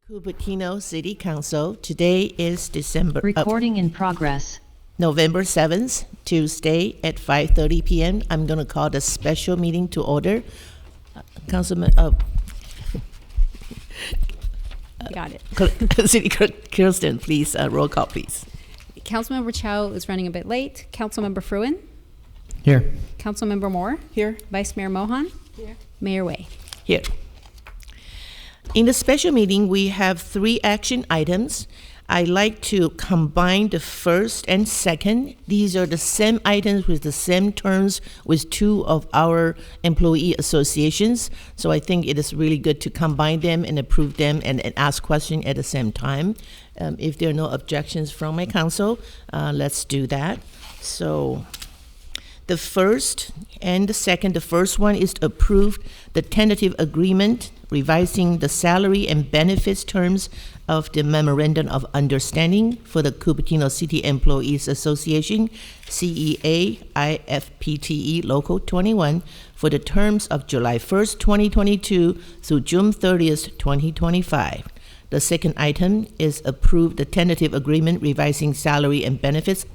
Cupertino City Council. Today is Recording in progress. November 7th, Tuesday at 5:30 p.m. I'm going to call the special meeting to order. Councilman, Got it. City Clerk Kirsten, please, roll call, please. Councilmember Chow is running a bit late. Councilmember Fruin? Here. Councilmember Moore? Here. Vice Mayor Mohan? Here. Mayor Wei? Here. In the special meeting, we have 3 action items. I like to combine the first and second. These are the same items with the same terms with 2 of our employee associations. So I think it is really good to combine them and approve them and ask questions at the same time. If there are no objections from my council, let's do that. So the first and the second, the first one is to approve the tentative agreement revising the salary and benefits terms of the Memorandum of Understanding for the Cupertino City Employees Association, CEA IFPTE Local 21, for the terms of July 1st, 2022 through June 30th, 2025. The second item is approve the tentative agreement revising salary and benefits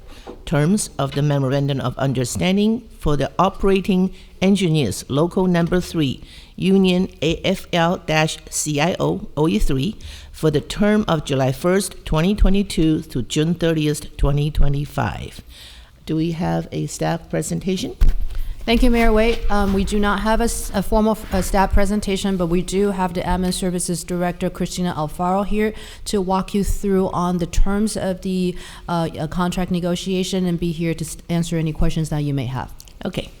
terms of the Memorandum of Understanding for the Operating Engineers Local Number 3, Union AFL-CIO OE3, for the term of July 1st, 2022 through June 30th, 2025. Do we have a staff presentation? Thank you, Mayor Wei. We do not have a formal staff presentation, but we do have the Admin Services Director, Christina Alfaro, here to walk you through on the terms of the contract negotiation and be here to answer any questions that you may have. Okay.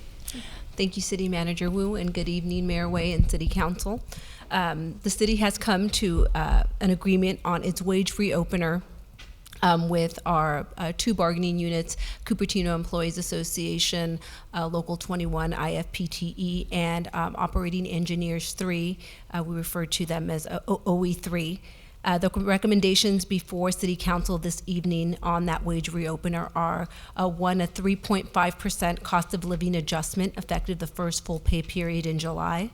Thank you, City Manager Wu, and good evening, Mayor Wei and City Council. The city has come to an agreement on its wage reopener with our 2 bargaining units, Cupertino Employees Association, Local 21, IFPTE, and Operating Engineers 3. We refer to them as OE3. The recommendations before City Council this evening on that wage reopener are a 3.5% cost of living adjustment effective the first full pay period in July.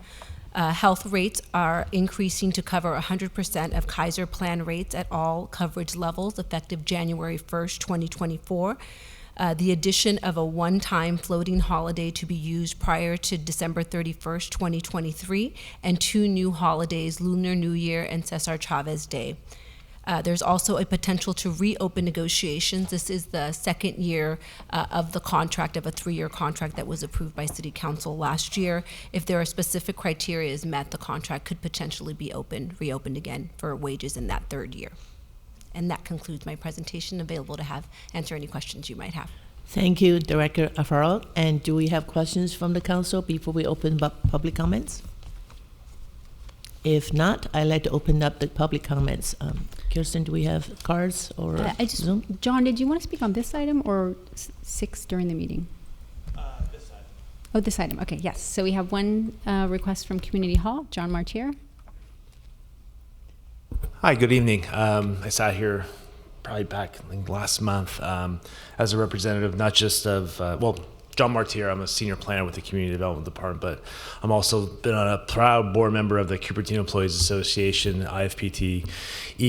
Health rates are increasing to cover 100% of Kaiser plan rates at all coverage levels effective January 1st, 2024. The addition of a one-time floating holiday to be used prior to December 31st, 2023, and 2 new holidays, Lunar New Year and Cesar Chavez Day. There's also a potential to reopen negotiations. This is the second year of the contract, of a 3-year contract that was approved by City Council last year. If there are specific criteria is met, the contract could potentially be reopened again for wages in that 3rd year. And that concludes my presentation, available to answer any questions you might have. Thank you, Director Alfaro. And do we have questions from the council before we open up public comments? If not, I'd like to open up the public comments. Kirsten, do we have cards or Zoom? John, did you want to speak on this item or 6 during the meeting? This item. Oh, this item. Okay, yes. So we have one request from Community Hall, John Martier. Hi, good evening. I sat here probably back last month as a representative, not just of, John Martier. I'm a senior planner with the Community Development Department, but I'm also been a proud board member of the Cupertino Employees Association, IFPTE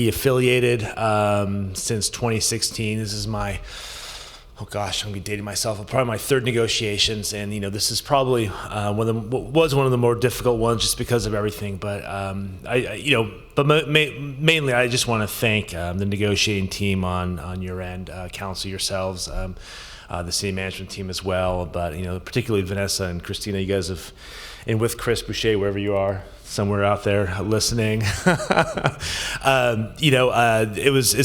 affiliated since 2016. This is my, I'm gonna be dating myself, probably my 3rd negotiations, and this is probably one of the more difficult ones just because of everything. But mainly I just want to thank the negotiating team on your end, council, yourselves. The city management team as well, but particularly Vanessa and Christina, you guys have, and with Chris Boucher, wherever you are, somewhere out there listening. It's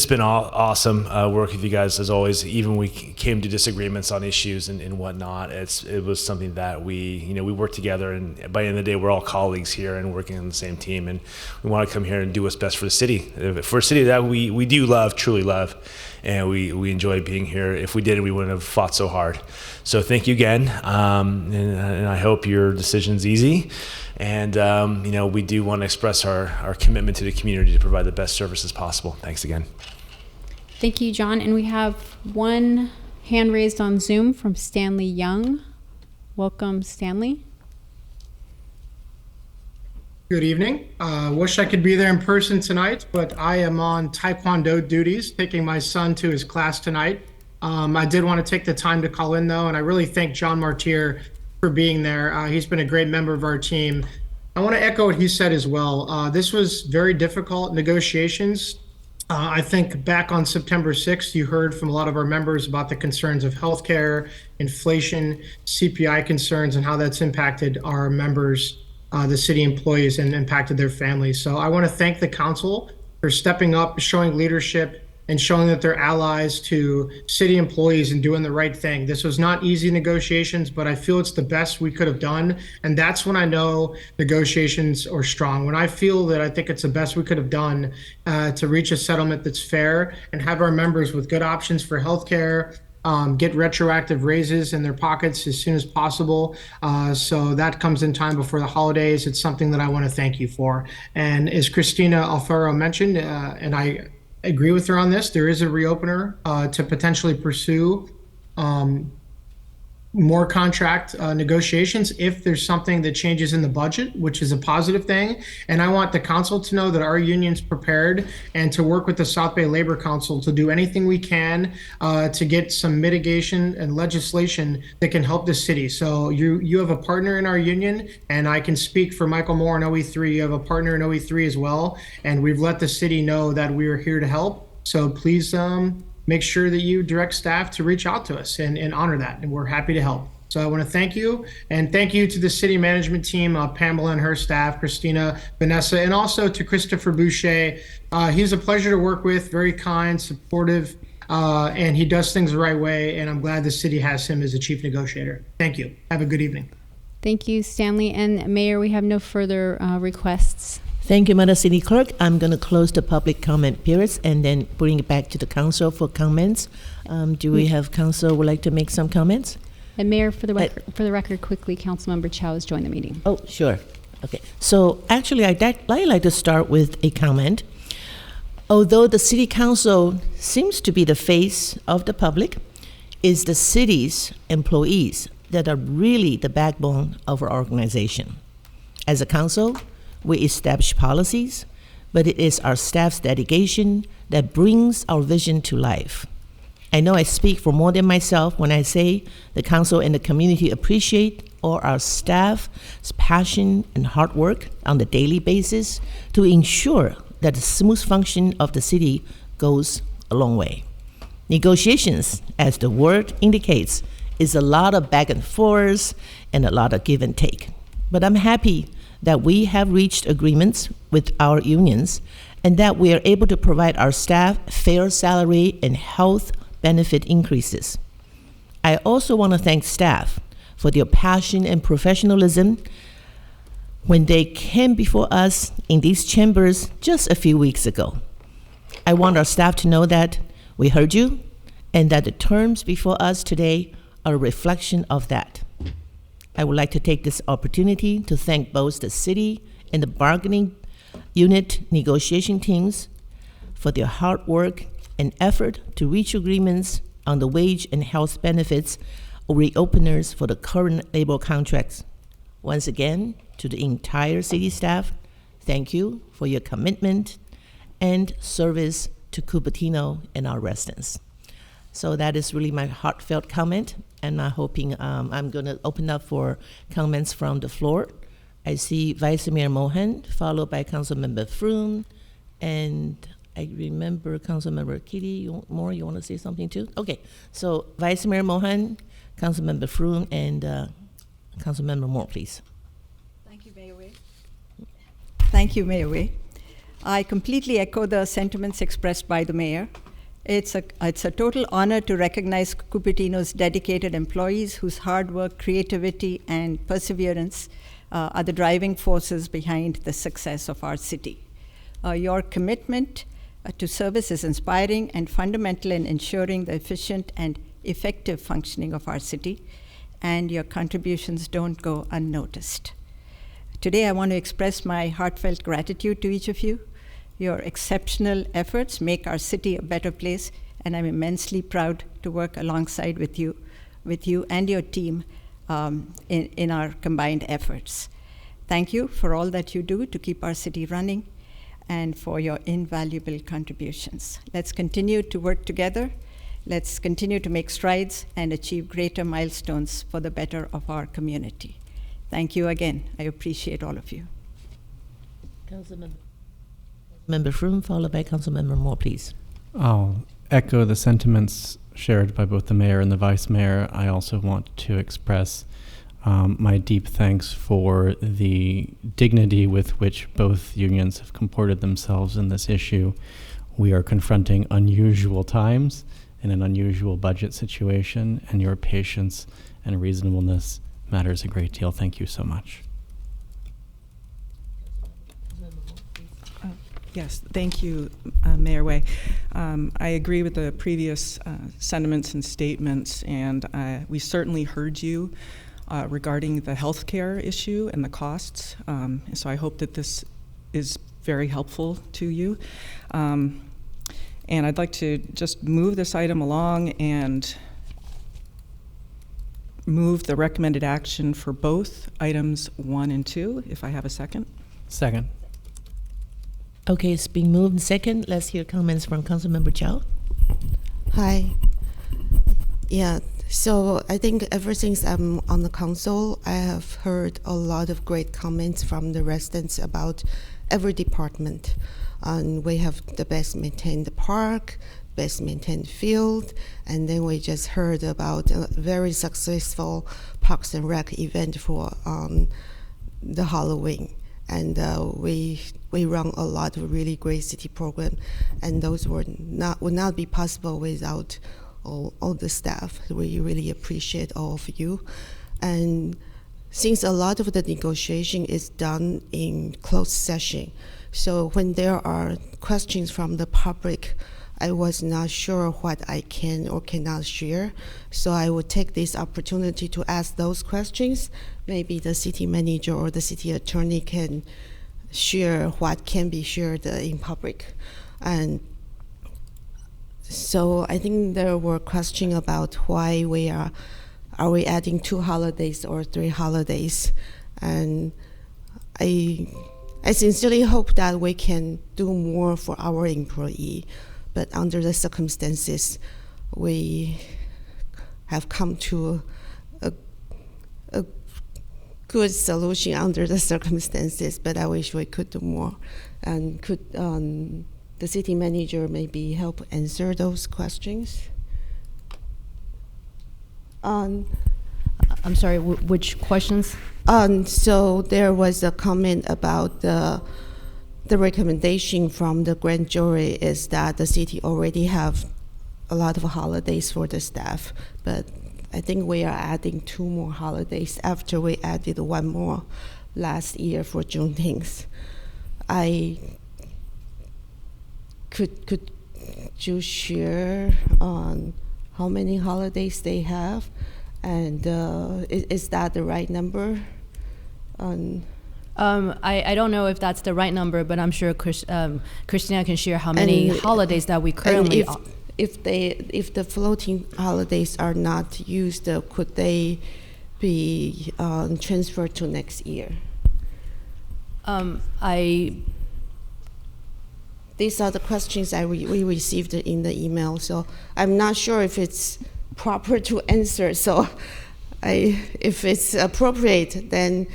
been awesome working with you guys as always. Even we came to disagreements on issues and whatnot. It was something that we work together, and by the end of the day, we're all colleagues here and working on the same team, and we want to come here and do what's best for the city, for a city that we do love, truly love. And we enjoy being here. If we didn't, we wouldn't have fought so hard. So thank you again, and I hope your decision's easy. And we do want to express our commitment to the community to provide the best services possible. Thanks again. Thank you, John. And we have one hand raised on Zoom from Stanley Young. Welcome, Stanley. Good evening. Wish I could be there in person tonight, but I am on Taekwondo duties, taking my son to his class tonight. I did want to take the time to call in though, and I really thank John Martier for being there. He's been a great member of our team. I want to echo what he said as well. This was very difficult negotiations. I think back on September 6th, you heard from a lot of our members about the concerns of healthcare, inflation, CPI concerns, and how that's impacted our members, the city employees, and impacted their families. So I want to thank the council for stepping up, showing leadership, and showing that they're allies to city employees and doing the right thing. This was not easy negotiations, but I feel it's the best we could have done. And that's when I know negotiations are strong. When I feel that I think it's the best we could have done to reach a settlement that's fair and have our members with good options for healthcare, get retroactive raises in their pockets as soon as possible. So that comes in time before the holidays. It's something that I want to thank you for. And as Christina Alfaro mentioned, and I agree with her on this, there is a reopener to potentially pursue more contract negotiations if there's something that changes in the budget, which is a positive thing. And I want the council to know that our union's prepared and to work with the South Bay Labor Council to do anything we can to get some mitigation and legislation that can help the city. So you have a partner in our union, and I can speak for Michael Moore and OE3. You have a partner in OE3 as well. And we've let the city know that we are here to help. So please make sure that you direct staff to reach out to us and honor that. And we're happy to help. So I want to thank you, and thank you to the city management team, Pamela and her staff, Christina, Vanessa, and also to Christopher Boucher. He's a pleasure to work with, very kind, supportive, and he does things the right way. And I'm glad the city has him as a chief negotiator. Thank you. Have a good evening. Thank you, Stanley. And Mayor, we have no further requests. Thank you, Madam City Clerk. I'm going to close the public comment periods and then bring it back to the council for comments. Do we have council would like to make some comments? And Mayor, for the record, quickly, Councilmember Chow has joined the meeting. Oh, sure. Okay. So actually, I'd like to start with a comment. Although the city council seems to be the face of the public, it's the city's employees that are really the backbone of our organization. As a council, we establish policies, but it is our staff's dedication that brings our vision to life. I know I speak for more than myself when I say the council and the community appreciate all our staff's passion and hard work on a daily basis to ensure that the smooth function of the city goes a long way. Negotiations, as the word indicates, is a lot of back and forth and a lot of give and take. But I'm happy that we have reached agreements with our unions and that we are able to provide our staff fair salary and health benefit increases. I also want to thank staff for their passion and professionalism when they came before us in these chambers just a few weeks ago. I want our staff to know that we heard you and that the terms before us today are a reflection of that. I would like to take this opportunity to thank both the city and the bargaining unit negotiation teams for their hard work and effort to reach agreements on the wage and health benefits reopeners for the current labor contracts. Once again, to the entire city staff, thank you for your commitment and service to Cupertino and our residents. So that is really my heartfelt comment, and I'm hoping I'm going to open up for comments from the floor. I see Vice Mayor Mohan, followed by Councilmember Froon, and I remember Councilmember Kitty Moore. You want to say something too? Okay, so Vice Mayor Mohan, Councilmember Froon, and Councilmember Moore, please. Thank you, Mayor Way. Thank you, Mayor Way. I completely echo the sentiments expressed by the mayor. It's a total honor to recognize Cupertino's dedicated employees whose hard work, creativity, and perseverance are the driving forces behind the success of our city. Your commitment to service is inspiring and fundamental in ensuring the efficient and effective functioning of our city, and your contributions don't go unnoticed. Today, I want to express my heartfelt gratitude to each of you. Your exceptional efforts make our city a better place, and I'm immensely proud to work alongside with you and your team in our combined efforts. Thank you for all that you do to keep our city running and for your invaluable contributions. Let's continue to work together. Let's continue to make strides and achieve greater milestones for the better of our community. Thank you again. I appreciate all of you. Member Froome, followed by Councilmember Moore, please. I'll echo the sentiments shared by both the mayor and the vice mayor. I also want to express my deep thanks for the dignity with which both unions have comported themselves in this issue. We are confronting unusual times in an unusual budget situation, and your patience and reasonableness matters a great deal. Thank you so much. Yes, thank you, Mayor Way. I agree with the previous sentiments and statements, and we certainly heard you regarding the healthcare issue and the costs. So I hope that this is very helpful to you. And I'd like to just move this item along and move the recommended action for both items 1 and 2, if I have a second. Second. Okay, it's being moved and second. Let's hear comments from Councilmember Chow. Hi. Yeah, so I think ever since I'm on the council, I have heard a lot of great comments from the residents about every department. And we have the best maintained park, best maintained field, and then we just heard about a very successful Parks and Rec event for the Halloween. And we run a lot of really great city program, and those would not be possible without all the staff. We really appreciate all of you. And since a lot of the negotiation is done in closed session, so when there are questions from the public, I was not sure what I can or cannot share. So I would take this opportunity to ask those questions. Maybe the city manager or the city attorney can share what can be shared in public. And so I think there were questions about why are we adding 2 holidays or 3 holidays? And I sincerely hope that we can do more for our employee, but under the circumstances, we have come to a good solution under the circumstances, but I wish we could do more. And could the city manager maybe help answer those questions? I'm sorry, which questions? So there was a comment about the recommendation from the grand jury is that the city already have a lot of holidays for the staff, but I think we are adding 2 more holidays after we added 1 more last year for Juneteenth. Could you share on how many holidays they have, and is that the right number? I don't know if that's the right number, but I'm sure Christina can share how many holidays that we currently. If the floating holidays are not used, could they be transferred to next year? These are the questions we received in the email, so I'm not sure if it's proper to answer. So, if it's appropriate, then.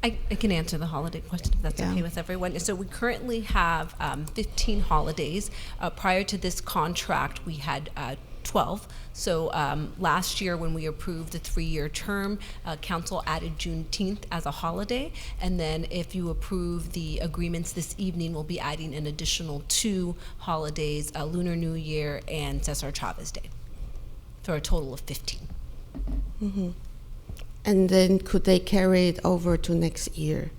I can answer the holiday question if that's okay with everyone. So we currently have 15 holidays. Prior to this contract, we had 12. So last year when we approved the 3-year term, council added Juneteenth as a holiday. And then if you approve the agreements this evening, we'll be adding an additional 2 holidays, Lunar New Year and Cesar Chavez Day, for a total of 15. Mm-hmm. And then could they carry it over to next year?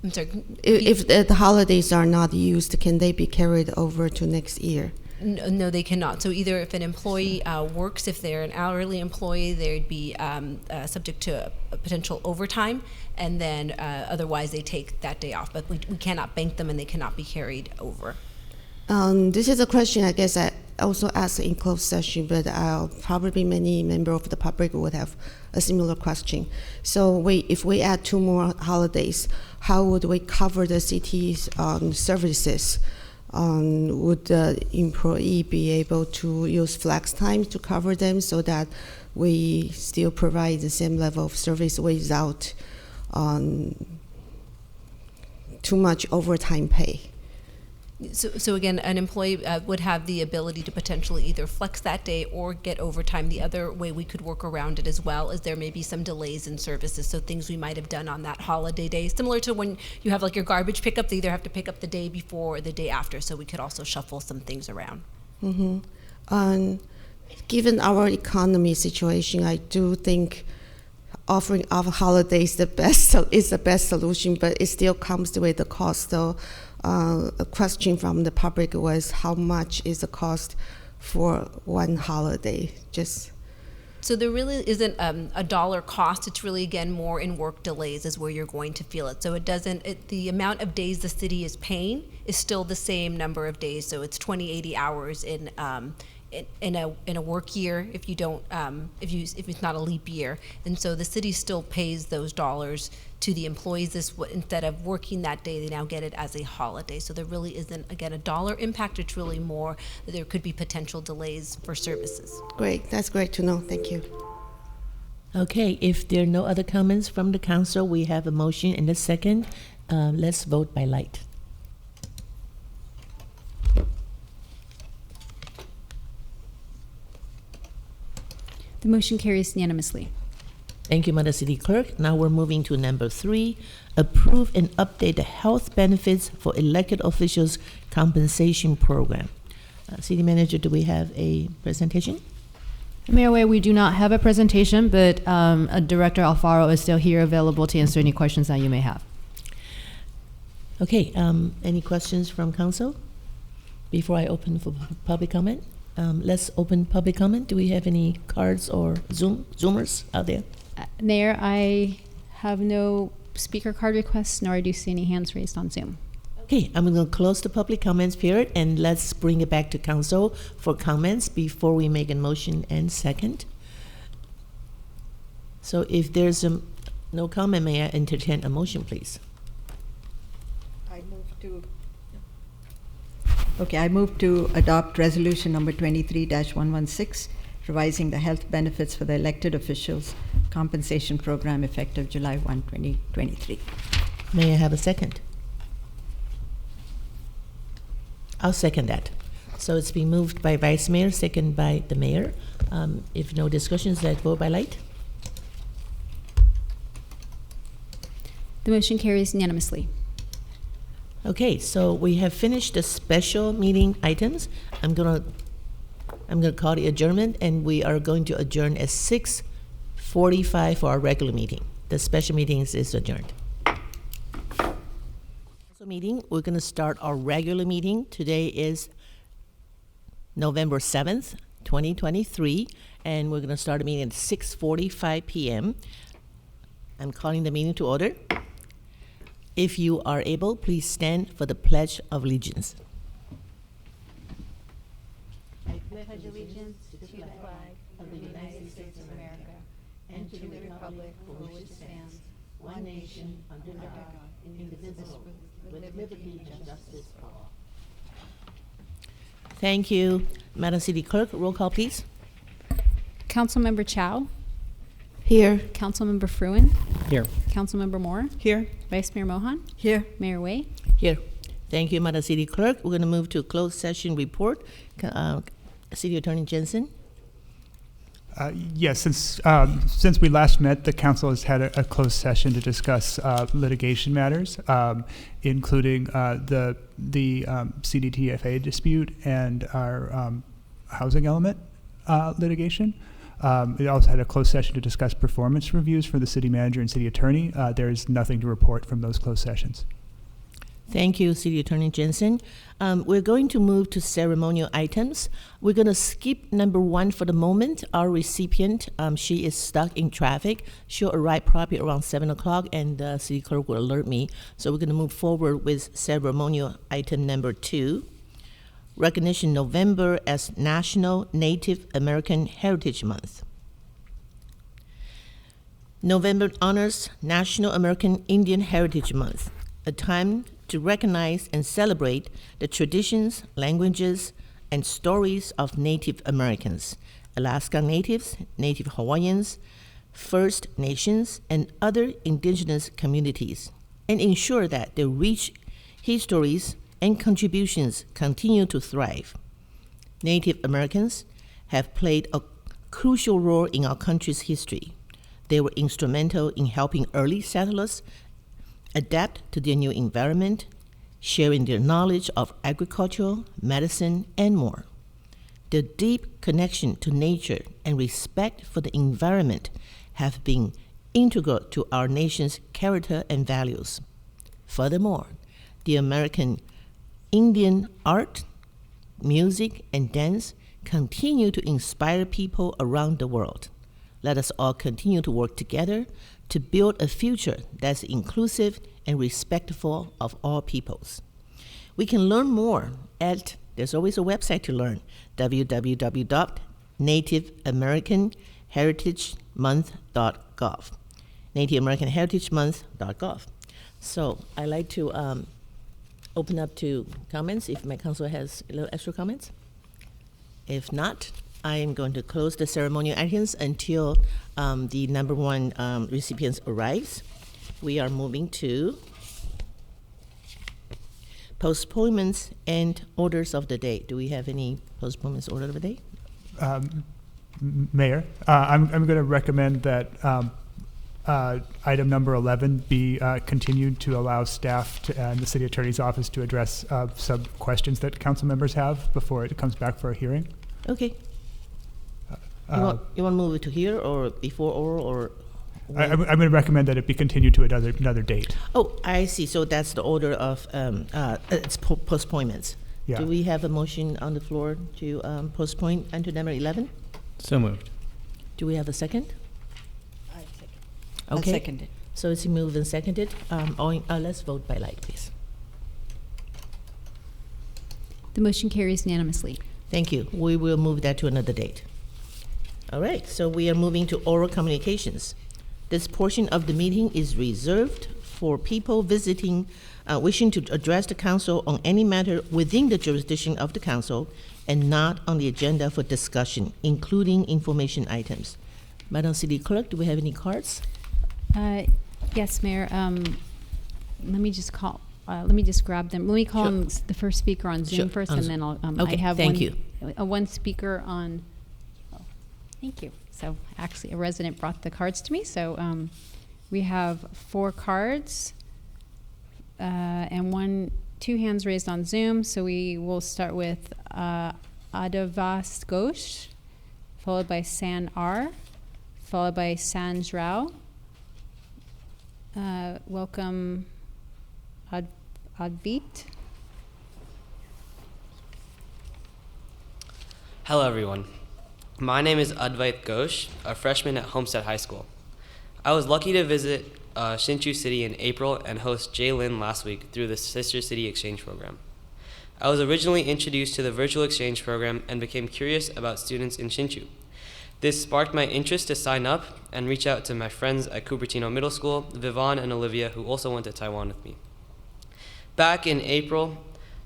I'm sorry. If the holidays are not used, can they be carried over to next year? No, they cannot. So either if an employee works, if they're an hourly employee, they'd be subject to a potential overtime, and then otherwise they take that day off. But we cannot bank them, and they cannot be carried over. This is a question I guess also asked in closed session, but probably many members of the public would have a similar question. So if we add 2 more holidays, how would we cover the city's services? Would the employee be able to use flex time to cover them so that we still provide the same level of service without too much overtime pay? So again, an employee would have the ability to potentially either flex that day or get overtime. The other way we could work around it as well is there may be some delays in services. So things we might have done on that holiday day, similar to when you have like your garbage pickup, they either have to pick up the day before or the day after. So we could also shuffle some things around. Mm-hmm. Given our economy situation, I do think offering off holidays is the best solution, but it still comes with the cost. So a question from the public was, how much is the cost for one holiday? So there really isn't a dollar cost. It's really, again, more in work delays is where you're going to feel it. So the amount of days the city is paying is still the same number of days. So it's 80 hours in a work year if you don't if it's not a leap year, and so the city still pays those dollars to the employees. Instead of working that day, they now get it as a holiday. So there really isn't, again, a dollar impact. It's really more that there could be potential delays for services. Great, that's great to know. Thank you. Okay, if there are no other comments from the council, we have a motion and a second. Let's vote by light. The motion carries unanimously. Thank you, Madam City Clerk. Now we're moving to number 3, approve and update the health benefits for elected officials compensation program. City Manager, do we have a presentation? Mayor Wei, we do not have a presentation, but Director Alfaro is still here available to answer any questions that you may have. Okay, any questions from council before I open for public comment? Let's open public comment. Do we have any cards or Zoomers out there? Mayor, I have no speaker card requests, nor do you see any hands raised on Zoom. Okay, I'm going to close the public comments period, and let's bring it back to council for comments before we make a motion and second. So if there's no comment, may I entertain a motion, please? I move to adopt resolution number 23-116, revising the health benefits for the elected officials compensation program effective July 1, 2023. May I have a second? I'll second that. So it's been moved by Vice Mayor, second by the Mayor. If no discussions, let's vote by light. The motion carries unanimously. Okay, so we have finished the special meeting items. I'm gonna call the adjournment, and we are going to adjourn at 6:45 for our regular meeting. The special meetings is adjourned. Meeting, we're gonna start our regular meeting. Today is November 7th, 2023, and we're gonna start a meeting at 6:45 p.m. I'm calling the meeting to order. If you are able, please stand for the Pledge of Allegiance. I pledge allegiance to the flag of the United States of America and to the republic for which it stands, one nation, under God, indivisible, with liberty and justice for all. Thank you. Madam City Clerk, roll call, please. Councilmember Chow. Here. Councilmember Fruin. Here. Councilmember Moore. Here. Vice Mayor Mohan. Here. Mayor Wei. Here. Thank you, Madam City Clerk. We're going to move to a closed session report. City Attorney Jensen. Yes, since we last met, the council has had a closed session to discuss litigation matters, including the CDTFA dispute and our housing element litigation. We also had a closed session to discuss performance reviews for the city manager and city attorney. There is nothing to report from those closed sessions. Thank you, City Attorney Jensen. We're going to move to ceremonial items. We're going to skip number 1 for the moment. Our recipient, she is stuck in traffic. She'll arrive probably around 7 o'clock, and the city clerk will alert me. So we're going to move forward with ceremonial item number 2. recognition November as National Native American Heritage Month. November honors National American Indian Heritage Month, a time to recognize and celebrate the traditions, languages, and stories of Native Americans, Alaska Natives, Native Hawaiians, First Nations, and other indigenous communities, and ensure that their rich histories and contributions continue to thrive. Native Americans have played a crucial role in our country's history. They were instrumental in helping early settlers adapt to their new environment, sharing their knowledge of agriculture, medicine, and more. Their deep connection to nature and respect for the environment have been integral to our nation's character and values. Furthermore, the American Indian art, music, and dance continue to inspire people around the world. Let us all continue to work together to build a future that's inclusive and respectful of all peoples. We can learn more there's always a website to learn, www.nativeamericanheritagemonth.gov, nativeamericanheritagemonth.gov. So I'd like to open up to comments if my council has a little extra comments. If not, I am going to close the ceremonial items until the number one recipient arrives. We are moving to postponements and orders of the day. Do we have any postponements order of the day? Mayor, I'm going to recommend that item number 11 be continued to allow staff and the city attorney's office to address some questions that council members have before it comes back for a hearing. Okay. You want to move it to here or before oral or? I'm going to recommend that it be continued to another date. Oh, I see. So that's the order of it's postponements. Yeah. Do we have a motion on the floor to postpone item number 11? So moved. Do we have a second? I second. Okay. I'll second it. So it's moved and seconded. Let's vote by light, please. The motion carries unanimously. Thank you. We will move that to another date. All right, so we are moving to oral communications. This portion of the meeting is reserved for people visiting, wishing to address the council on any matter within the jurisdiction of the council and not on the agenda for discussion, including information items. Madam City Clerk, do we have any cards? Yes, Mayor. Let me just grab them. Let me call on the first speaker on Zoom first, and then I'll. Okay, I have thank you. One speaker on. Oh, thank you. So actually, a resident brought the cards to me. So we have 4 cards and two hands raised on Zoom. So we will start with Adavas Ghosh, followed by San R, followed by Sanj Rao. Welcome, Advit. Hello, everyone. My name is Advait Ghosh, a freshman at Homestead High School. I was lucky to visit Hsinchu City in April and host Jay Lin last week through the Sister City Exchange Program. I was originally introduced to the virtual exchange program and became curious about students in Hsinchu. This sparked my interest to sign up and reach out to my friends at Cupertino Middle School, Vivon and Olivia, who also went to Taiwan with me. Back in April,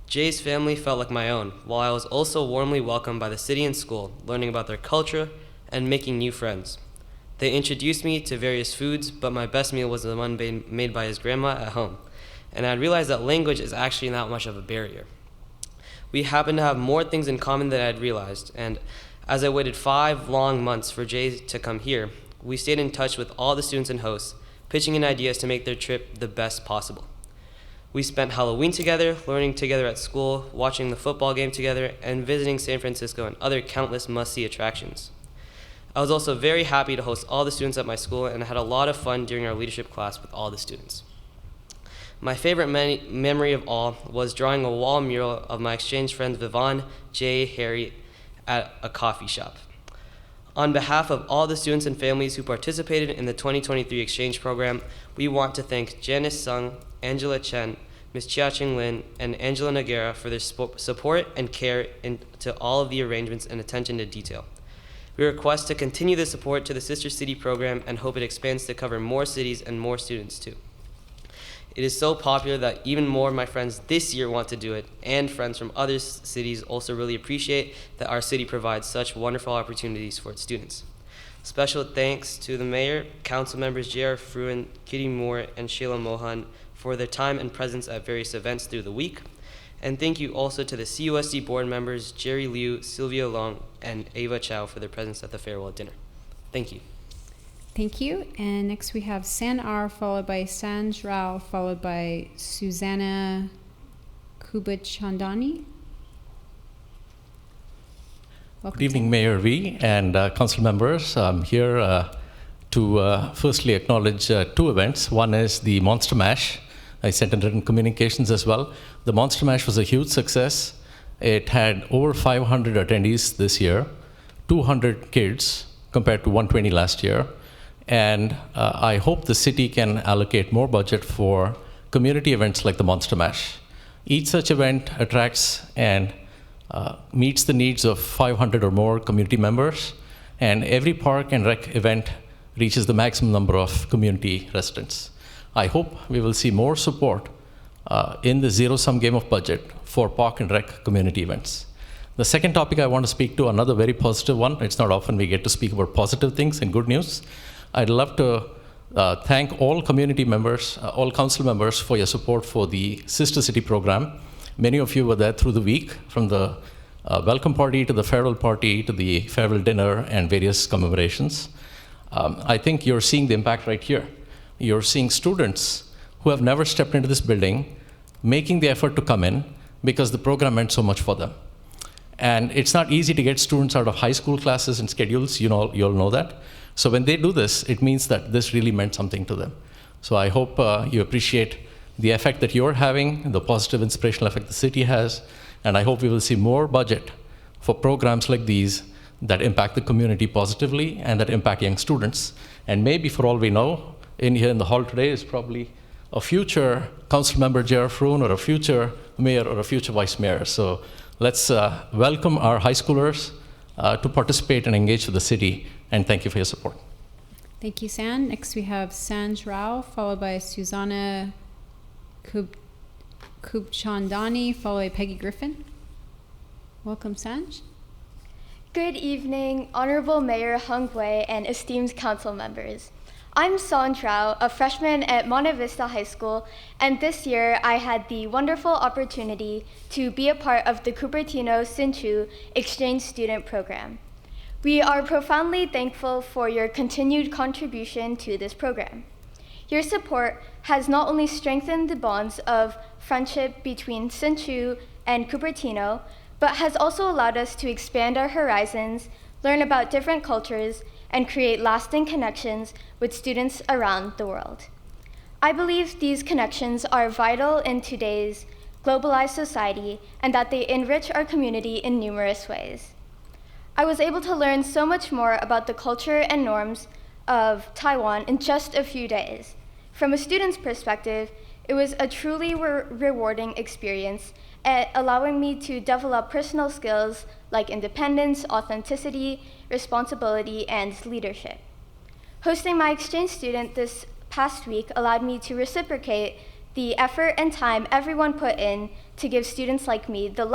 Jay's family felt like my own, while I was also warmly welcomed by the city and school, learning about their culture and making new friends. They introduced me to various foods, but my best meal was the one made by his grandma at home, and I realized that language is actually not much of a barrier. We happen to have more things in common than I'd realized, and as I waited 5 long months for Jay to come here, we stayed in touch with all the students and hosts, pitching in ideas to make their trip the best possible. We spent Halloween together, learning together at school, watching the football game together, and visiting San Francisco and other countless must-see attractions. I was also very happy to host all the students at my school and had a lot of fun during our leadership class with all the students. My favorite memory of all was drawing a wall mural of my exchange friends Vivon, Jay, Harry at a coffee shop. On behalf of all the students and families who participated in the 2023 exchange program, we want to thank Janice Sung, Angela Chen, Ms. Chia Ching Lin, and Angela Noguera for their support and care to all of the arrangements and attention to detail. We request to continue the support to the Sister City program and hope it expands to cover more cities and more students too. It is so popular that even more of my friends this year want to do it, and friends from other cities also really appreciate that our city provides such wonderful opportunities for its students. Special thanks to the mayor, council members J.R. Fruin, Kitty Moore, and Sheila Mohan for their time and presence at various events through the week. And thank you also to the CUSD board members Jerry Liu, Sylvia Long, and Ava Chow for their presence at the farewell dinner. Thank you. Thank you. And next we have San R, followed by Sanj Rao, followed by Susanna Kubachandani. Welcome. Good evening, Mayor V and council members. I'm here to firstly acknowledge two events. One is the Monster Mash. I sent in written communications as well. The Monster Mash was a huge success. It had over 500 attendees this year, 200 kids compared to 120 last year. And I hope the city can allocate more budget for community events like the Monster Mash. Each such event attracts and meets the needs of 500 or more community members, and every park and rec event reaches the maximum number of community residents. I hope we will see more support in the zero-sum game of budget for park and rec community events. The second topic I want to speak to, another very positive one. It's not often we get to speak about positive things and good news. I'd love to thank all community members, all council members for your support for the Sister City program. Many of you were there through the week, from the welcome party to the farewell party to the farewell dinner and various commemorations. I think you're seeing the impact right here. You're seeing students who have never stepped into this building making the effort to come in because the program meant so much for them. And it's not easy to get students out of high school classes and schedules, you all know that. So when they do this, it means that this really meant something to them. So I hope you appreciate the effect that you're having, the positive inspirational effect the city has, and I hope we will see more budget for programs like these that impact the community positively and that impact young students. And maybe for all we know, in here in the hall today is probably a future council member, J.R. Froon, or a future mayor or a future vice mayor. So let's welcome our high schoolers to participate and engage with the city, and thank you for your support. Thank you, San. Next we have Sanj Rao, followed by Susanna Kubchandani, followed by Peggy Griffin. Welcome, Sanj. Good evening, Honorable Mayor Hung Wei and esteemed council members. I'm Sanj Rao, a freshman at Monte Vista High School, and this year I had the wonderful opportunity to be a part of the Cupertino Sinchu Exchange Student Program. We are profoundly thankful for your continued contribution to this program. Your support has not only strengthened the bonds of friendship between Sinchu and Cupertino, but has also allowed us to expand our horizons, learn about different cultures, and create lasting connections with students around the world. I believe these connections are vital in today's globalized society and that they enrich our community in numerous ways. I was able to learn so much more about the culture and norms of Taiwan in just a few days. From a student's perspective, it was a truly rewarding experience, allowing me to develop personal skills like independence, authenticity, responsibility, and leadership. Hosting my exchange student this past week allowed me to reciprocate the effort and time everyone put in to give students like me the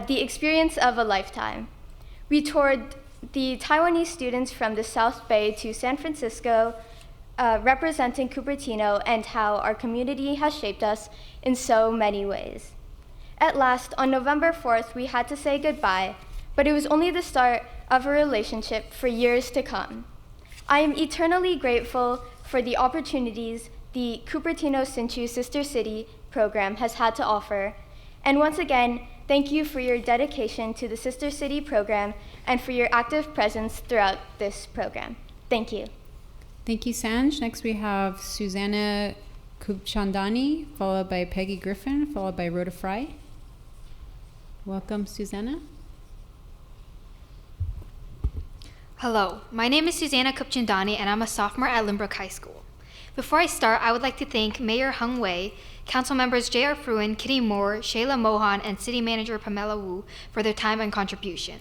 experience of a lifetime. We toured the Taiwanese students from the South Bay to San Francisco, representing Cupertino and how our community has shaped us in so many ways. At last, on November 4th, we had to say goodbye, but it was only the start of a relationship for years to come. I am eternally grateful for the opportunities the Cupertino Sinchu Sister City program has had to offer, and once again, thank you for your dedication to the Sister City program and for your active presence throughout this program. Thank you. Thank you, Sanj. Next we have Susanna Kubchandani, followed by Peggy Griffin, followed by Rhoda Fry. Welcome, Susanna. Hello, my name is Susanna Kupchandani and I'm a sophomore at Limbrook High School. Before I start, I would like to thank Mayor Hung Wei, Council members J.R. Fruin, Kitty Moore, Shayla Mohan, and City Manager Pamela Wu for their time and contribution.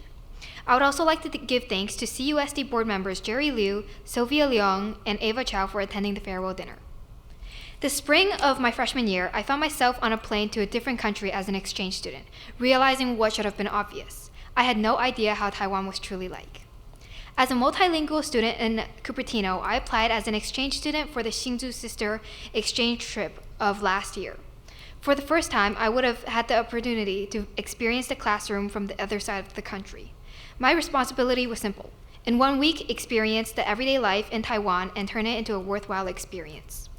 I would also like to give thanks to CUSD board members Jerry Liu, Sylvia Leong, and Ava Chow for attending the farewell dinner. The spring of my freshman year, I found myself on a plane to a different country as an exchange student, realizing what should have been obvious. I had no idea how Taiwan was truly like. As a multilingual student in Cupertino, I applied as an exchange student for the Hsinchu Sister exchange trip of last year. For the first time, I would have had the opportunity to experience the classroom from the other side of the country. My responsibility was simple. In 1 week, experience the everyday life in Taiwan and turn it into a worthwhile experience.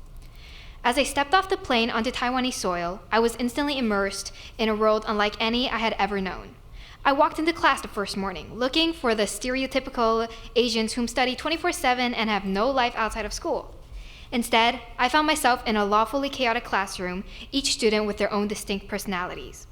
As I stepped off the plane onto Taiwanese soil, I was instantly immersed in a world unlike any I had ever known. I walked into class the first morning, looking for the stereotypical Asians whom study 24/7 and have no life outside of school. Instead, I found myself in a lawfully chaotic classroom, each student with their own distinct personalities.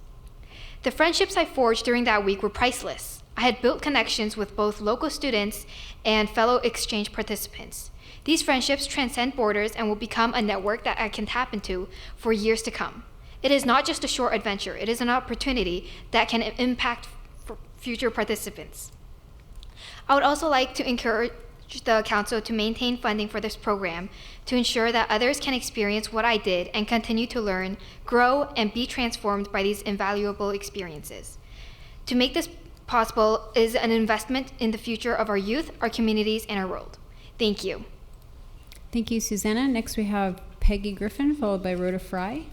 The friendships I forged during that week were priceless. I had built connections with both local students and fellow exchange participants. These friendships transcend borders and will become a network that I can tap into for years to come. It is not just a short adventure, it is an opportunity that can impact future participants. I would also like to encourage the Council to maintain funding for this program to ensure that others can experience what I did and continue to learn, grow, and be transformed by these invaluable experiences. To make this possible is an investment in the future of our youth, our communities, and our world. Thank you. Thank you, Susanna. Next we have Peggy Griffin, followed by Rhoda Fry.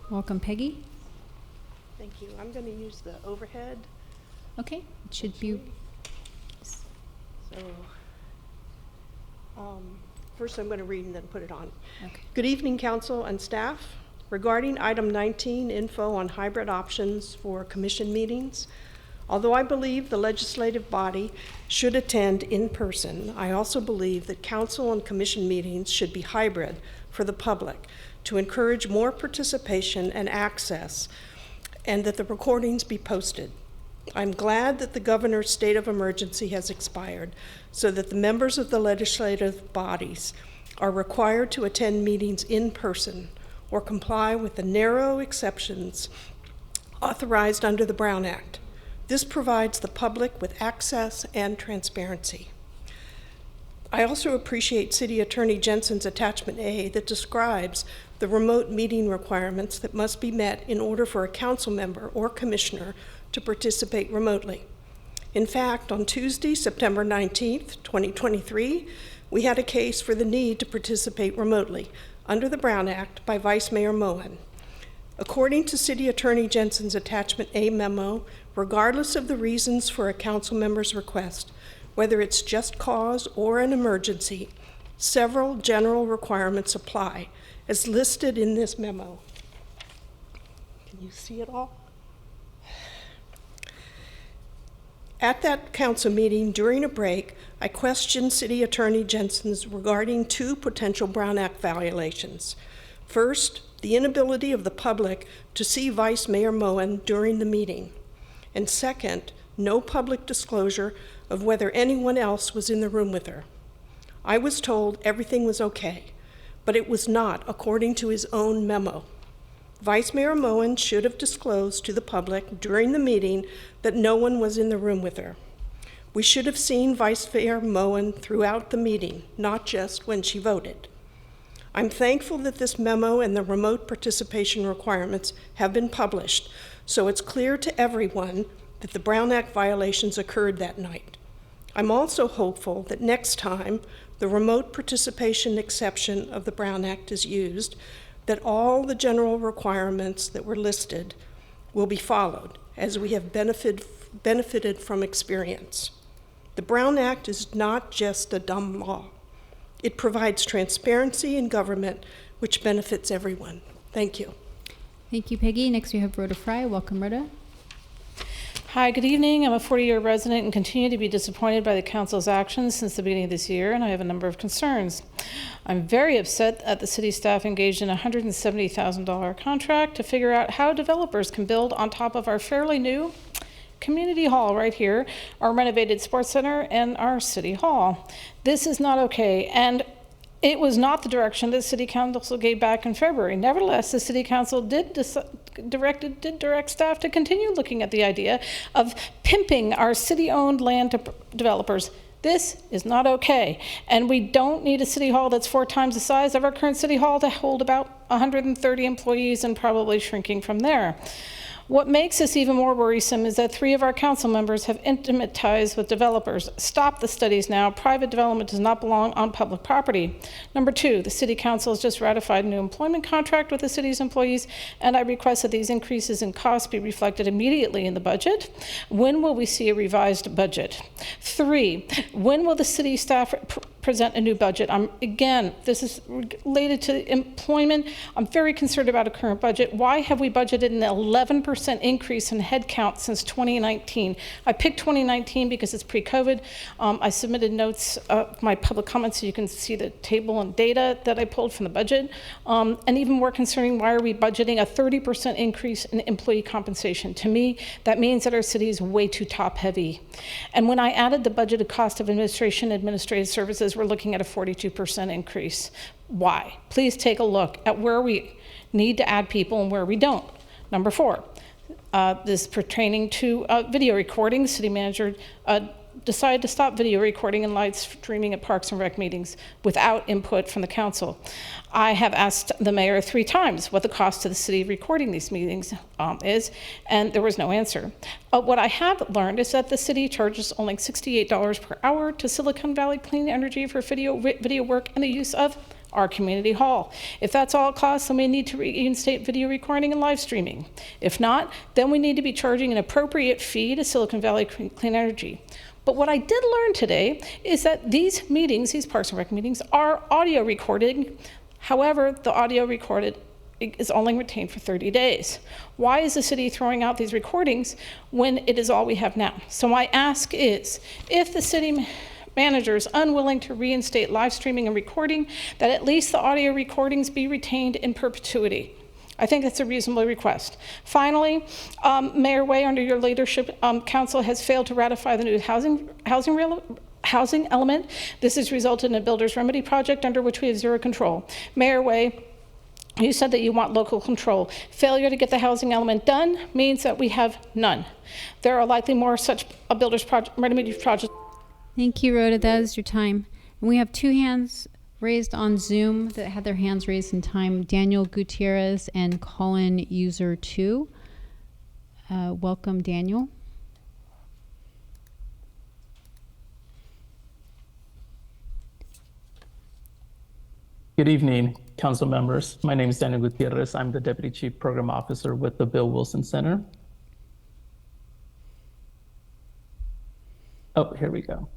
Welcome, Peggy. Thank you. I'm going to use the overhead. Okay, it should be. So, first I'm going to read and then put it on. Okay. Good evening, Council and staff. Regarding item 19, info on hybrid options for commission meetings, although I believe the legislative body should attend in person, I also believe that council and commission meetings should be hybrid for the public to encourage more participation and access, and that the recordings be posted. I'm glad that the governor's state of emergency has expired so that the members of the legislative bodies are required to attend meetings in person or comply with the narrow exceptions authorized under the Brown Act. This provides the public with access and transparency. I also appreciate City Attorney Jensen's attachment A that describes the remote meeting requirements that must be met in order for a council member or commissioner to participate remotely. In fact, on Tuesday, September 19th, 2023, we had a case for the need to participate remotely under the Brown Act by Vice Mayor Mohan. According to City Attorney Jensen's attachment A memo, regardless of the reasons for a council member's request, whether it's just cause or an emergency, several general requirements apply, as listed in this memo. Can you see it all? At that council meeting during a break, I questioned City Attorney Jensen's regarding two potential Brown Act violations. First, the inability of the public to see Vice Mayor Mohan during the meeting. And second, no public disclosure of whether anyone else was in the room with her. I was told everything was okay, but it was not according to his own memo. Vice Mayor Mohan should have disclosed to the public during the meeting that no one was in the room with her. We should have seen Vice Mayor Mohan throughout the meeting, not just when she voted. I'm thankful that this memo and the remote participation requirements have been published, so it's clear to everyone that the Brown Act violations occurred that night. I'm also hopeful that next time the remote participation exception of the Brown Act is used, that all the general requirements that were listed will be followed, as we have benefited from experience. The Brown Act is not just a dumb law. It provides transparency in government, which benefits everyone. Thank you. Thank you, Peggy. Next we have Rhoda Fry. Welcome, Rhoda. Hi, good evening. I'm a 40-year resident and continue to be disappointed by the council's actions since the beginning of this year, and I have a number of concerns. I'm very upset that the city staff engaged in a $170,000 contract to figure out how developers can build on top of our fairly new community hall right here, our renovated sports center, and our city hall. This is not okay, and it was not the direction that City Council gave back in February. Nevertheless, the City Council did direct staff to continue looking at the idea of pimping our city-owned land to developers. This is not okay, and we don't need a city hall that's 4 times the size of our current city hall to hold about 130 employees and probably shrinking from there. What makes this even more worrisome is that 3 of our council members have intimate ties with developers. Stop the studies now. Private development does not belong on public property. Number 2, the City Council has just ratified a new employment contract with the city's employees, and I request that these increases in costs be reflected immediately in the budget. When will we see a revised budget? 3, when will the city staff present a new budget? Again, this is related to employment. I'm very concerned about a current budget. Why have we budgeted an 11% increase in headcount since 2019? I picked 2019 because it's pre-COVID. I submitted notes of my public comments so you can see the table and data that I pulled from the budget. And even more concerning, why are we budgeting a 30% increase in employee compensation? To me, that means that our city is way too top heavy. And when I added the budgeted cost of administration, administrative services, we're looking at a 42% increase. Why? Please take a look at where we need to add people and where we don't. Number 4, this pertaining to video recording. The city manager decided to stop video recording and live streaming at Parks and Rec meetings without input from the council. I have asked the mayor 3 times what the cost to the city of recording these meetings is, and there was no answer. What I have learned is that the city charges only $68 per hour to Silicon Valley Clean Energy for video work and the use of our community hall. If that's all it costs, then we need to reinstate video recording and live streaming. If not, then we need to be charging an appropriate fee to Silicon Valley Clean Energy. But what I did learn today is that these meetings, these Parks and Rec meetings, are audio recorded. However, the audio recorded is only retained for 30 days. Why is the city throwing out these recordings when it is all we have now? So my ask is, if the city manager is unwilling to reinstate live streaming and recording, that at least the audio recordings be retained in perpetuity. I think that's a reasonable request. Finally, Mayor Way, under your leadership, council has failed to ratify the new housing element. This has resulted in a builder's remedy project under which we have zero control. Mayor Way, you said that you want local control. Failure to get the housing element done means that we have none. There are likely more such a builder's remedy projects. Thank you, Rhoda. That is your time. And we have 2 hands raised on Zoom that had their hands raised in time. Daniel Gutierrez and Colin User 2. Welcome, Daniel. Good evening, council members. My name is Daniel Gutierrez. I'm the Deputy Chief Program Officer with the Bill Wilson Center. Oh, here we go.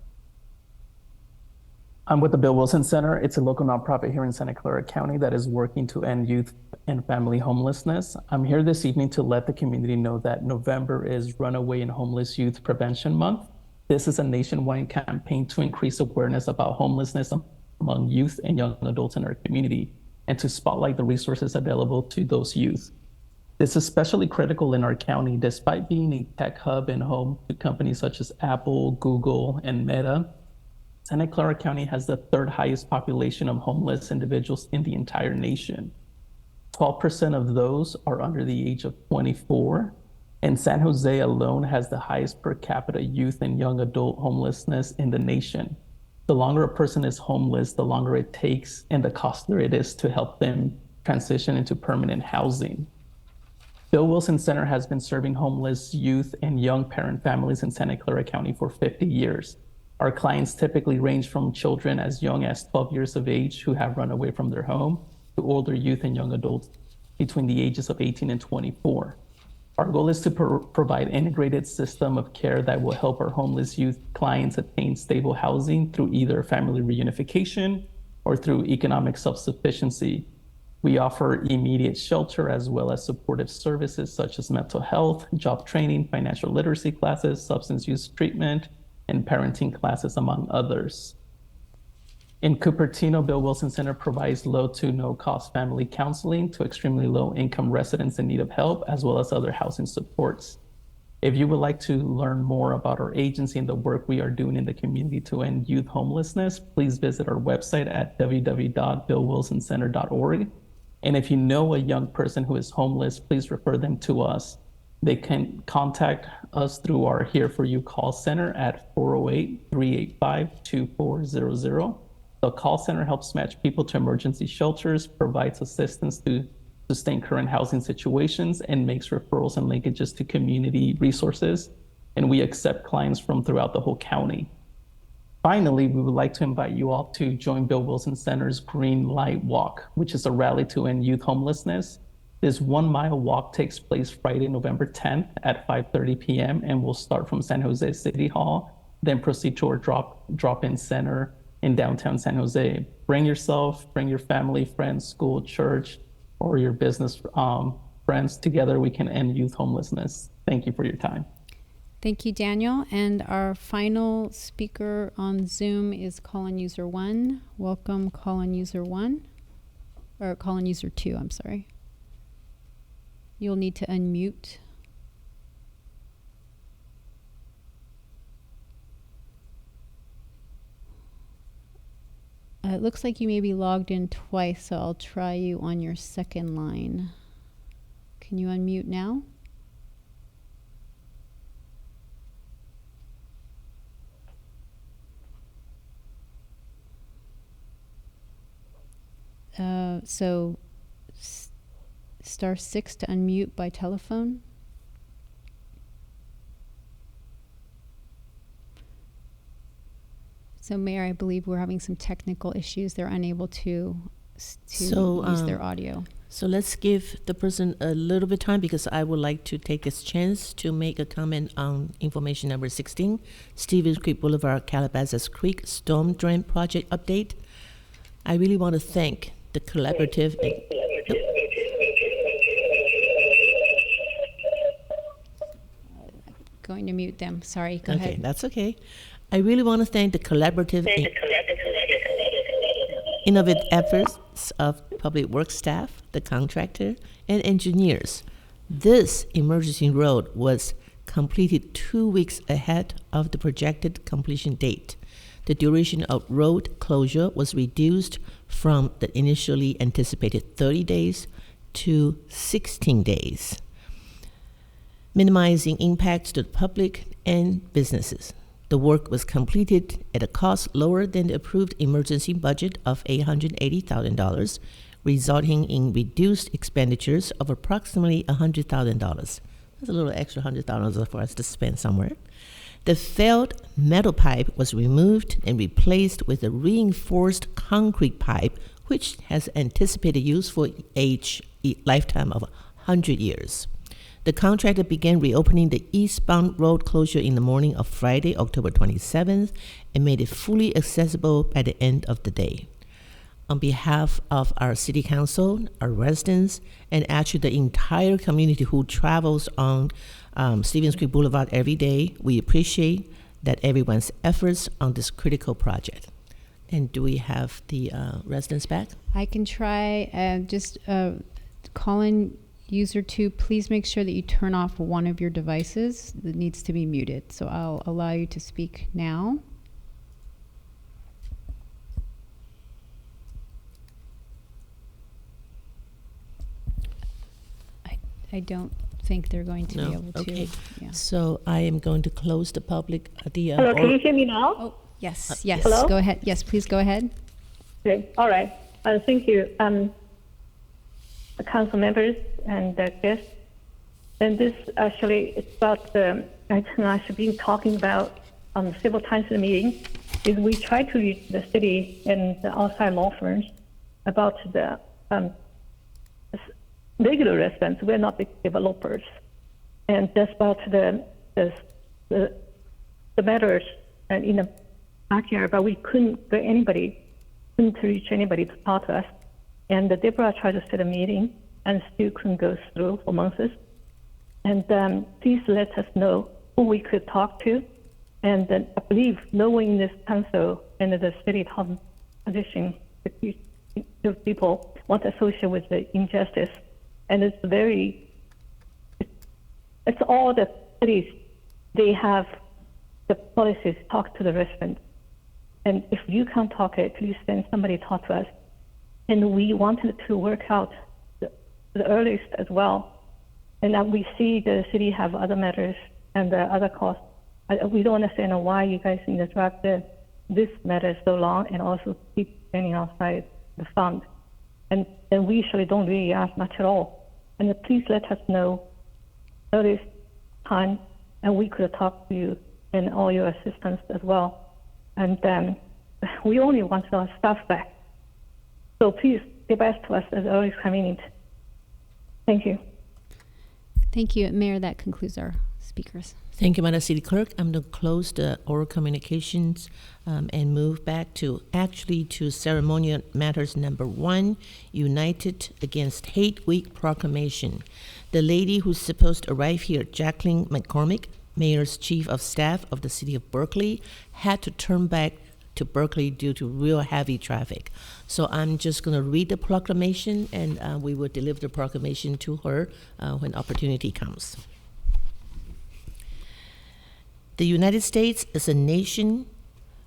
I'm with the Bill Wilson Center. It's a local nonprofit here in Santa Clara County that is working to end youth and family homelessness. I'm here this evening to let the community know that November is Runaway and Homeless Youth Prevention Month. This is a nationwide campaign to increase awareness about homelessness among youth and young adults in our community and to spotlight the resources available to those youth. This is especially critical in our county, despite being a tech hub and home to companies such as Apple, Google, and Meta. Santa Clara County has the 3rd highest population of homeless individuals in the entire nation. 12% of those are under the age of 24, and San Jose alone has the highest per capita youth and young adult homelessness in the nation. The longer a person is homeless, the longer it takes and the costlier it is to help them transition into permanent housing. Bill Wilson Center has been serving homeless youth and young parent families in Santa Clara County for 50 years. Our clients typically range from children as young as 12 years of age who have run away from their home to older youth and young adults between the ages of 18 and 24. Our goal is to provide an integrated system of care that will help our homeless youth clients attain stable housing through either family reunification or through economic self-sufficiency. We offer immediate shelter as well as supportive services such as mental health, job training, financial literacy classes, substance use treatment, and parenting classes, among others. In Cupertino, Bill Wilson Center provides low to no cost family counseling to extremely low income residents in need of help, as well as other housing supports. If you would like to learn more about our agency and the work we are doing in the community to end youth homelessness, please visit our website at www.billwilsoncenter.org. And if you know a young person who is homeless, please refer them to us. They can contact us through our Here For You call center at 408-385-2400. The call center helps match people to emergency shelters, provides assistance to sustain current housing situations, and makes referrals and linkages to community resources. And we accept clients from throughout the whole county. Finally, we would like to invite you all to join Bill Wilson Center's Green Light Walk, which is a rally to end youth homelessness. This 1 mile walk takes place Friday, November 10th at 5:30 p.m. and will start from San Jose City Hall, then proceed to our drop-in center in downtown San Jose. Bring yourself, bring your family, friends, school, church, or your business friends. Together we can end youth homelessness. Thank you for your time. Thank you, Daniel. And our final speaker on Zoom is call-in user 1. Welcome, call-in user 1, or call-in user 2, I'm sorry. You'll need to unmute. It looks like you may be logged in twice, so I'll try you on your second line. Can you unmute now? So *6 to unmute by telephone. So, Mayor, I believe we're having some technical issues. They're unable to use their audio. So let's give the person a little bit of time, because I would like to take this chance to make a comment on information number 16, Stevens Creek Boulevard, Calabasas Creek Storm Drain Project Update. I really want to thank the collaborative. Going to mute them. Sorry, go Okay, ahead. that's okay. I really want to thank the collaborative innovative efforts of public works staff, the contractor, and engineers. This emergency road was completed 2 weeks ahead of the projected completion date. The duration of road closure was reduced from the initially anticipated 30 days to 16 days, minimizing impacts to the public and businesses. The work was completed at a cost lower than the approved emergency budget of $880,000, resulting in reduced expenditures of approximately $100,000. That's a little extra $100,000 for us to spend somewhere. The failed metal pipe was removed and replaced with a reinforced concrete pipe, which has anticipated use for lifetime of 100 years. The contractor began reopening the eastbound road closure in the morning of Friday, October 27th, and made it fully accessible by the end of the day. On behalf of our city council, our residents, and actually the entire community who travels on Stevens Creek Boulevard every day, we appreciate that everyone's efforts on this critical project. And do we have the residents back? I can try. Just call in user 2. Please make sure that you turn off one of your devices that needs to be muted. So I'll allow you to speak now. I don't think they're going to be able to. Okay. Yeah. So I am going to close the public. Hello, can you hear me now? Oh, yes, yes. Hello? Go ahead. Yes, please go ahead. Okay, all right. Thank you, council members and guests. And this actually is about I should be talking about several times in the meeting. Is we try to reach the city and the outside law firms about the regular residents. We're not the developers, and that's about the matters in the backyard. But we couldn't reach anybody to talk to us. And Deborah tried to set a meeting and still couldn't go through for months. And please let us know who we could talk to. And I believe no one in this council and the city position, the people want to associate with the injustice. And it's all the cities, they have the policies talk to the residents. And if you can't talk it, please send somebody talk to us. And we wanted to work out the earliest as well. And that we see the city have other matters and other costs. We don't understand why you guys need to drag this matter so long and also keep standing outside the fund. And we usually don't really ask much at all. And please let us know earliest time, and we could talk to you and all your assistants as well. And we only want our staff back. So please get back to us as early as convenient. Thank you. Thank you, Mayor. That concludes our speakers. Thank you, Madam City Clerk. I'm going to close the oral communications and move back to ceremonial matters number 1, United Against Hate Week proclamation. The lady who's supposed to arrive here, Jacqueline McCormick, Mayor's Chief of Staff of the City of Berkeley, had to turn back to Berkeley due to real heavy traffic. So I'm just going to read the proclamation, and we will deliver the proclamation to her when opportunity comes. The United States is a nation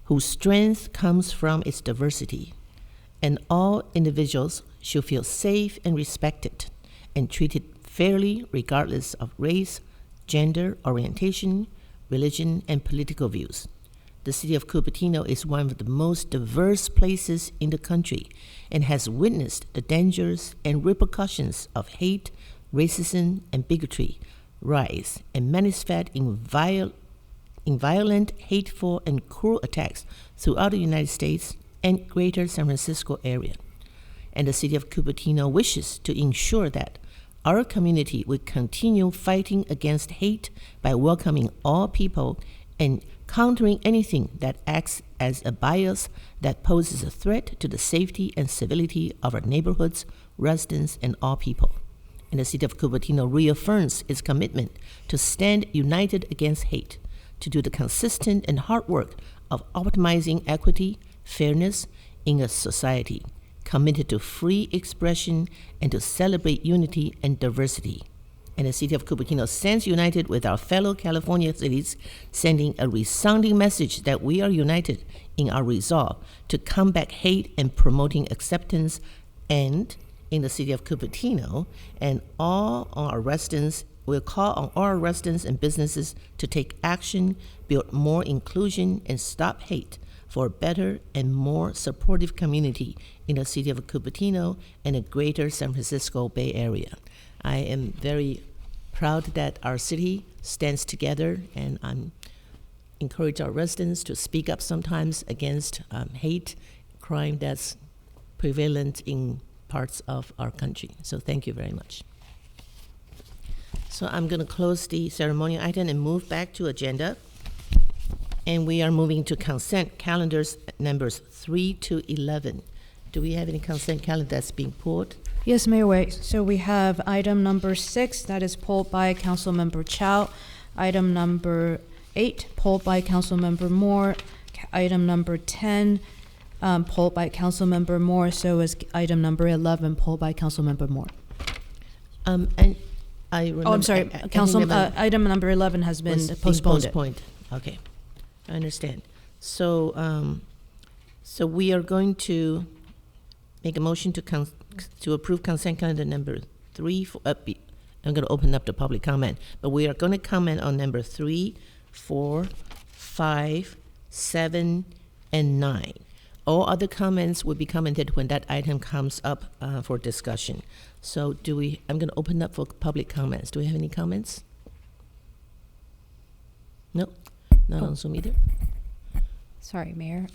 whose strength comes from its diversity, and all individuals should feel safe and respected and treated fairly regardless of race, gender, orientation, religion, and political views. The city of Cupertino is one of the most diverse places in the country and has witnessed the dangers and repercussions of hate, racism, and bigotry rise and manifest in violent, hateful, and cruel attacks throughout the United States and greater San Francisco area. And the city of Cupertino wishes to ensure that our community will continue fighting against hate by welcoming all people and countering anything that acts as a bias that poses a threat to the safety and civility of our neighborhoods, residents, and all people. And the city of Cupertino reaffirms its commitment to stand united against hate, to do the consistent and hard work of optimizing equity, fairness in a society committed to free expression and to celebrate unity and diversity. And the city of Cupertino stands united with our fellow California cities, sending a resounding message that we are united in our resolve to combat hate and promoting acceptance. And in the city of Cupertino, and all our residents will call on all our residents and businesses to take action, build more inclusion, and stop hate for a better and more supportive community in the city of Cupertino and the greater San Francisco Bay Area. I am very proud that our city stands together, and I encourage our residents to speak up sometimes against hate, crime that's prevalent in parts of our country. So thank you very much. So I'm going to close the ceremonial item and move back to agenda. And we are moving to consent calendars numbers 3 to 11. Do we have any consent calendar that's being pulled? Yes, Mayor Wei. So we have item number 6 that is pulled by Councilmember Chow. Item number 8 pulled by Councilmember Moore. Item number 10 pulled by Councilmember Moore. So is item number 11 pulled by Councilmember Moore. And I remember. Oh, I'm sorry. Item number 11 has been postponed. Okay, I understand. So, so we are going to make a motion to approve consent calendar number 3. I'm going to open up the public comment, but we are going to comment on number 3, 4, 5, 7, and 9. All other comments will be commented when that item comes up for discussion. So I'm going to open up for public comments. Do we have any comments? No? Not on Zoom either? Sorry, Mayor.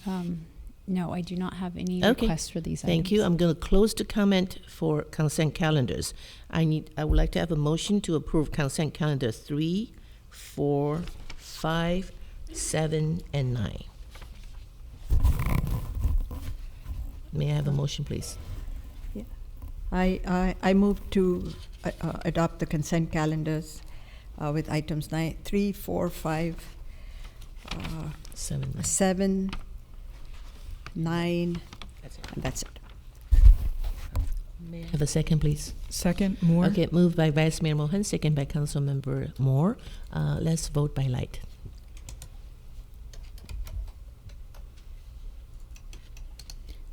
No, I do not have any Okay. requests for these Thank items. you. I'm going to close the comment for consent calendars. I would like to have a motion to approve consent calendar 3, 4, 5, 7, and 9. May I have a motion, please? Yeah. I move to adopt the consent calendars with items 3, 4, 5, 7, 9, and that's it. May I have a second, please? Second, Moore. Okay, moved by Vice Mayor Mohan, second by Councilmember Moore. Let's vote by light.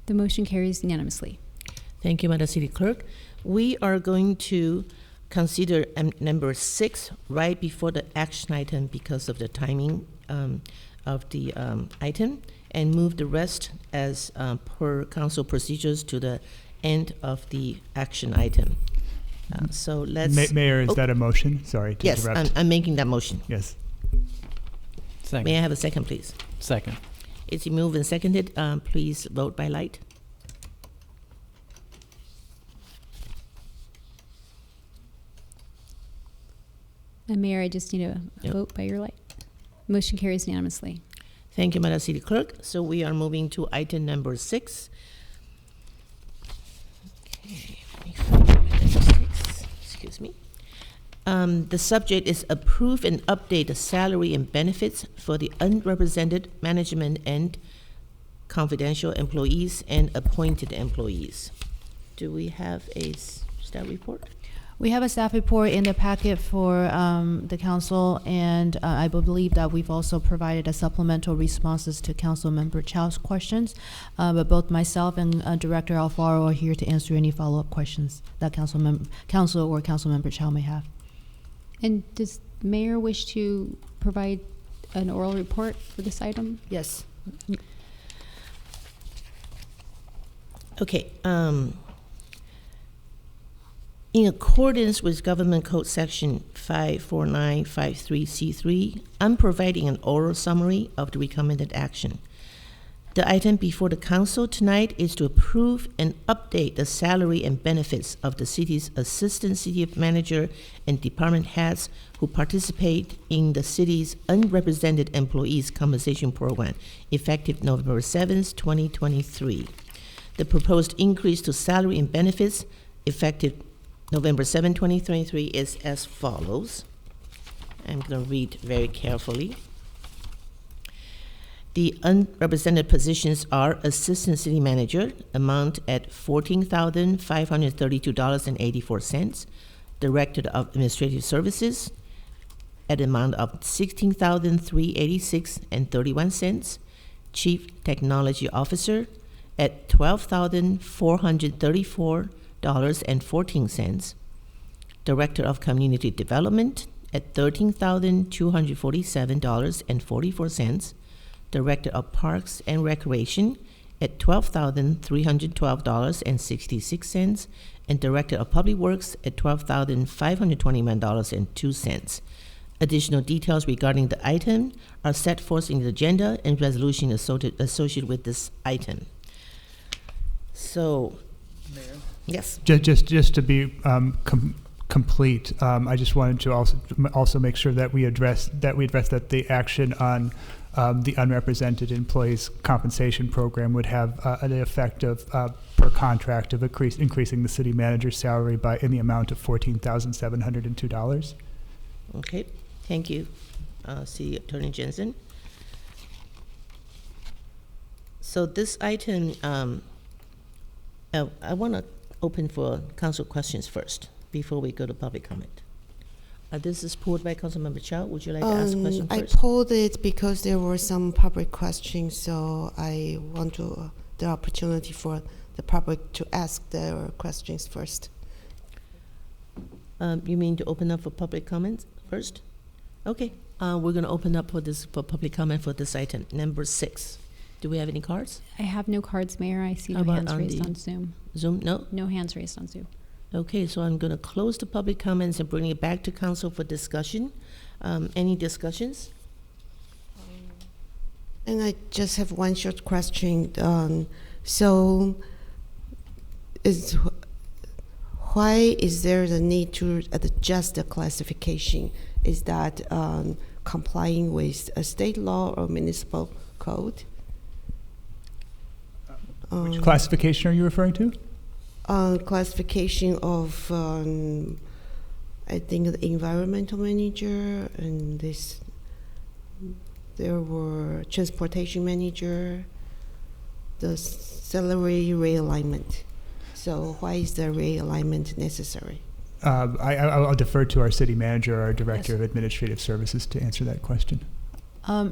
The motion carries unanimously. Thank you, Madam City Clerk. We are going to consider number 6 right before the action item because of the timing of the item, and move the rest as per council procedures to the end of the action item. So let's... Mayor, is that a motion? Sorry to yes, interrupt. I'm making that motion. Yes. Second. May I have a second, please? Second. It's been moved and seconded. Please vote by light. And Mayor, I just need a vote by your light. Motion carries unanimously. Thank you, Madam City Clerk. So we are moving to item number 6. Okay, let me find number 6. Excuse me. The subject is approve and update the salary and benefits for the unrepresented management and confidential employees and appointed employees. Do we have a staff report? We have a staff report in the packet for the council, and I believe that we've also provided a supplemental responses to Councilmember Chow's questions. But both myself and Director Alfaro are here to answer any follow-up questions that council or Councilmember Chow may have. And does the Mayor wish to provide an oral report for this item? Yes. Okay. In accordance with Government Code Section 54953C3, I'm providing an oral summary of the recommended action. The item before the council tonight is to approve and update the salary and benefits of the city's assistant city manager and department heads who participate in the city's unrepresented employees compensation program, effective November 7th, 2023. The proposed increase to salary and benefits effective November 7, 2023 is as follows. I'm going to read very carefully. The unrepresented positions are Assistant City Manager, amount at $14,532.84. Director of Administrative Services, at amount of $16,386.31. Chief Technology Officer, at $12,434.14. Director of Community Development at $13,247.44. Director of Parks and Recreation at $12,312.66, and Director of Public Works at $12,521.02. Additional details regarding the item are set forth in the agenda and resolution associated with this item. So, Mayor? Yes. Just to be complete, I just wanted to also make sure that we address that the action on the unrepresented employees compensation program would have an effect of per contract of increasing the city manager's salary by in the amount of $14,702. Okay, thank you, City Attorney Jensen. So this item, I want to open for council questions first before we go to public comment. This is pulled by Councilmember Chow. Would you like to ask a question I first? pulled it because there were some public questions, so I want to the opportunity for the public to ask their questions first. You mean to open up for public comments first? Okay, we're going to open up for public comment for this item, number 6. Do we have any cards? I have no cards, Mayor. I see How no about hands on raised the on Zoom. Zoom? No? No hands raised on Zoom. Okay, so I'm going to close the public comments and bring it back to council for discussion. Any discussions? And I just have one short question. So, why is there the need to adjust the classification? Is that complying with a state law or municipal code? Which classification are you referring to? Classification of, I think, the environmental manager, and there were transportation manager, the salary realignment. So why is the realignment necessary? I'll defer to our city manager, our director of administrative services, to answer that question.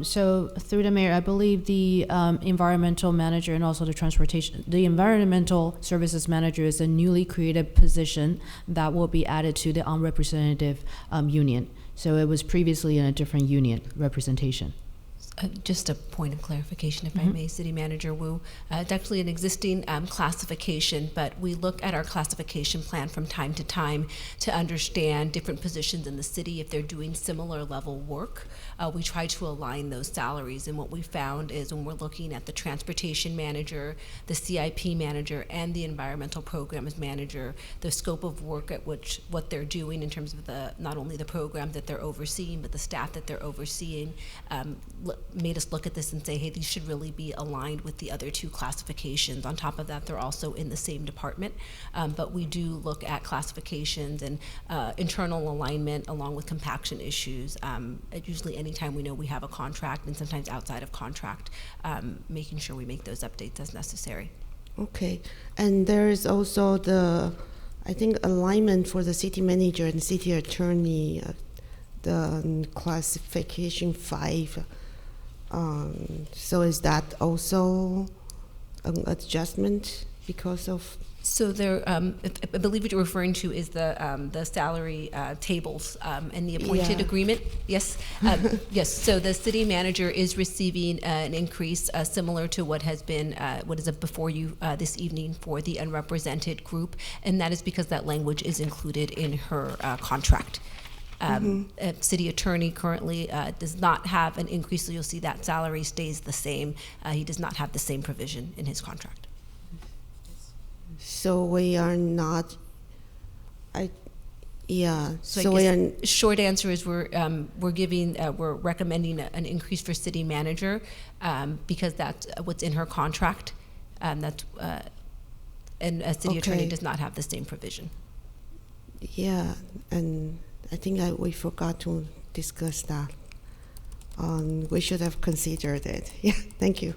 So through the mayor, I believe the environmental manager and also the environmental services manager is a newly created position that will be added to the unrepresentative union. So it was previously in a different union representation. Just a point of clarification, if I may, City Manager Wu. It's actually an existing classification, but we look at our classification plan from time to time to understand different positions in the city. If they're doing similar level work, we try to align those salaries. And what we found is when we're looking at the transportation manager, the CIP manager, and the environmental programs manager, the scope of work at which what they're doing in terms of the not only the program that they're overseeing, but the staff that they're overseeing, made us look at this and say, hey, these should really be aligned with the other two classifications. On top of that, they're also in the same department, but we do look at classifications and internal alignment along with compaction issues. Usually anytime we know we have a contract, and sometimes outside of contract, making sure we make those updates as necessary. Okay, and there is also I think, alignment for the city manager and city attorney, the classification 5. So is that also an adjustment because of? So there, I believe what you're referring to is the salary tables and the appointed agreement. Yes, yes. So the city manager is receiving an increase similar to what has been what is before you this evening for the unrepresented group, and that is because that language is included in her contract. City attorney currently does not have an increase, so you'll see that salary stays the same. He does not have the same provision in his contract. So we are not. Short answer is we're recommending an increase for city manager because that's what's in her contract. And a city attorney does not have the same provision. Yeah, and I think we forgot to discuss that. We should have considered it. Yeah, thank you.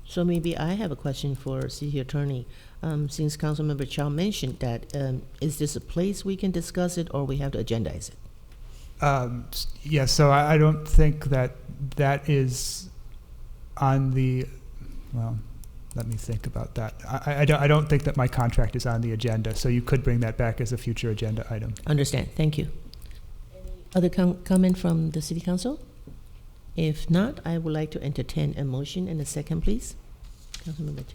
So maybe I have a question for City Attorney. Since Councilmember Chow mentioned that, is this a place we can discuss it or we have to agendize it? Yeah, so I don't think that is on the, well, let me think about that. I don't think that my contract is on the agenda, so you could bring that back as a future agenda item. Understand, thank you. Other comment from the City Council? If not, I would like to entertain a motion and a second, please. Councilmember.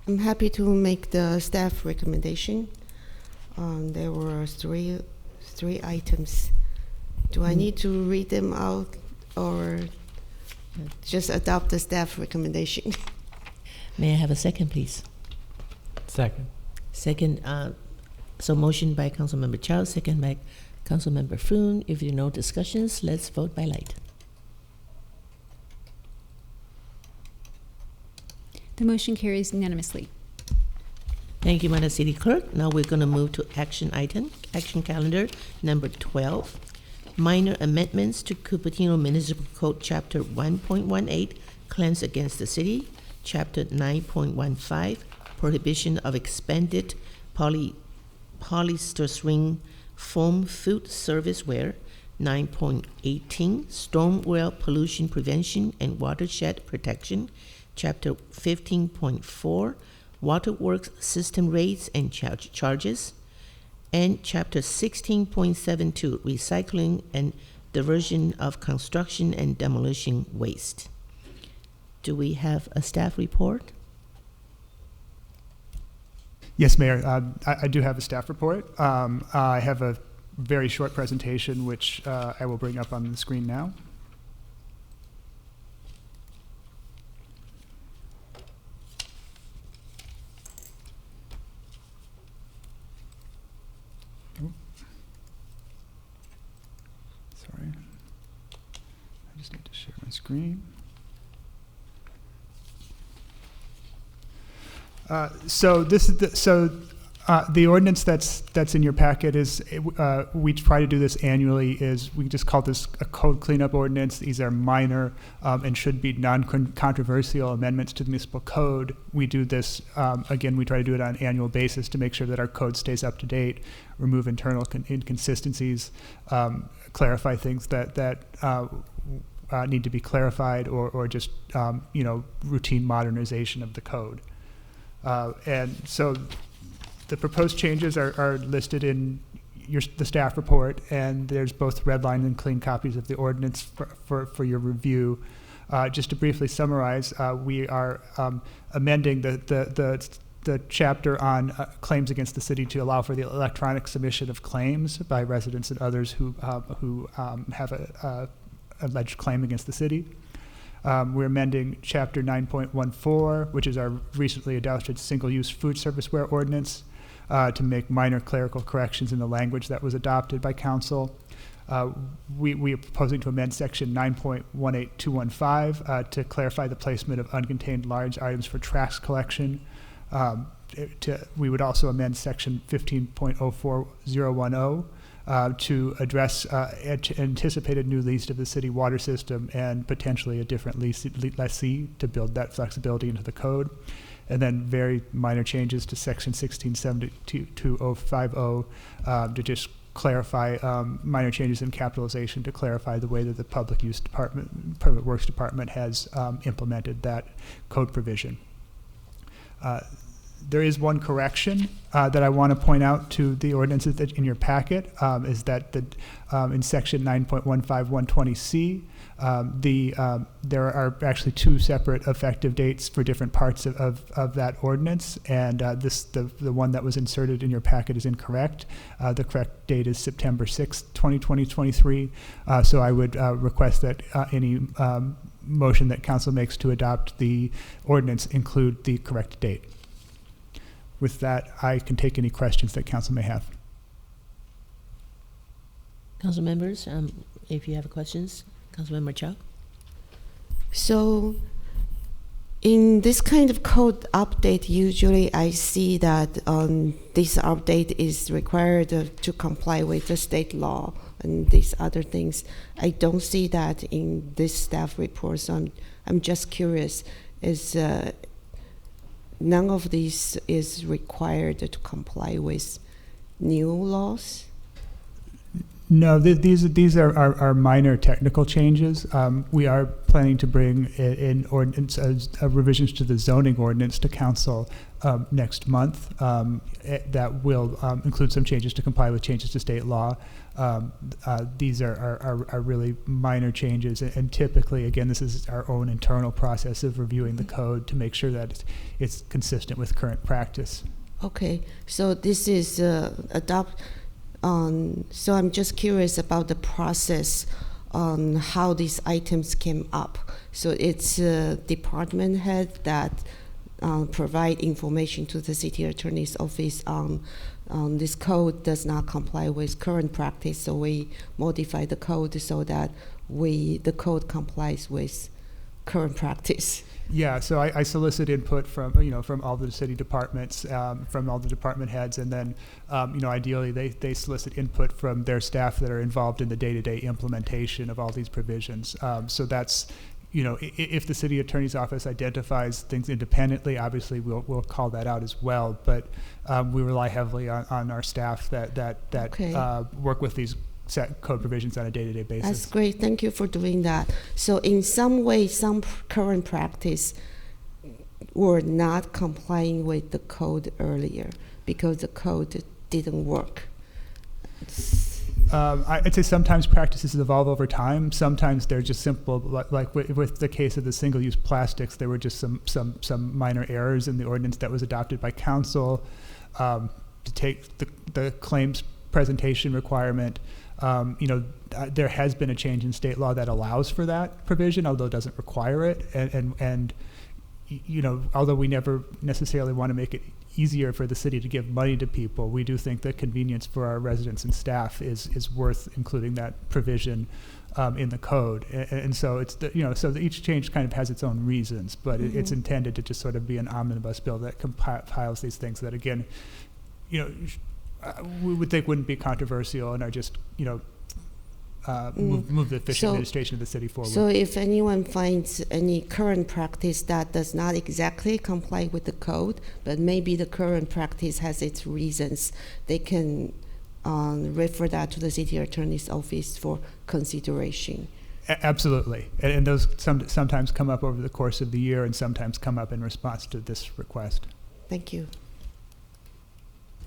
I'm happy to make the staff recommendation. There were three items. Do I need to read them out or just adopt the staff recommendation? May I have a second, please? Second. Second, so motion by Councilmember Chow, second by Councilmember Foon. If there are no discussions, let's vote by light. The motion carries unanimously. Thank you, Madam City Clerk. Now we're going to move to action calendar number 12. Minor amendments to Cupertino Municipal Code Chapter 1.18, Claims Against the City, Chapter 9.15, Prohibition of Expanded Polystyrene Foam Food Serviceware, 9.18, Stormwater Pollution Prevention and Watershed Protection, Chapter 15.4, Waterworks System Rates and Charges, and Chapter 16.72, Recycling and Diversion of Construction and Demolition Waste. Do we have a staff report? Yes, Mayor. I do have a staff report. I have a very short presentation, which I will bring up on the screen now. Sorry. I just need to share my screen. So this is The ordinance that's in your packet is, we try to do this annually, is we just call this a code cleanup ordinance. These are minor and should be non-controversial amendments to the municipal code. We do this, again, we try to do it on an annual basis to make sure that our code stays up to date, remove internal inconsistencies, clarify things that need to be clarified, or just, routine modernization of the code. And so the proposed changes are listed in the staff report, and there's both redlined and clean copies of the ordinance for your review. Just to briefly summarize, we are amending the chapter on claims against the city to allow for the electronic submission of claims by residents and others who have a alleged claim against the city. We're amending Chapter 9.14, which is our recently adopted single-use food serviceware ordinance, to make minor clerical corrections in the language that was adopted by council. We are proposing to amend Section 9.18215 to clarify the placement of uncontained large items for trash collection. We would also amend Section 15.04010 to address anticipated new lease of the city water system and potentially a different lessee to build that flexibility into the code. And then very minor changes to Section 1672.2050 to just clarify minor changes in capitalization to clarify the way that the Public Works Department has implemented that code provision. There is one correction that I want to point out to the ordinances that in your packet, is that in Section 9.15120C, there are actually two separate effective dates for different parts of that ordinance, and the one that was inserted in your packet is incorrect. The correct date is September 6th, 2023. So I would request that any motion that council makes to adopt the ordinance include the correct date. With that, I can take any questions that council may have. Council members, if you have questions, Councilmember Chow. So in this kind of code update, usually I see that this update is required to comply with the state law and these other things. I don't see that in this staff report, so I'm just curious, is none of these is required to comply with new laws? No, these are minor technical changes. We are planning to bring in ordinance revisions to the zoning ordinance to council next month that will include some changes to comply with changes to state law. These are really minor changes, and typically, again, this is our own internal process of reviewing the code to make sure that it's consistent with current practice. Okay, so this is so I'm just curious about the process on how these items came up. So it's a department head that provide information to the city attorney's office on this code does not comply with current practice, so we modify the code so that the code complies with current practice. Yeah, so I solicit input from all the city departments, from all the department heads, and then ideally they solicit input from their staff that are involved in the day-to-day implementation of all these provisions. So that's, if the city attorney's office identifies things independently, obviously we'll call that out as well. But we rely heavily on our staff that Okay. Work with these set code provisions on a day-to-day basis. That's great. Thank you for doing that. So in some way, some current practice were not complying with the code earlier because the code didn't work. I'd say sometimes practices evolve over time. Sometimes they're just simple, like with the case of the single-use plastics, there were just some minor errors in the ordinance that was adopted by council to take the claims presentation requirement. There has been a change in state law that allows for that provision, although it doesn't require it. And although we never necessarily want to make it easier for the city to give money to people, we do think that convenience for our residents and staff is worth including that provision in the code. And so it's so each change kind of has its own reasons, but it's intended to just sort of be an omnibus bill that compiles these things that, again, we would think wouldn't be controversial and are just, move the efficient administration of the city forward. So if anyone finds any current practice that does not exactly comply with the code, but maybe the current practice has its reasons, they can refer that to the city attorney's office for consideration. Absolutely. And those sometimes come up over the course of the year and sometimes come up in response to this request. Thank you.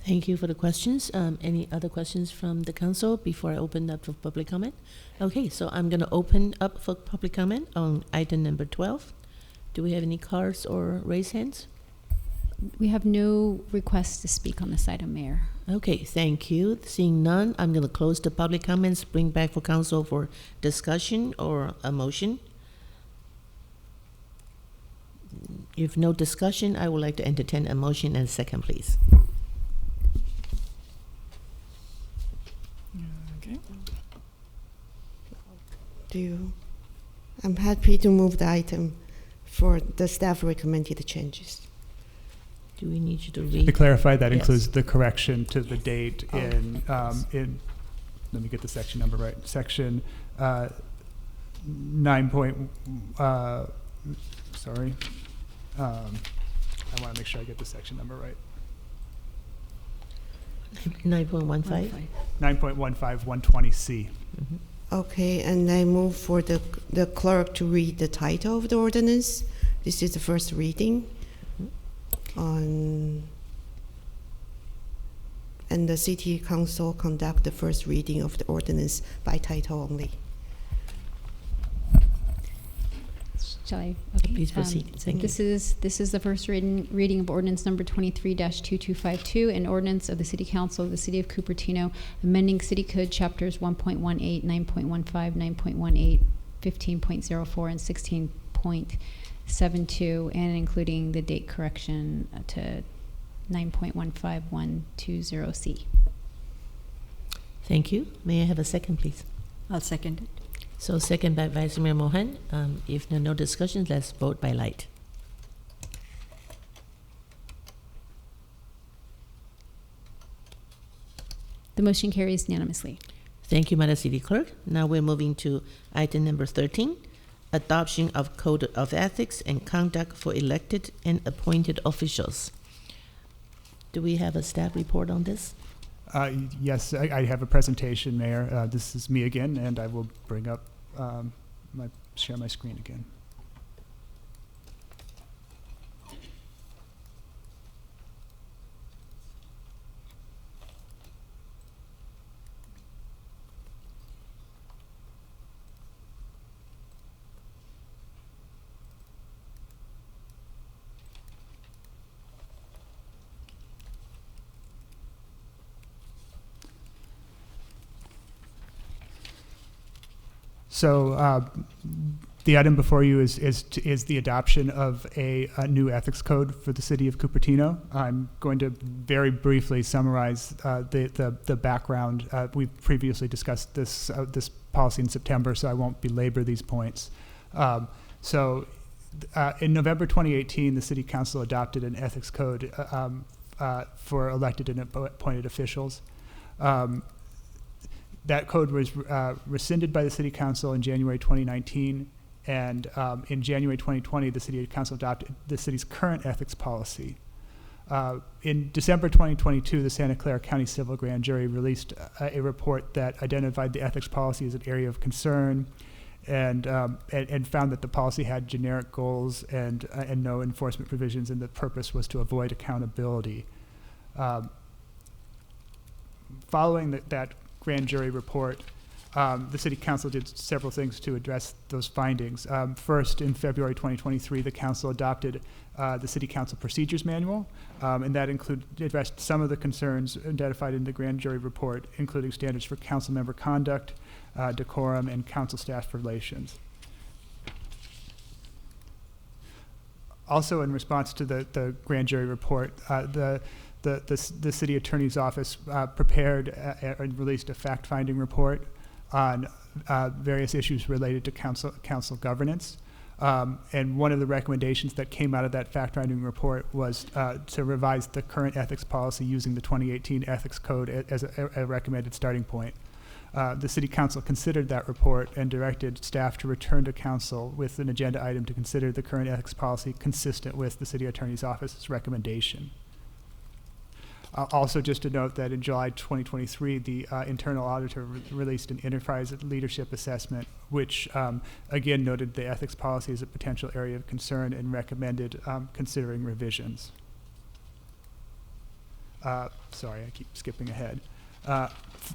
Thank you for the questions. Any other questions from the council before I open up for public comment? Okay, so I'm going to open up for public comment on item number 12. Do we have any cards or raised hands? We have no requests to speak on this item, Mayor. Okay, thank you. Seeing none, I'm going to close the public comments, bring back for council for discussion or a motion. If no discussion, I would like to entertain a motion and a second, please. I'm happy to move the item for the staff recommended changes. Do we need you to read? To clarify, that Yes. includes the correction to the date in, let me get the section number right, section 9 point, sorry. I want to make sure I get the section number right. 9.15? 9.15, 120C. Mm-hmm. Okay, and I move for the clerk to read the title of the ordinance. This is the first reading and the city council conduct the first reading of the ordinance by title only. Shall I? Okay. Please proceed. Thank you. This is the first reading of ordinance number 23-2252, an ordinance of the City Council of the City of Cupertino, amending City Code chapters 1.18, 9.15, 9.18, 15.04, and 16.72, and including the date correction to 9.15120C. Thank you. May I have a second, please? I'll second it. So second by Vice Mayor Mohan. If there are no discussions, let's vote by light. The motion carries unanimously. Thank you, Madam City Clerk. Now we're moving to item number 13, adoption of Code of Ethics and Conduct for elected and appointed officials. Do we have a staff report on this? Yes, I have a presentation, Mayor. This is me again, and I will bring up share my screen again. So the item before you is the adoption of a new ethics code for the city of Cupertino. I'm going to very briefly summarize the background. We previously discussed this policy in September, so I won't belabor these points. In November 2018, the City Council adopted an ethics code for elected and appointed officials. That code was rescinded by the City Council in January 2019, and in January 2020, the City Council adopted the city's current ethics policy. In December 2022, the Santa Clara County Civil Grand Jury released a report that identified the ethics policy as an area of concern, and found that the policy had generic goals and no enforcement provisions, and the purpose was to avoid accountability. Following that grand jury report, the City Council did several things to address those findings. First, in February 2023, the Council adopted the City Council Procedures Manual, and that addressed some of the concerns identified in the grand jury report, including standards for council member conduct, decorum, and council staff relations. Also, in response to the grand jury report, the city attorney's office prepared and released a fact-finding report on various issues related to council governance. And one of the recommendations that came out of that fact-finding report was to revise the current ethics policy using the 2018 Ethics Code as a recommended starting point. The City Council considered that report and directed staff to return to Council with an agenda item to consider the current ethics policy consistent with the City Attorney's Office's recommendation. Also, just to note that in July 2023, the internal auditor released an enterprise leadership assessment, which again noted the ethics policy as a potential area of concern and recommended considering revisions. Sorry, I keep skipping ahead.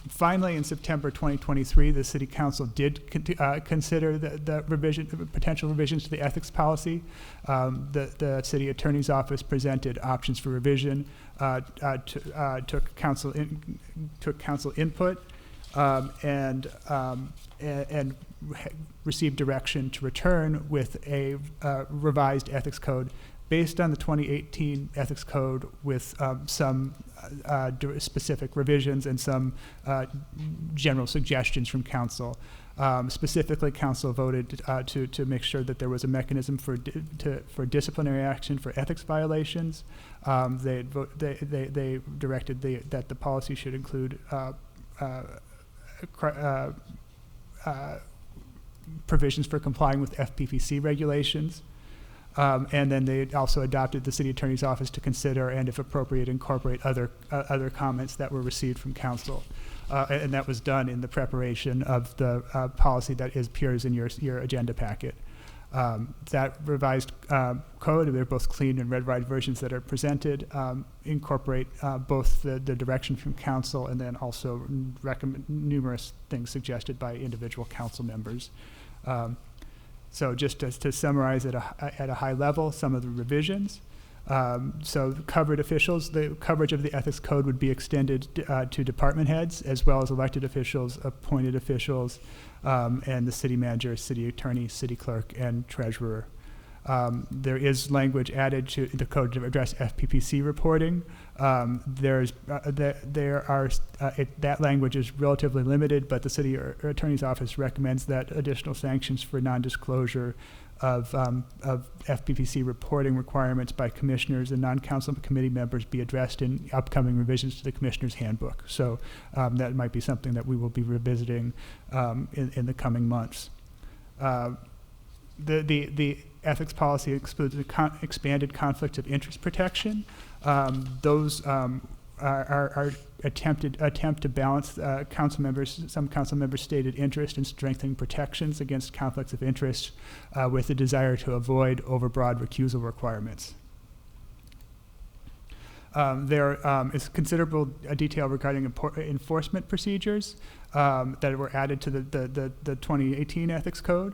Finally, in September 2023, the City Council did consider the potential revisions to the ethics policy. The City Attorney's Office presented options for revision, took council input, and received direction to return with a revised ethics code based on the 2018 Ethics Code with some specific revisions and some general suggestions from Council. Specifically, Council voted to make sure that there was a mechanism for disciplinary action for ethics violations. They directed that the policy should include provisions for complying with FPPC regulations. And then they also adopted the City Attorney's Office to consider and, if appropriate, incorporate other comments that were received from Council. And that was done in the preparation of the policy that appears in your agenda packet. That revised code, they're both clean and red-write versions that are presented, incorporate both the direction from Council and then also numerous things suggested by individual Council members. So just to summarize at a high level, some of the revisions. So covered officials, the coverage of the ethics code would be extended to department heads as well as elected officials, appointed officials, and the city manager, city attorney, city clerk, and treasurer. There is language added to the code to address FPPC reporting. That language is relatively limited, but the City Attorney's Office recommends that additional sanctions for non-disclosure of FPPC reporting requirements by commissioners and non-council committee members be addressed in upcoming revisions to the Commissioner's Handbook. So that might be something that we will be revisiting in the coming months. The ethics policy excludes expanded conflict of interest protection. Those are attempt to balance some council members' stated interest in strengthening protections against conflicts of interest with the desire to avoid overbroad recusal requirements. There is considerable detail regarding enforcement procedures that were added to the 2018 Ethics Code.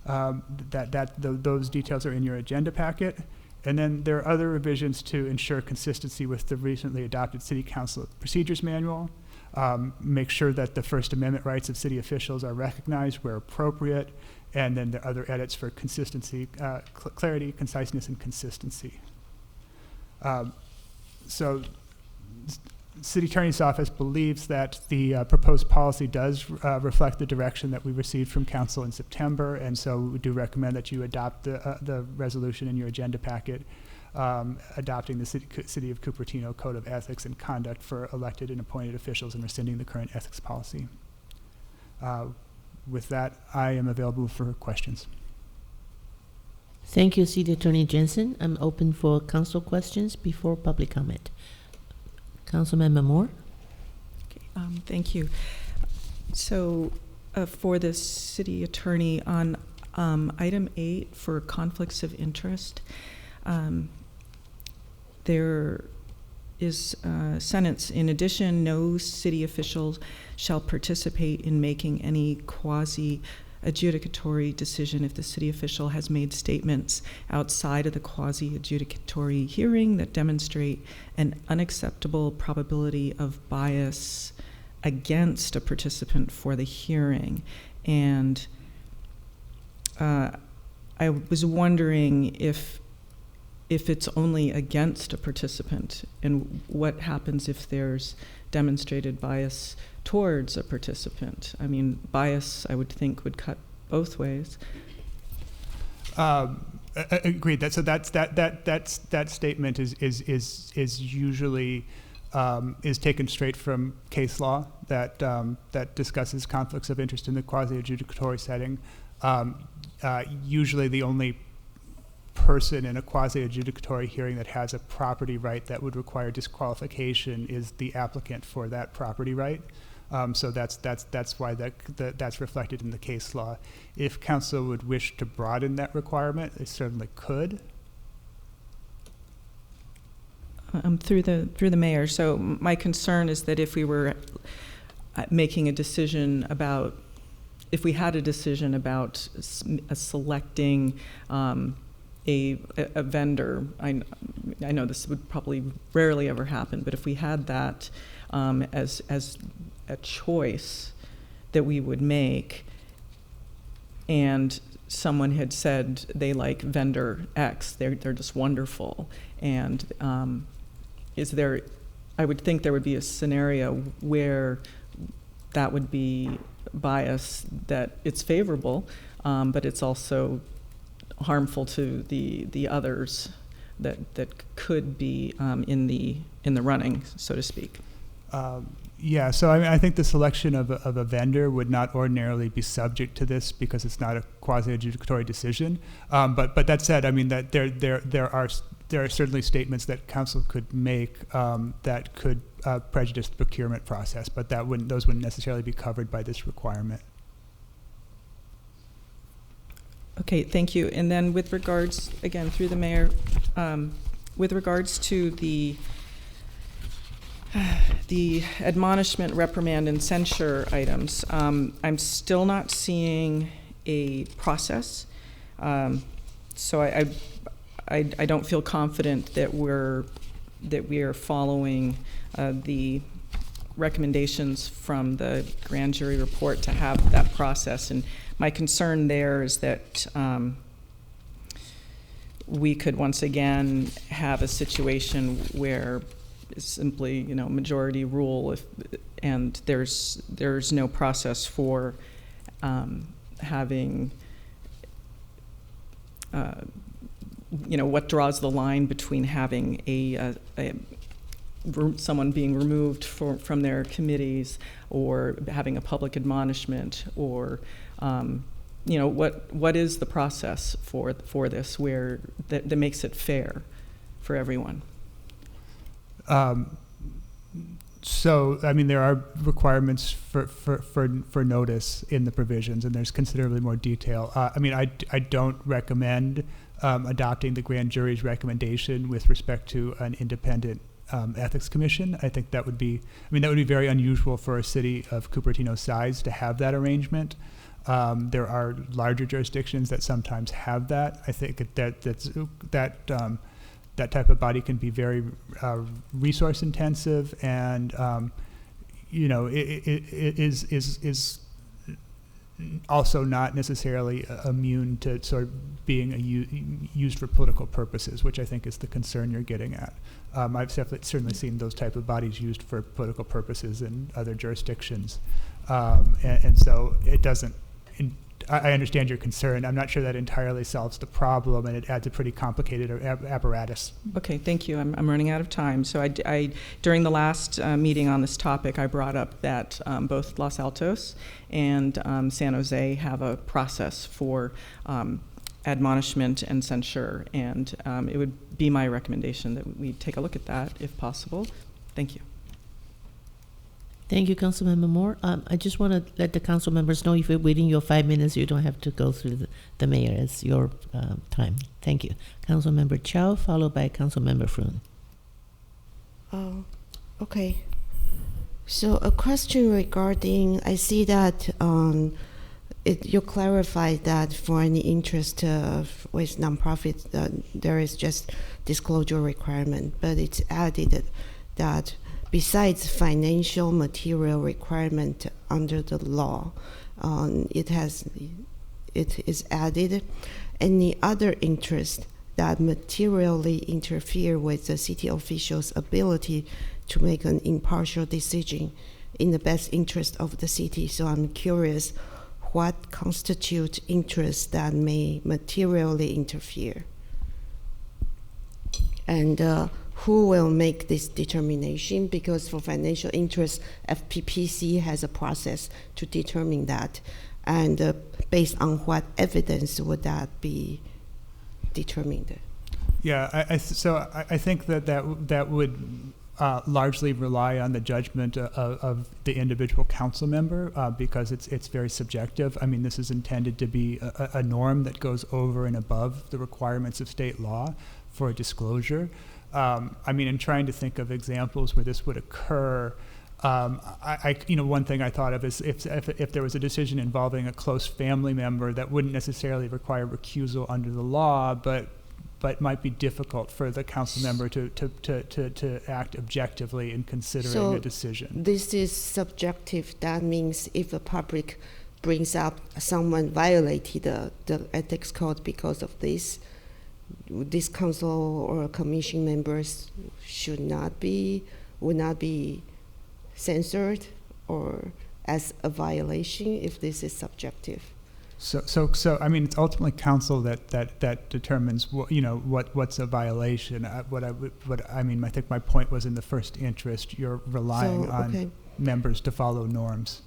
Those details are in your agenda packet. And then there are other revisions to ensure consistency with the recently adopted City Council Procedures Manual. Make sure that the First Amendment rights of city officials are recognized where appropriate. And then there are other edits for consistency, clarity, conciseness, and consistency. So City Attorney's Office believes that the proposed policy does reflect the direction that we received from Council in September, and so we do recommend that you adopt the resolution in your agenda packet, adopting the City of Cupertino Code of Ethics and Conduct for elected and appointed officials and rescinding the current ethics policy. With that, I am available for questions. Thank you, City Attorney Jensen. I'm open for council questions before public comment. Councilmember Moore. Okay, thank you. So for the city attorney on item 8 for conflicts of interest, there is a sentence, in addition, no city officials shall participate in making any quasi-adjudicatory decision if the city official has made statements outside of the quasi-adjudicatory hearing that demonstrate an unacceptable probability of bias against a participant for the hearing. And I was wondering if it's only against a participant, and what happens if there's demonstrated bias towards a participant. I mean, bias, I would think, would cut both ways. Agreed. That statement is usually is taken straight from case law that discusses conflicts of interest in the quasi-adjudicatory setting. Usually, the only person in a quasi-adjudicatory hearing that has a property right that would require disqualification is the applicant for that property right. So that's why that's reflected in the case law. If council would wish to broaden that requirement, they certainly could. Through the mayor. So my concern is that if we were making a decision about, if we had a decision about selecting a vendor, I know this would probably rarely ever happen, but if we had that as a choice that we would make, and someone had said they like vendor X, they're just wonderful, and I would think there would be a scenario where that would be bias, that it's favorable, but it's also harmful to the others that could be in the running, so to speak. Yeah, so I think the selection of a vendor would not ordinarily be subject to this because it's not a quasi-adjudicatory decision. But that said, I mean that there are certainly statements that council could make that could prejudice the procurement process, but those wouldn't necessarily be covered by this requirement. Okay, thank you. And then with regards, again, through the mayor, with regards to the admonishment, reprimand, and censure items, I'm still not seeing a process. So I don't feel confident that we are following the recommendations from the grand jury report to have that process. And my concern there is that we could once again have a situation where it's simply, majority rule, and there's no process for having, what draws the line between having someone being removed from their committees, or having a public admonishment, or what is the process for this where that makes it fair for everyone? So, I mean, there are requirements for notice in the provisions, and there's considerably more detail. I don't recommend adopting the grand jury's recommendation with respect to an independent ethics commission. I think that would be very unusual for a city of Cupertino's size to have that arrangement. There are larger jurisdictions that sometimes have that. I think that type of body can be very resource intensive, and it is also not necessarily immune to sort of being used for political purposes, which I think is the concern you're getting at. I've certainly seen those type of bodies used for political purposes in other jurisdictions, and so it doesn't. I understand your concern. I'm not sure that entirely solves the problem, and it adds a pretty complicated apparatus. Okay, thank you. I'm running out of time. So I during the last meeting on this topic, I brought up that both Los Altos and San Jose have a process for admonishment and censure, and it would be my recommendation that we take a look at that if possible. Thank you. Thank you, Councilmember Moore. I just want to let the council members know if you're waiting your 5 minutes, you don't have to go through the mayor. It's your time. Thank you. Councilmember Chow, followed by Councilmember Fruin. Okay. So a question regarding, I see that you clarified that for any interest with nonprofits, there is just disclosure requirement, but it's added that besides financial material requirement under the law, it is added any other interest that materially interfere with the city official's ability to make an impartial decision in the best interest of the city. So I'm curious, what constitutes interest that may materially interfere. And who will make this determination? Because for financial interest, FPPC has a process to determine that. And based on what evidence would that be determined? Yeah, I think that would largely rely on the judgment of the individual council member because it's very subjective. I mean, this is intended to be a norm that goes over and above the requirements of state law for a disclosure. I mean, in trying to think of examples where this would occur, one thing I thought of is if there was a decision involving a close family member that wouldn't necessarily require recusal under the law, but might be difficult for the council member to act objectively in considering a decision. This is subjective. That means if the public brings up someone violated the ethics code because of this council or commission members would not be censored or as a violation if this is subjective. So I mean, it's ultimately council that determines what's a violation. I think my point was in the first interest, you're relying on members to follow norms.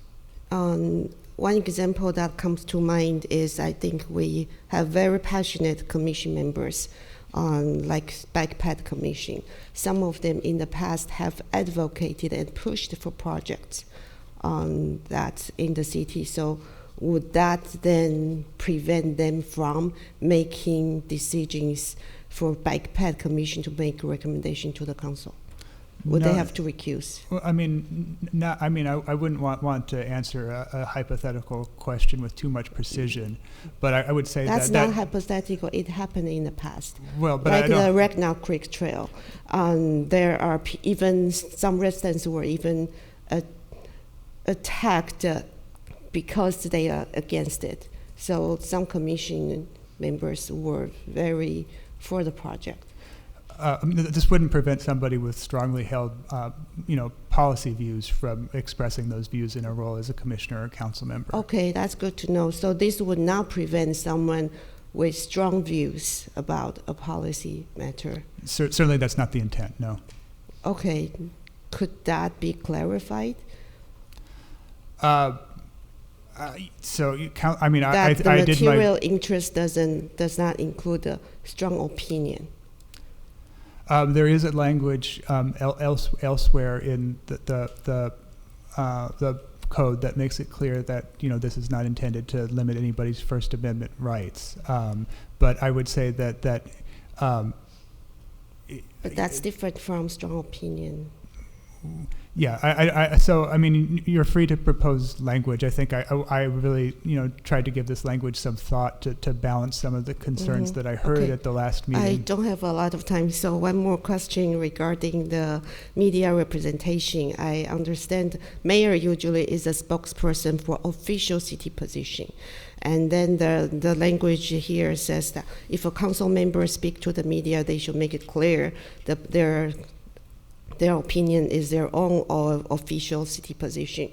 One example that comes to mind is I think we have very passionate commission members on like Backpack Commission. Some of them in the past have advocated and pushed for projects that in the city. So would that then prevent them from making decisions for Backpack Commission to make a recommendation to the council? Would they have to recuse? Well, I wouldn't want to answer a hypothetical question with too much precision, but I would say that's not hypothetical. It happened in the past. Well, but like the Ragnar Creek Trail, there are even some residents were even attacked because they are against it. So some commission members were very for the project. This wouldn't prevent somebody with strongly held, policy views from expressing those views in a role as a commissioner or council member. Okay, that's good to know. So this would not prevent someone with strong views about a policy matter. Certainly that's not the intent, no. Okay, could that be clarified? The material interest does not include a strong opinion. There is a language elsewhere in the code that makes it clear that this is not intended to limit anybody's First Amendment rights. But I would say that. But that's different from strong opinion. Yeah, so you're free to propose language. I think I really tried to give this language some thought to balance some of the concerns that I heard at the last meeting. I don't have a lot of time, so one more question regarding the media representation. I understand mayor usually is a spokesperson for official city position. And then the language here says that if a council member speak to the media, they should make it clear that their opinion is their own official city position.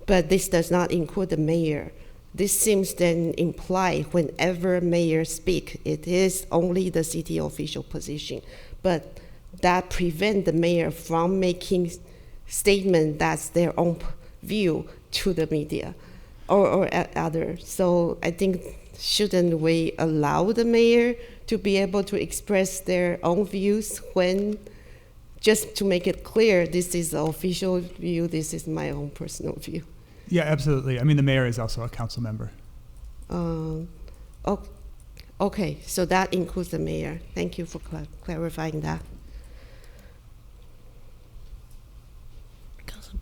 But this does not include the mayor. This seems then imply whenever mayor speak, it is only the city official position. But that prevent the mayor from making statement that's their own view to the media or others. So I think shouldn't we allow the mayor to be able to express their own views when just to make it clear, this is the official view, this is my own personal view. Yeah, absolutely. The mayor is also a council member. Okay, so that includes the mayor. Thank you for clarifying that.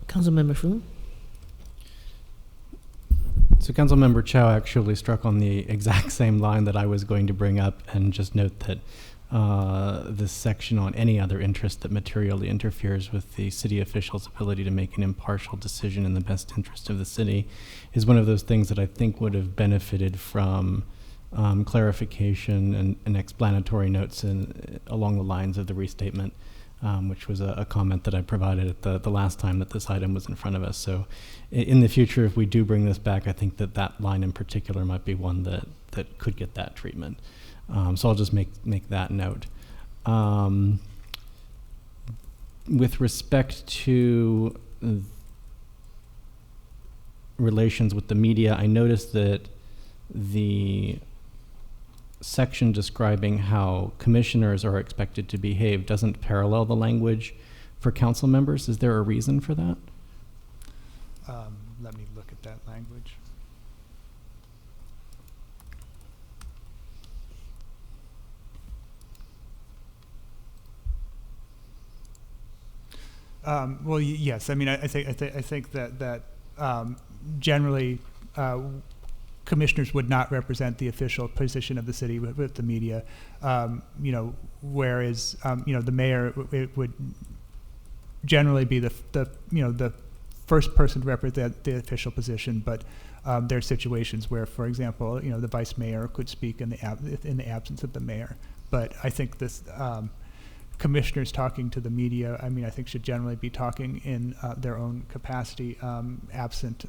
Councilmember Fu? So Councilmember Chow actually struck on the exact same line that I was going to bring up, and just note that this section on any other interest that materially interferes with the city official's ability to make an impartial decision in the best interest of the city is one of those things that I think would have benefited from clarification and explanatory notes along the lines of the restatement. which was a comment that I provided at the last time that this item was in front of us. So in the future, if we do bring this back, I think that line in particular might be one that could get that treatment. So I'll just make that note. With respect to relations with the media, I noticed that the section describing how commissioners are expected to behave doesn't parallel the language for council members. Is there a reason for that? Let me look at that language. Well, yes. I mean, I think that generally commissioners would not represent the official position of the city with the media. Whereas the mayor would generally be the first person to represent the official position. But there are situations where, for example, the vice mayor could speak in the absence of the mayor. But I think this. Commissioners talking to the media, I mean, I think should generally be talking in their own capacity, absent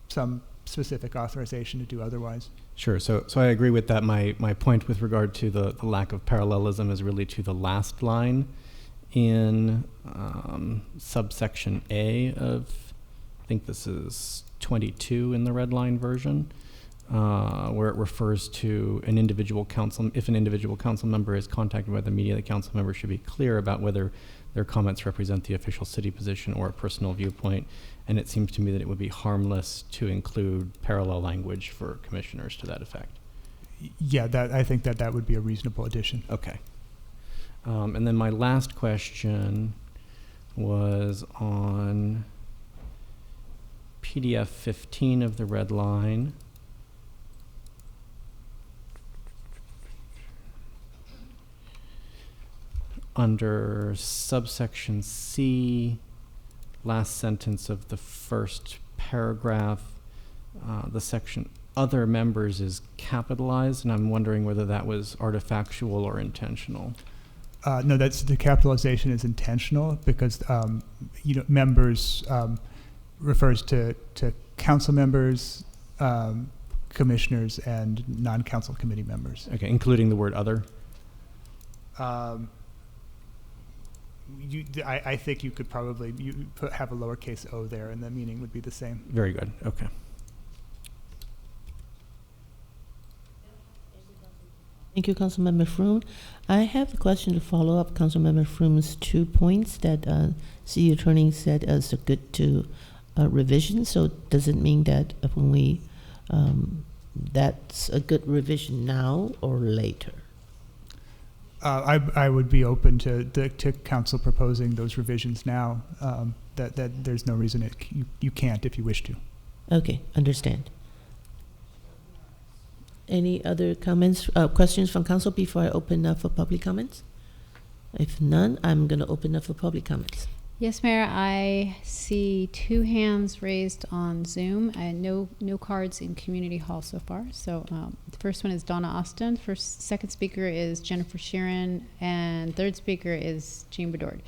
some specific authorization to do otherwise. Sure. So I agree with that. My point with regard to the lack of parallelism is really to the last line in subsection A of, I think this is 22 in the red line version. Where it refers to an individual council. If an individual council member is contacted by the media, the council member should be clear about whether their comments represent the official city position or a personal viewpoint. And it seems to me that it would be harmless to include parallel language for commissioners to that effect. Yeah, I think that would be a reasonable addition. Okay. And then my last question was on PDF 15 of the red line. Under subsection C, last sentence of the first paragraph, the section other members is capitalized, and I'm wondering whether that was artifactual or intentional. No, the capitalization is intentional because members refers to council members, commissioners, and non-council committee members. Okay, including the word other. I think you could probably have a lowercase o there, and the meaning would be the same. Very good. Okay. Thank you, Councilmember Froome. I have a question to follow up Councilmember Froome's 2 points that City Attorney said as a good to revision. So does it mean that when we that's a good revision now or later? I would be open to council proposing those revisions now. That there's no reason you can't if you wish to. Okay, understand. Any other comments, questions from council before I open up for public comments? If none, I'm going to open up for public comments. Yes, Mayor, I see 2 hands raised on Zoom and no cards in Community Hall so far. So the first one is Donna Austin. Second speaker is Jennifer Sheeran, and third speaker is Jean Bedord.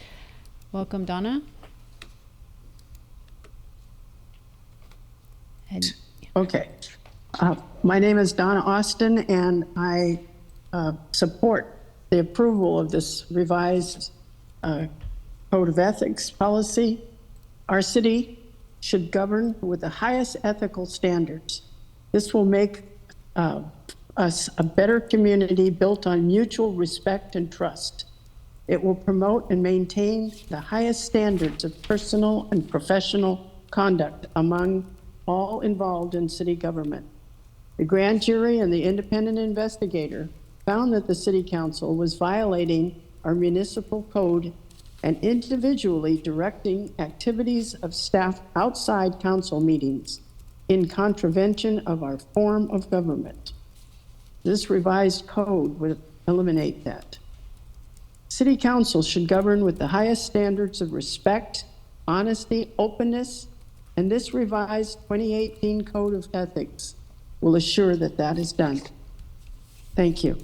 Welcome, Donna. Okay. My name is Donna Austin, and I support the approval of this revised Code of Ethics policy. Our city should govern with the highest ethical standards. This will make us a better community built on mutual respect and trust. It will promote and maintain the highest standards of personal and professional conduct among all involved in city government. The grand jury and the independent investigator found that the City Council was violating our municipal code and individually directing activities of staff outside council meetings in contravention of our form of government. This revised code would eliminate that. City Council should govern with the highest standards of respect, honesty, openness, and this revised 2018 Code of Ethics will assure that that is done. Thank you.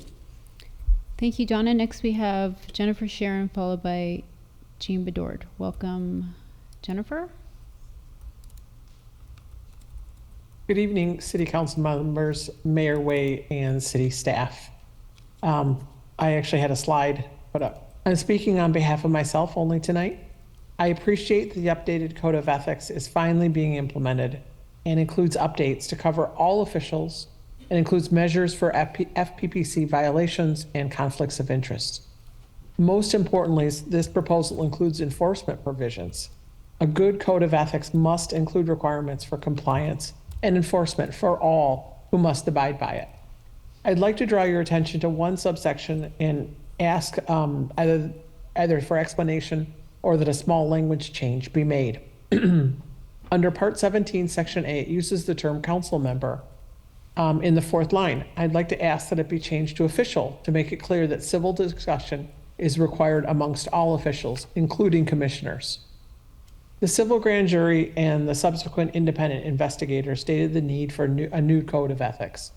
Thank you, Donna. Next we have Jennifer Sheeran, followed by Jean Bedord. Welcome, Jennifer. Good evening, City Council members, Mayor Way, and City staff. I actually had a slide put up. I'm speaking on behalf of myself only tonight. I appreciate that the updated Code of Ethics is finally being implemented and includes updates to cover all officials and includes measures for FPPC violations and conflicts of interest. Most importantly, this proposal includes enforcement provisions. A good Code of Ethics must include requirements for compliance and enforcement for all who must abide by it. I'd like to draw your attention to one subsection and ask either for explanation or that a small language change be made. Under Part 17, Section A, it uses the term council member in the fourth line. I'd like to ask that it be changed to official to make it clear that civil discussion is required amongst all officials, including commissioners. The civil grand jury and the subsequent independent investigator stated the need for a new code of ethics.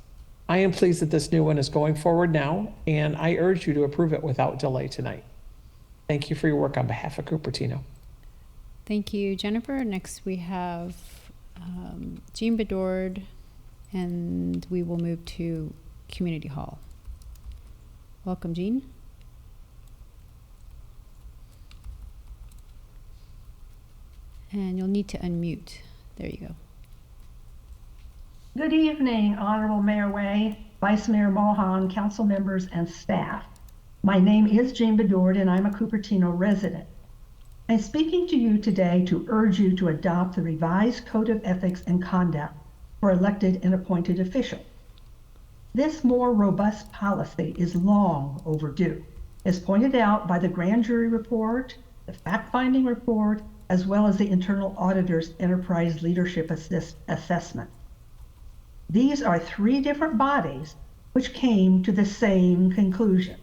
I am pleased that this new one is going forward now, and I urge you to approve it without delay tonight. Thank you for your work on behalf of Cupertino. Thank you, Jennifer. Next we have Jean Bedord, and we will move to Community Hall. Welcome, Jean. And you'll need to unmute. There you go. Good evening, Honorable Mayor Way, Vice Mayor Mohan, council members, and staff. My name is Jean Bedord, and I'm a Cupertino resident. I'm speaking to you today to urge you to adopt the revised Code of Ethics and Conduct for elected and appointed officials. This more robust policy is long overdue, as pointed out by the grand jury report, the fact-finding report, as well as the internal auditor's enterprise leadership assessment. These are three different bodies which came to the same conclusion.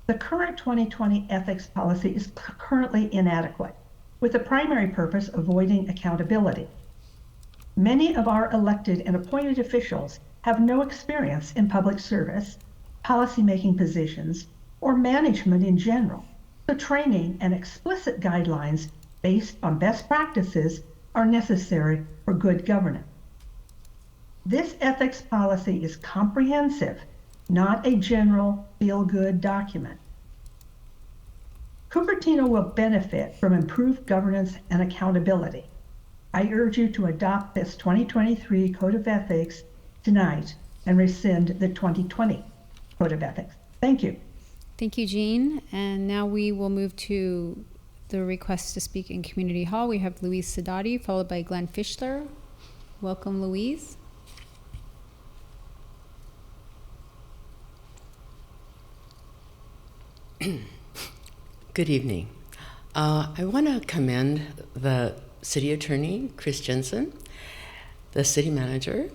The current 2020 ethics policy is currently inadequate, with the primary purpose avoiding accountability. Many of our elected and appointed officials have no experience in public service, policymaking positions, or management in general. So training and explicit guidelines based on best practices are necessary for good governance. This ethics policy is comprehensive, not a general feel-good document. Cupertino will benefit from improved governance and accountability. I urge you to adopt this 2023 Code of Ethics tonight and rescind the 2020 Code of Ethics. Thank you. Thank you, Jean. And now we will move to the request to speak in Community Hall. We have Louise Sadati, followed by Glenn Fischler. Welcome, Louise. Good evening. I want to commend the City Attorney, Chris Jensen, the City Manager,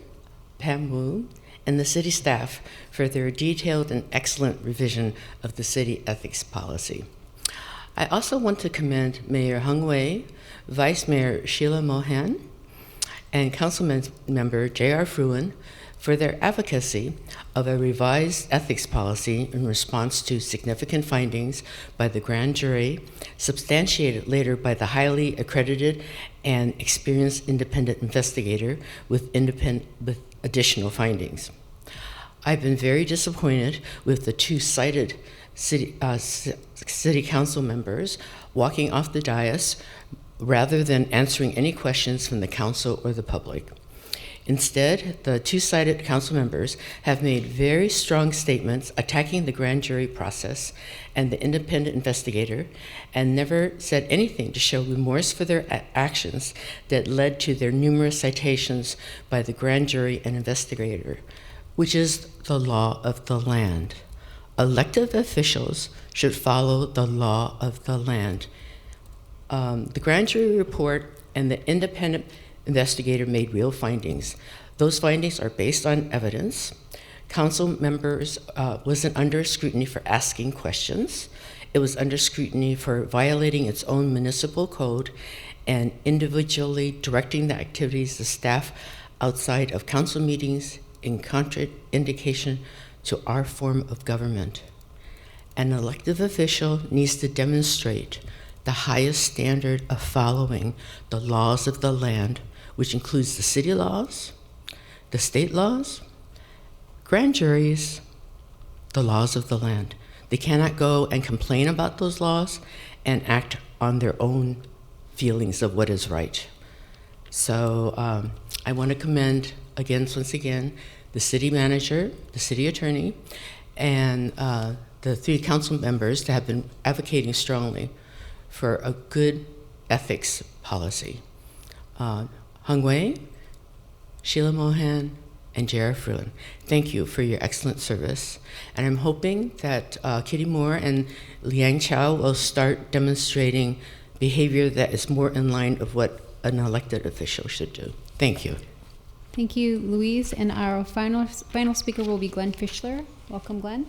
Pam Wu, and the City staff for their detailed and excellent revision of the City Ethics Policy. I also want to commend Mayor Hung Wei, Vice Mayor Sheila Mohan, and Council Member J.R. Fruin for their advocacy of a revised ethics policy in response to significant findings by the grand jury, substantiated later by the highly accredited and experienced independent investigator with additional findings. I've been very disappointed with the two-sided city council members walking off the dais rather than answering any questions from the council or the public. Instead, the two-sided council members have made very strong statements attacking the grand jury process and the independent investigator, and never said anything to show remorse for their actions that led to their numerous citations by the grand jury and investigator, which is the law of the land. Elected officials should follow the law of the land. The grand jury report and the independent investigator made real findings. Those findings are based on evidence. Council members wasn't under scrutiny for asking questions. It was under scrutiny for violating its own municipal code and individually directing the activities of staff outside of council meetings in contraindication to our form of government. An elected official needs to demonstrate the highest standard of following the laws of the land, which includes the city laws, the state laws, grand juries, the laws of the land. They cannot go and complain about those laws and act on their own feelings of what is right. So I want to commend once again, the city manager, the city attorney, and the 3 council members that have been advocating strongly for a good ethics policy. Hung Wei, Sheila Mohan, and Jara Fruin, thank you for your excellent service. And I'm hoping that Kitty Moore and Liang Chow will start demonstrating behavior that is more in line of what an elected official should do. Thank you. Thank you, Louise. And our final speaker will be Glenn Fischler. Welcome, Glenn.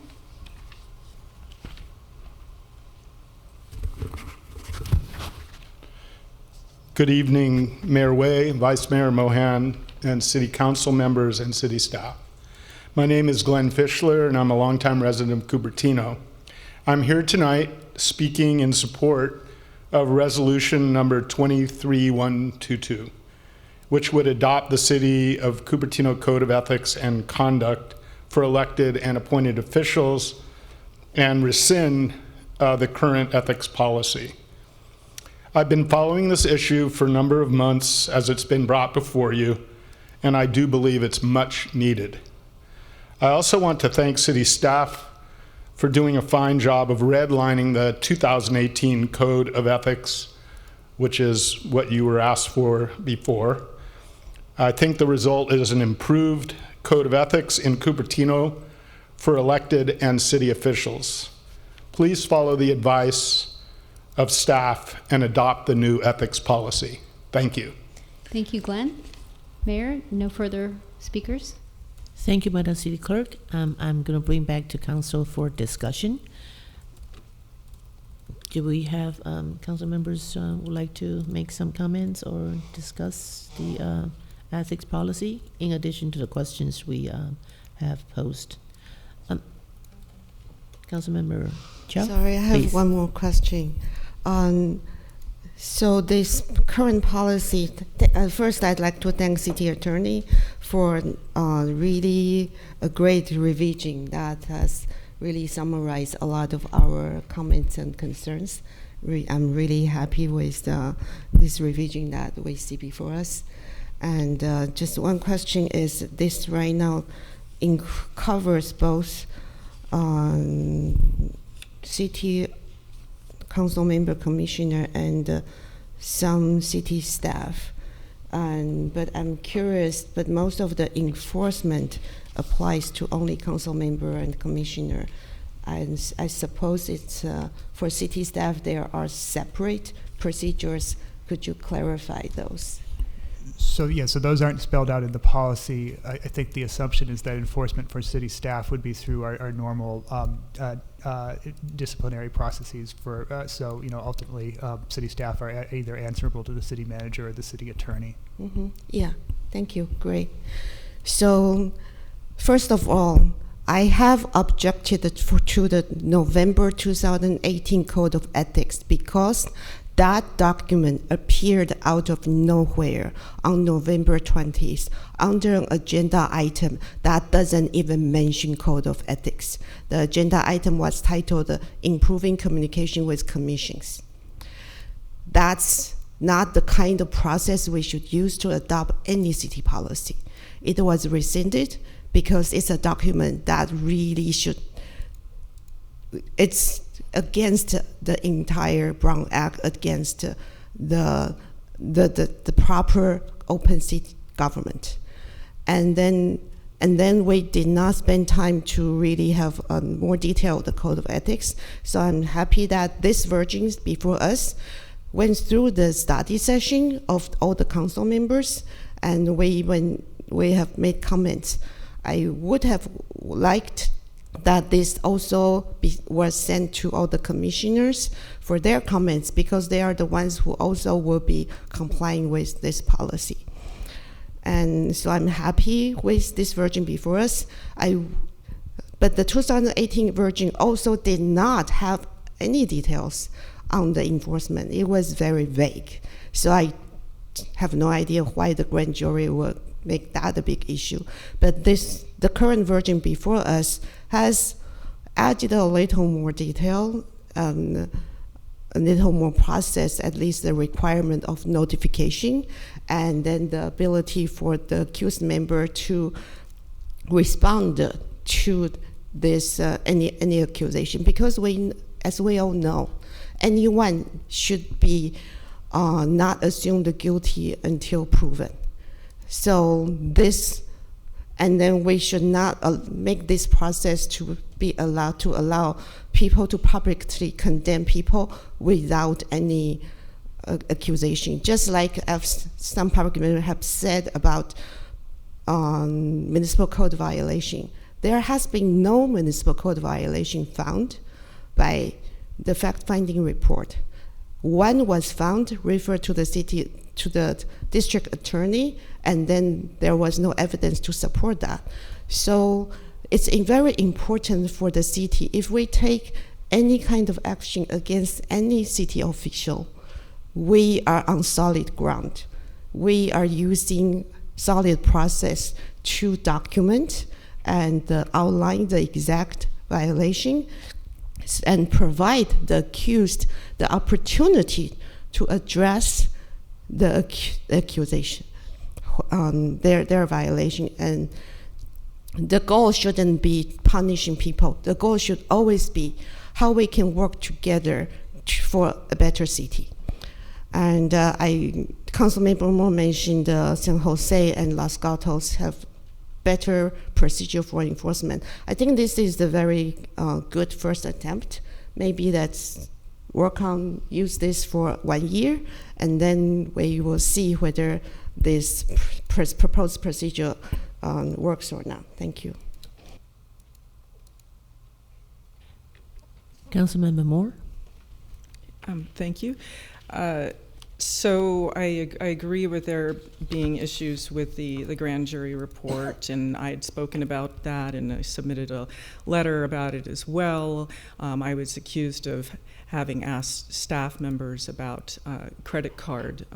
Good evening, Mayor Wei, Vice Mayor Mohan, and City Council members and City staff. My name is Glenn Fischler, and I'm a longtime resident of Cupertino. I'm here tonight speaking in support of Resolution number 23122, which would adopt the City of Cupertino Code of Ethics and Conduct for elected and appointed officials and rescind the current ethics policy. I've been following this issue for a number of months as it's been brought before you, and I do believe it's much needed. I also want to thank city staff for doing a fine job of redlining the 2018 Code of Ethics, which is what you were asked for before. I think the result is an improved Code of Ethics in Cupertino for elected and city officials. Please follow the advice of staff and adopt the new ethics policy. Thank you. Thank you, Glenn. Mayor, no further speakers? Thank you, Madam City Clerk. I'm going to bring back to council for discussion. Do we have council members who would like to make some comments or discuss the ethics policy in addition to the questions we have posed? Councilmember Chow? Sorry, I have please. one more question. So this current policy, first I'd like to thank City Attorney for really a great revision that has really summarized a lot of our comments and concerns. I'm really happy with this revision that we see before us. And just one question is, this right now covers both city council member, commissioner, and some city staff. But I'm curious, but most of the enforcement applies to only council member and commissioner. And I suppose it's for city staff, there are separate procedures. Could you clarify those? So yeah, so those aren't spelled out in the policy. I think the assumption is that enforcement for city staff would be through our normal disciplinary processes for, so, you know, ultimately city staff are either answerable to the city manager or the city attorney. Mm-hmm. Yeah, thank you, great. So first of all, I have objected to the November 2018 Code of Ethics because that document appeared out of nowhere on November 20th under an agenda item that doesn't even mention Code of Ethics. The agenda item was titled Improving Communication with Commissions. That's not the kind of process we should use to adopt any city policy. It was rescinded because it's a document that really should, it's against the entire Brown Act, against the proper open city government. And then we did not spend time to really have more detailed Code of Ethics. So I'm happy that this version before us went through the study session of all the council members, and when we have made comments. I would have liked that this also was sent to all the commissioners for their comments, because they are the ones who also will be complying with this policy. And so I'm happy with this version before us. But the 2018 version also did not have any details on the enforcement. It was very vague. So I have no idea why the grand jury would make that a big issue. But the current version before us has added a little more detail, a little more process, at least the requirement of notification, and then the ability for the accused member to respond to this any accusation. Because as we all know, anyone should be not assumed guilty until proven. So this, and then we should not make this process to be allowed to allow people to publicly condemn people without any accusation. Just like some public members have said about municipal code violation. There has been no municipal code violation found by the fact-finding report. One was found, referred to the district attorney, and then there was no evidence to support that. So it's very important for the city, if we take any kind of action against any city official, we are on solid ground. We are using solid process to document and outline the exact violation and provide the accused the opportunity to address the accusation, their violation. And the goal shouldn't be punishing people. The goal should always be how we can work together for a better city. And Councilmember Moore mentioned San Jose and Los Gatos have better procedure for enforcement. I think this is a very good first attempt. Maybe let's use this for 1 year, and then we will see whether this proposed procedure works or not. Thank you. Councilmember Moore? Thank you. So I agree with there being issues with the grand jury report, and I had spoken about that, and I submitted a letter about it as well. I was accused of having asked staff members about credit card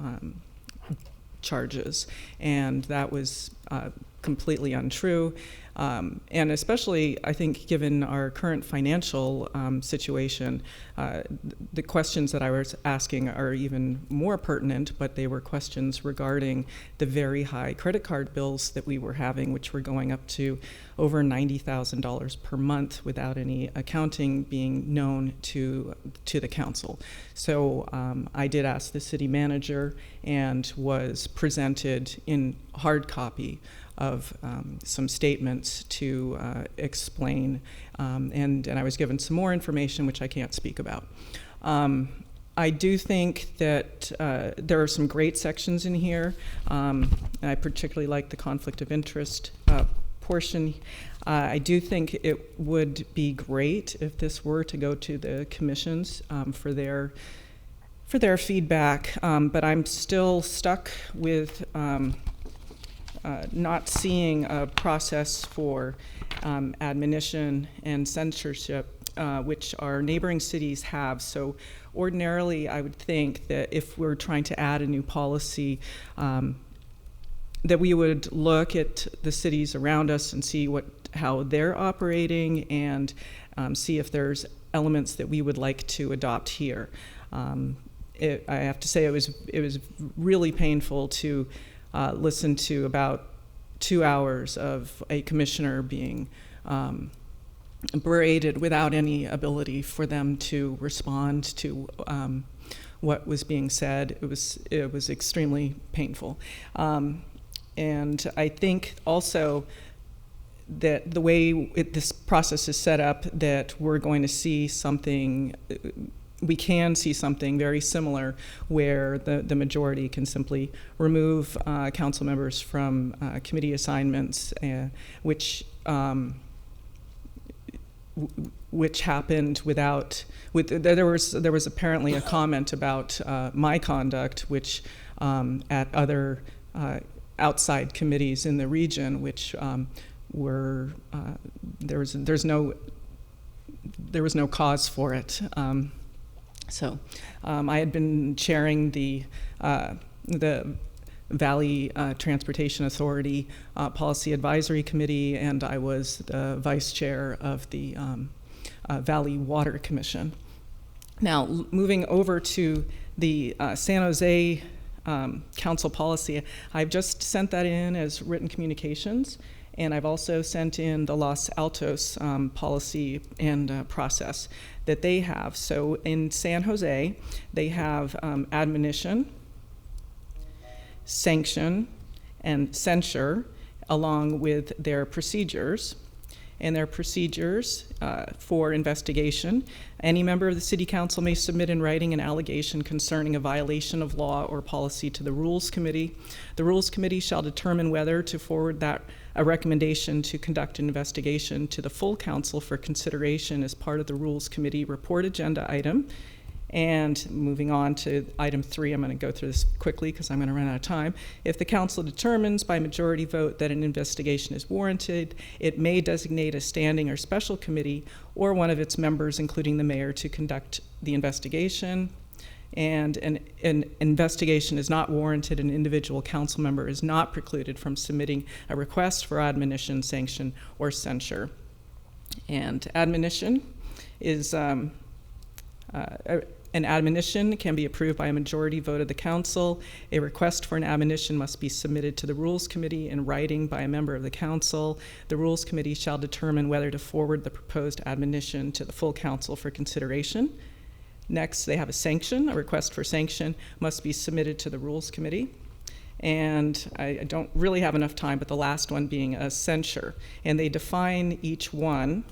charges, and that was completely untrue. And especially, I think, given our current financial situation, the questions that I was asking are even more pertinent, but they were questions regarding the very high credit card bills that we were having, which were going up to over $90,000 per month without any accounting being known to the council. So I did ask the city manager and was presented in hard copy of some statements to explain, and I was given some more information which I can't speak about. I do think that there are some great sections in here. I particularly like the conflict of interest portion. I do think it would be great if this were to go to the commissions for their feedback, but I'm still stuck with not seeing a process for admonition and censorship, which our neighboring cities have. So ordinarily, I would think that if we're trying to add a new policy, that we would look at the cities around us and see how they're operating, and see if there's elements that we would like to adopt here. I have to say it was really painful to listen to about 2 hours of a commissioner being berated without any ability for them to respond to what was being said. It was extremely painful. And I think also that the way this process is set up, that we're going to see something, we can see something very similar where the majority can simply remove council members from committee assignments, which happened there was apparently a comment about my conduct, which at other outside committees in the region, which there was no cause for it. I had been chairing the Valley Transportation Authority Policy Advisory Committee, and I was the vice chair of the Valley Water Commission. Now, moving over to the San Jose Council policy, I've just sent that in as written communications, and I've also sent in the Los Altos policy and process that they have. So in San Jose, they have admonition, sanction, and censure, along with their procedures. And their procedures for investigation. Any member of the City Council may submit in writing an allegation concerning a violation of law or policy to the Rules Committee. The Rules Committee shall determine whether to forward a recommendation to conduct an investigation to the full council for consideration as part of the Rules Committee report agenda item. And moving on to item 3, I'm going to go through this quickly because I'm going to run out of time. If the council determines by majority vote that an investigation is warranted, it may designate a standing or special committee or one of its members, including the mayor, to conduct the investigation. And an investigation is not warranted, an individual council member is not precluded from submitting a request for admonition, sanction, or censure. And admonition is an admonition can be approved by a majority vote of the council. A request for an admonition must be submitted to the Rules Committee in writing by a member of the council. The Rules Committee shall determine whether to forward the proposed admonition to the full council for consideration. Next, they have a sanction. A request for sanction must be submitted to the Rules Committee. And I don't really have enough time, but the last one being a censure. And they define each one.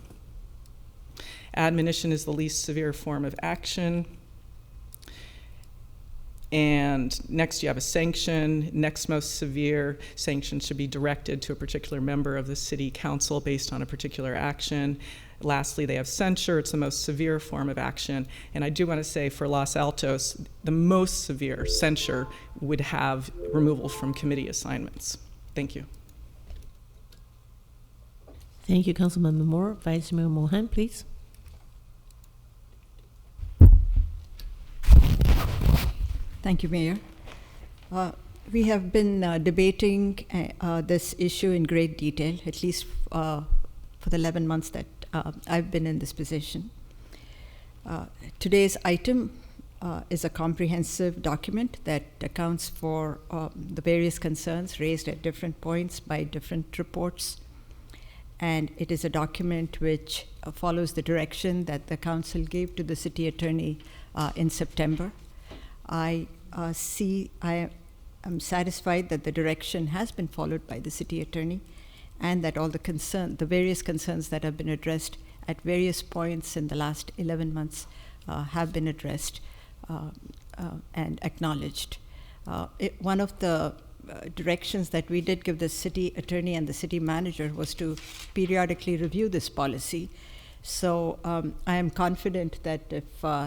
Admonition is the least severe form of action. And next you have a sanction. Next most severe sanction should be directed to a particular member of the city council based on a particular action. Lastly, they have censure. It's the most severe form of action. And I do want to say for Los Altos, the most severe censure would have removal from committee assignments. Thank you. Thank you, Councilmember Moore. Vice Mayor Mohan, please. Thank you, Mayor. We have been debating this issue in great detail, at least for the 11 months that I've been in this position. Today's item is a comprehensive document that accounts for the various concerns raised at different points by different reports. And it is a document which follows the direction that the council gave to the city attorney in September. I am satisfied that the direction has been followed by the city attorney, and that all the various concerns that have been addressed at various points in the last 11 months have been addressed and acknowledged. One of the directions that we did give the city attorney and the city manager was to periodically review this policy. So I am confident that if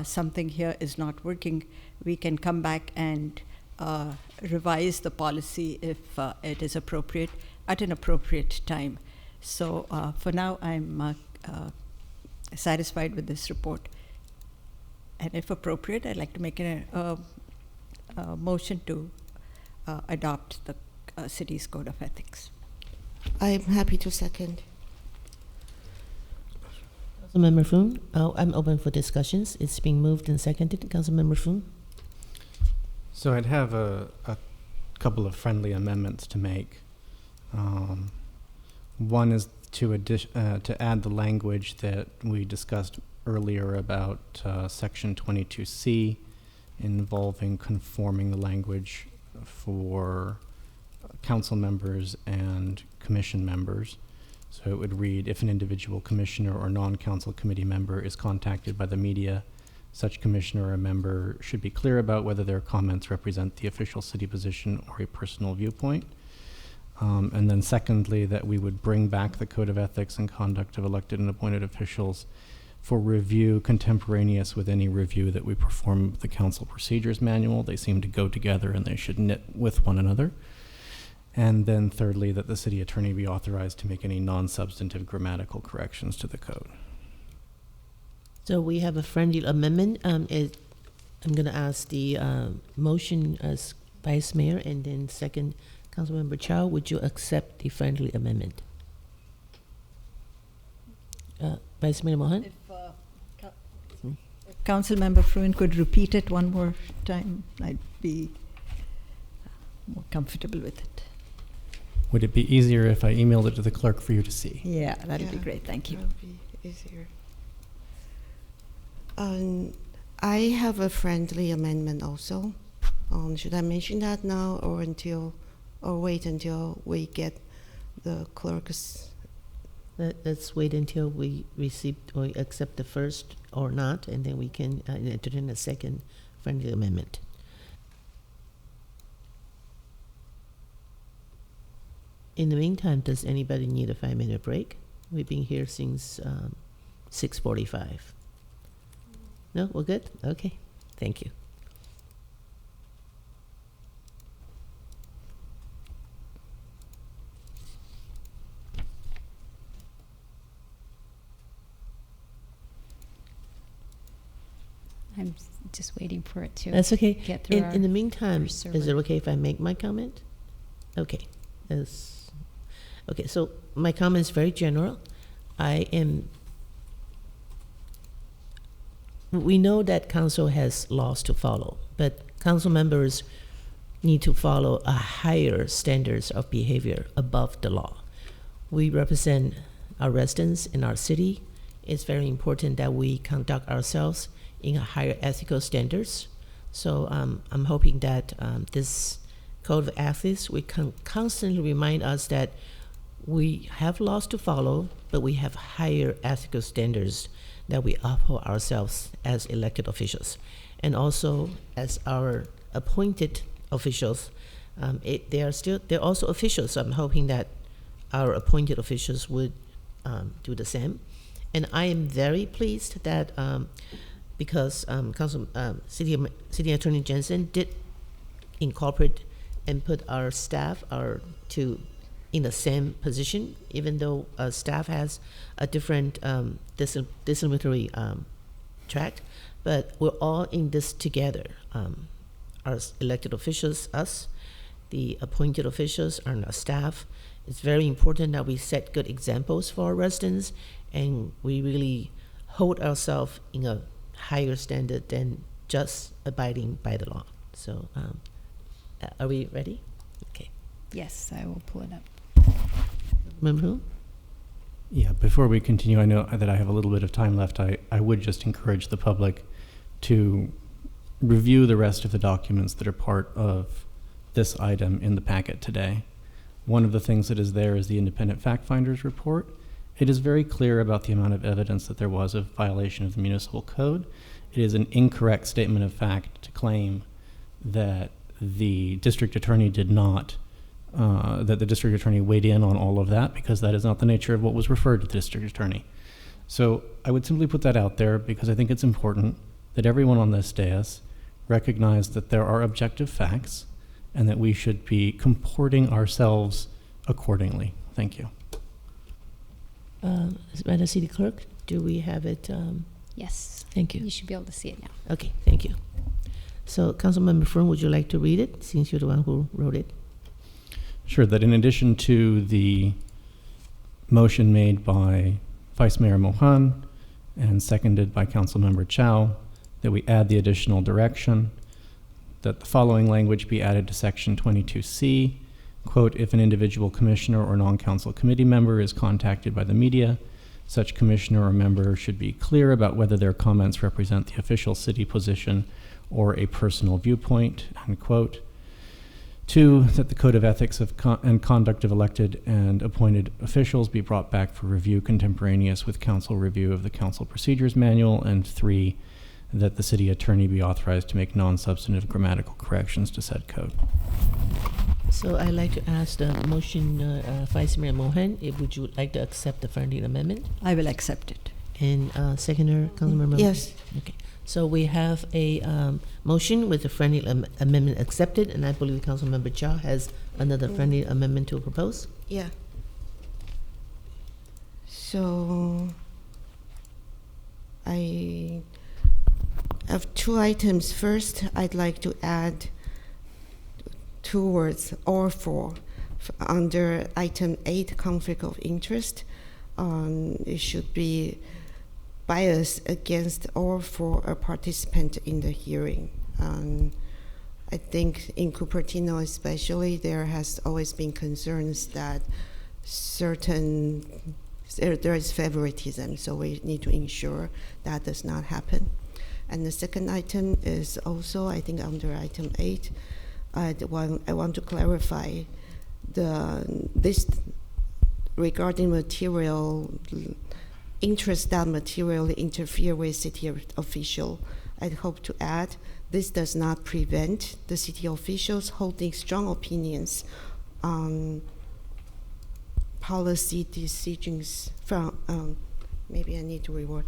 something here is not working, we can come back and revise the policy if it is appropriate at an appropriate time. So for now, I'm satisfied with this report. And if appropriate, I'd like to make a motion to adopt the city's code of ethics. I'm happy to second. Councilmember Foon, I'm open for discussions. It's being moved and seconded. Councilmember Foon. So I'd have a couple of friendly amendments to make. One is to add the language that we discussed earlier about Section 22C, involving conforming the language for council members and commission members. So it would read, if an individual commissioner or non-council committee member is contacted by the media, such commissioner or member should be clear about whether their comments represent the official city position or a personal viewpoint. And then secondly, that we would bring back the Code of Ethics and Conduct of Elected and Appointed Officials for review contemporaneous with any review that we perform of the Council Procedures Manual. They seem to go together and they should knit with one another. And then thirdly, that the city attorney be authorized to make any non-substantive grammatical corrections to the code. So we have a friendly amendment. I'm going to ask the motion as Vice Mayor, and then second, Councilmember Chow, would you accept the friendly amendment? Vice Mayor Mohan? If Councilmember Fruin could repeat it one more time, I'd be more comfortable with it. Would it be easier if I emailed it to the clerk for you to see? Yeah, that'd be great. Thank you. That would be easier. I have a friendly amendment also. Should I mention that now or wait until we get the clerk's? Let's wait until we receive or accept the first or not, and then we can entertain a second friendly amendment. In the meantime, does anybody need a 5-minute break? We've been here since 6:45. No, we're good? Okay, thank you. I'm just waiting for it to That's okay. get through In the meantime, our server. is it okay if I make my comment? Okay. Okay, so my comment is very general. We know that council has laws to follow, but council members need to follow a higher standards of behavior above the law. We represent our residents in our city. It's very important that we conduct ourselves in a higher ethical standards. So I'm hoping that this code of ethics will constantly remind us that we have laws to follow, but we have higher ethical standards that we uphold ourselves as elected officials. And also as our appointed officials, they're also officials. So I'm hoping that our appointed officials would do the same. And I am very pleased that because City Attorney Jensen did incorporate and put our staff in the same position, even though staff has a different disciplinary track, but we're all in this together. Our elected officials, us, the appointed officials, and our staff. It's very important that we set good examples for our residents, and we really hold ourselves in a higher standard than just abiding by the law. So, are we ready? Okay. Yes, I will pull it up. Member who? Yeah, before we continue, I know that I have a little bit of time left. I would just encourage the public to review the rest of the documents that are part of this item in the packet today. One of the things that is there is the independent fact finder's report. It is very clear about the amount of evidence that there was a violation of the municipal code. It is an incorrect statement of fact to claim that the district attorney did not, that the district attorney weighed in on all of that, because that is not the nature of what was referred to the district attorney. So I would simply put that out there because I think it's important that everyone on this dais recognize that there are objective facts and that we should be comporting ourselves accordingly. Thank you. Madam City Clerk, do we have it? Yes. Thank you. You should be able to see it now. Okay, thank you. So, Councilmember Fern, would you like to read it, since you're the one who wrote it? Sure, that in addition to the motion made by Vice Mayor Mohan and seconded by Councilmember Chow, that we add the additional direction, that the following language be added to Section 22C, quote, if an individual commissioner or non-council committee member is contacted by the media, such commissioner or member should be clear about whether their comments represent the official city position or a personal viewpoint, unquote. 2, that the code of ethics and conduct of elected and appointed officials be brought back for review contemporaneous with council review of the council procedures manual. And 3, that the city attorney be authorized to make non-substantive grammatical corrections to said code. So I'd like to ask the motion, Vice Mayor Mohan, would you like to accept the friendly amendment? I will accept it. And seconder, Councilmember? Yes. Okay. So we have a motion with a friendly amendment accepted, and I believe Councilmember Chow has another friendly amendment to propose. Yeah. So I have two items. First, I'd like to add two words, or for, under item 8, conflict of interest. It should be bias against or for a participant in the hearing. I think in Cupertino especially, there has always been concerns that there is favoritism, so we need to ensure that does not happen. And the second item is also, I think, under item 8. I want to clarify this regarding material interest that materially interfere with city official. I'd hope to add, this does not prevent the city officials holding strong opinions on policy decisions from, maybe I need to reword,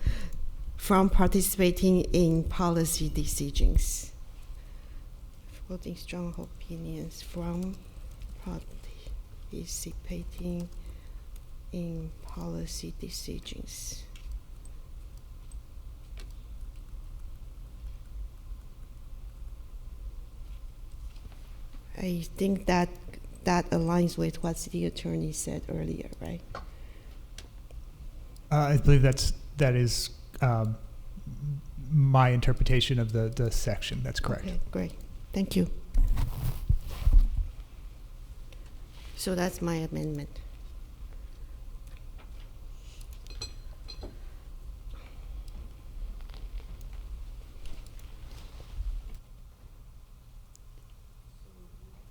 from participating in policy decisions. Holding strong opinions from participating in policy decisions. I think that aligns with what City Attorney said earlier, right? I believe that is my interpretation of the section. That's correct. Okay, great. Thank you. So that's my amendment.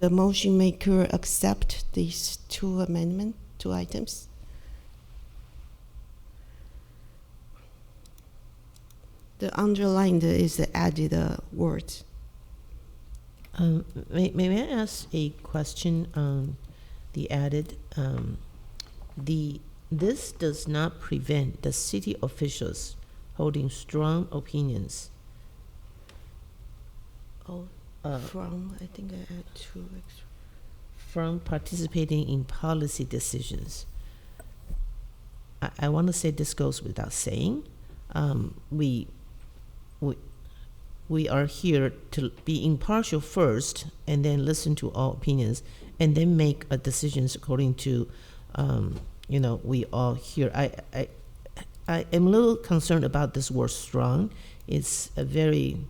The motion maker accept these two items? The underlined is the added words. May I ask a question on the added? This does not prevent the city officials holding strong opinions. From, I think I add two extra. From participating in policy decisions. I want to say this goes without saying. We are here to be impartial first, and then listen to all opinions, and then make a decisions according to, we all here. I am a little concerned about this word "strong." It's a very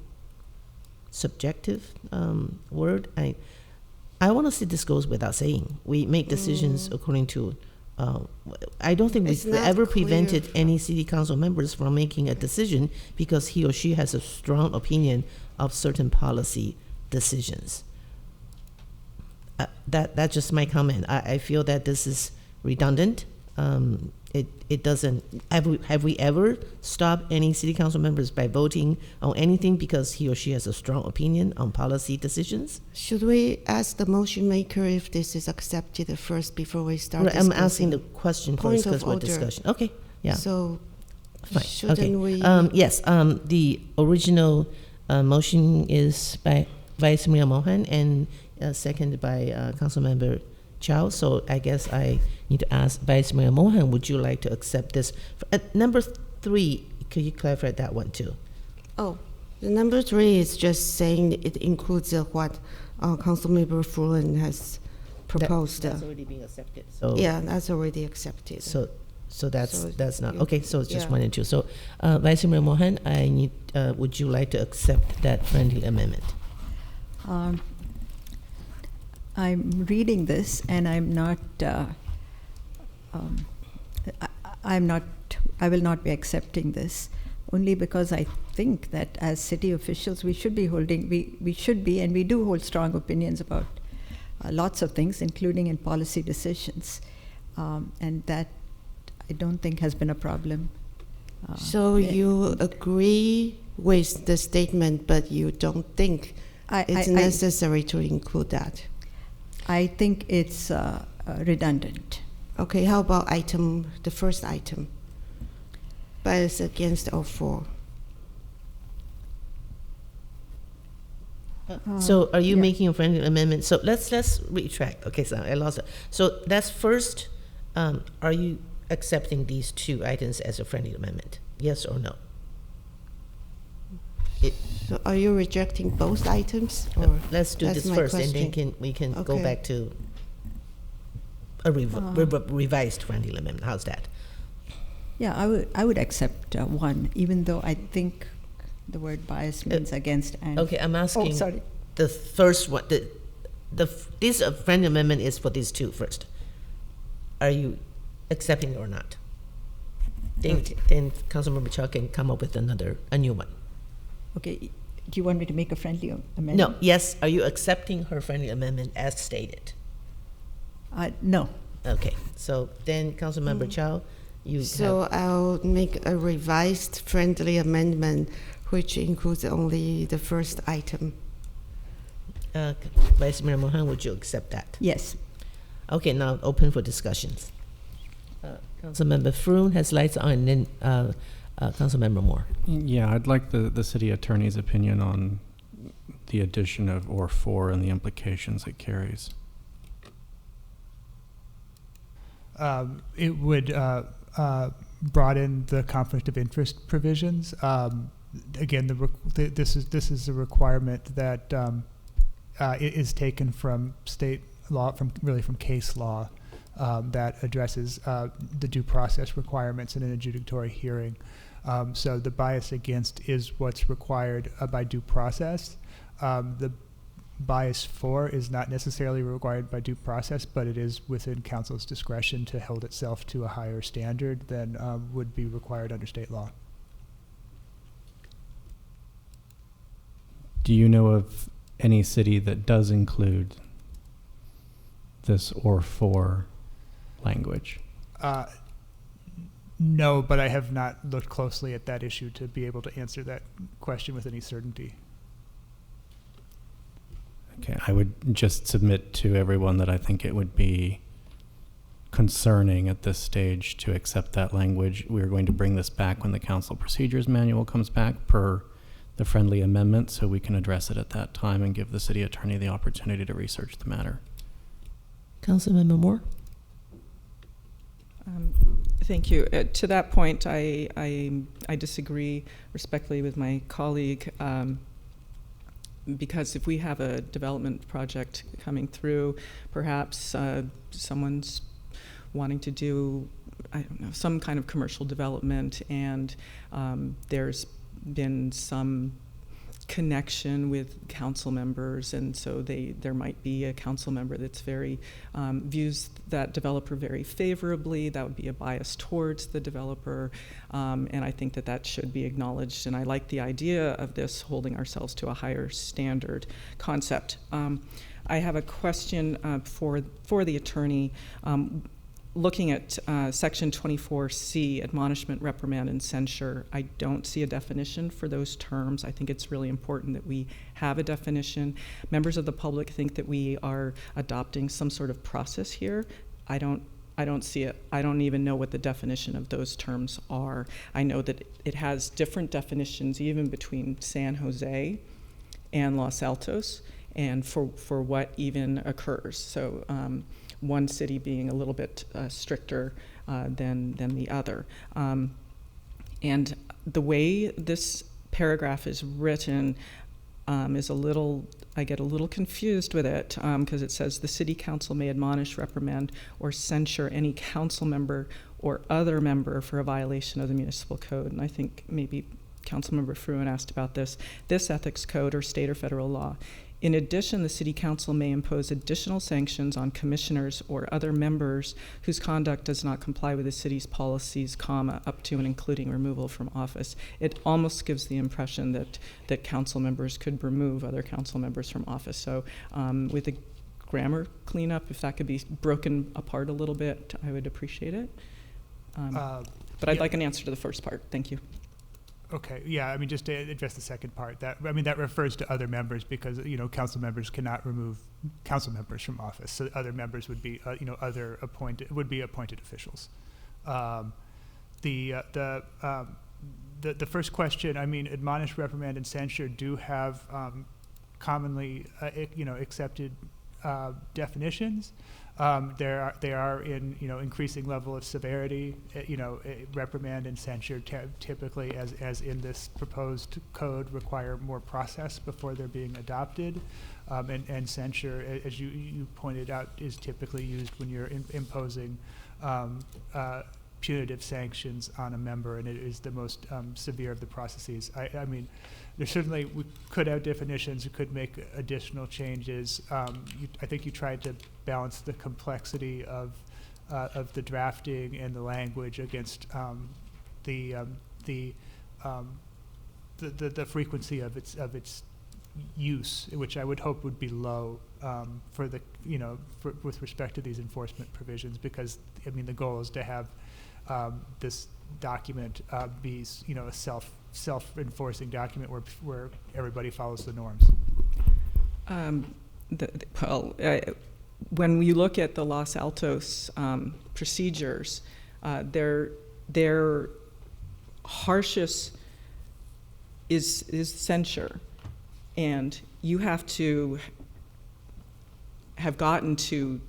subjective word. I want to say this goes without saying. We make decisions according to. I don't think we've ever prevented any city council members from making a decision because he or she has a strong opinion of certain policy decisions. That's just my comment. I feel that this is redundant. It doesn't. Have we ever stopped any city council members by voting on anything because he or she has a strong opinion on policy decisions? Should we ask the motion maker if this is accepted first before we start I'm discussing? asking the question first because we're discussing. Okay, yeah. So, fine. Shouldn't we? Yes. The original motion is by Vice Mayor Mohan and seconded by Councilmember Chow. So I guess I need to ask Vice Mayor Mohan, would you like to accept this? Number 3, could you clarify that one too? Oh, the number 3 is just saying it includes what Councilmember Fruin has proposed. That's already being accepted. So yeah, that's already accepted. So that's not okay. So it's just yeah. 1 and 2. So Vice Mayor Mohan, I need. Would you like to accept that friendly amendment? I'm reading this, and I'm not. I will not be accepting this, only because I think that as city officials we should be holding. We should be, and we do hold strong opinions about lots of things, including in policy decisions, and that I don't think has been a problem. So you agree with the statement, but you don't think it's necessary to include that? I think it's redundant. Okay, how about the first item? Bias against or for? So are you yeah. making a friendly amendment? So let's retract. Okay, so I lost it. So that's first, are you accepting these two items as a friendly amendment? Yes or no? So are you rejecting both items? Or Let's do that's this my first, question. and then we can go Okay. back to a revised friendly amendment. How's that? Yeah, I would accept one, even though I think the word bias means against and. Okay, I'm asking. Oh, sorry. The first one, this friendly amendment is for these two first. Are you accepting it or not? Then Councilmember Chuck can come up with a new one. Okay, do you want me to make a friendly amendment? No, yes, are you accepting her friendly amendment as stated? No. Okay, so then Councilmember Chow, you So I'll make a revised friendly amendment, which includes only the first item. Vice Mayor Mohan, would you accept that? Yes. Okay, now open for discussions. Councilmember Froon has lights on, and then Councilmember Moore. Yeah, I'd like the city attorney's opinion on the addition of or for and the implications it carries. It would broaden the conflict of interest provisions. Again, this is a requirement that is taken from state law, from case law, that addresses the due process requirements in an adjudicatory hearing. So the bias against is what's required by due process. The bias for is not necessarily required by due process, but it is within council's discretion to hold itself to a higher standard than would be required under state law. Do you know of any city that does include this or for language? No, but I have not looked closely at that issue to be able to answer that question with any certainty. Okay, I would just submit to everyone that I think it would be concerning at this stage to accept that language. We're going to bring this back when the council procedures manual comes back per the friendly amendment, so we can address it at that time and give the city attorney the opportunity to research the matter. Councilmember Moore? Thank you. To that point, I disagree respectfully with my colleague, because if we have a development project coming through, perhaps someone's wanting to do, I don't know, some kind of commercial development, and there's been some connection with council members, and so there might be a council member that's very views that developer very favorably. That would be a bias towards the developer, and I think that should be acknowledged. And I like the idea of this holding ourselves to a higher standard concept. I have a question for the attorney. Looking at section 24C, admonishment, reprimand, and censure, I don't see a definition for those terms. I think it's really important that we have a definition. Members of the public think that we are adopting some sort of process here. I don't see it. I don't even know what the definition of those terms are. I know that it has different definitions even between San Jose and Los Altos, and for what even occurs. So one city being a little bit stricter than the other. And the way this paragraph is written is I get a little confused with it, because it says the city council may admonish, reprimand, or censure any council member or other member for a violation of the municipal code. And I think maybe Councilmember Fruin asked about this ethics code or state or federal law. In addition, the City Council may impose additional sanctions on commissioners or other members whose conduct does not comply with the city's policies, up to and including removal from office. It almost gives the impression that council members could remove other council members from office. So with the grammar cleanup, if that could be broken apart a little bit, I would appreciate it. But I'd like an answer to the first part. Thank you. Okay, yeah, I mean, just to address the second part, that refers to other members, because, council members cannot remove council members from office. So other members would be, would be appointed officials. The first question, admonish, reprimand, and censure do have commonly accepted definitions. They are in increasing level of severity. Reprimand and censure typically, as in this proposed code, require more process before they're being adopted. And censure, as you pointed out, is typically used when you're imposing punitive sanctions on a member, and it is the most severe of the processes. I mean, there certainly, we could have definitions, we could make additional changes. I think you tried to balance the complexity of the drafting and the language against the frequency of its use, which I would hope would be low for the with respect to these enforcement provisions, because I mean the goal is to have this document be a self-enforcing document where everybody follows the norms. When we look at the Los Altos procedures, their harshest is censure, and you have to have gotten to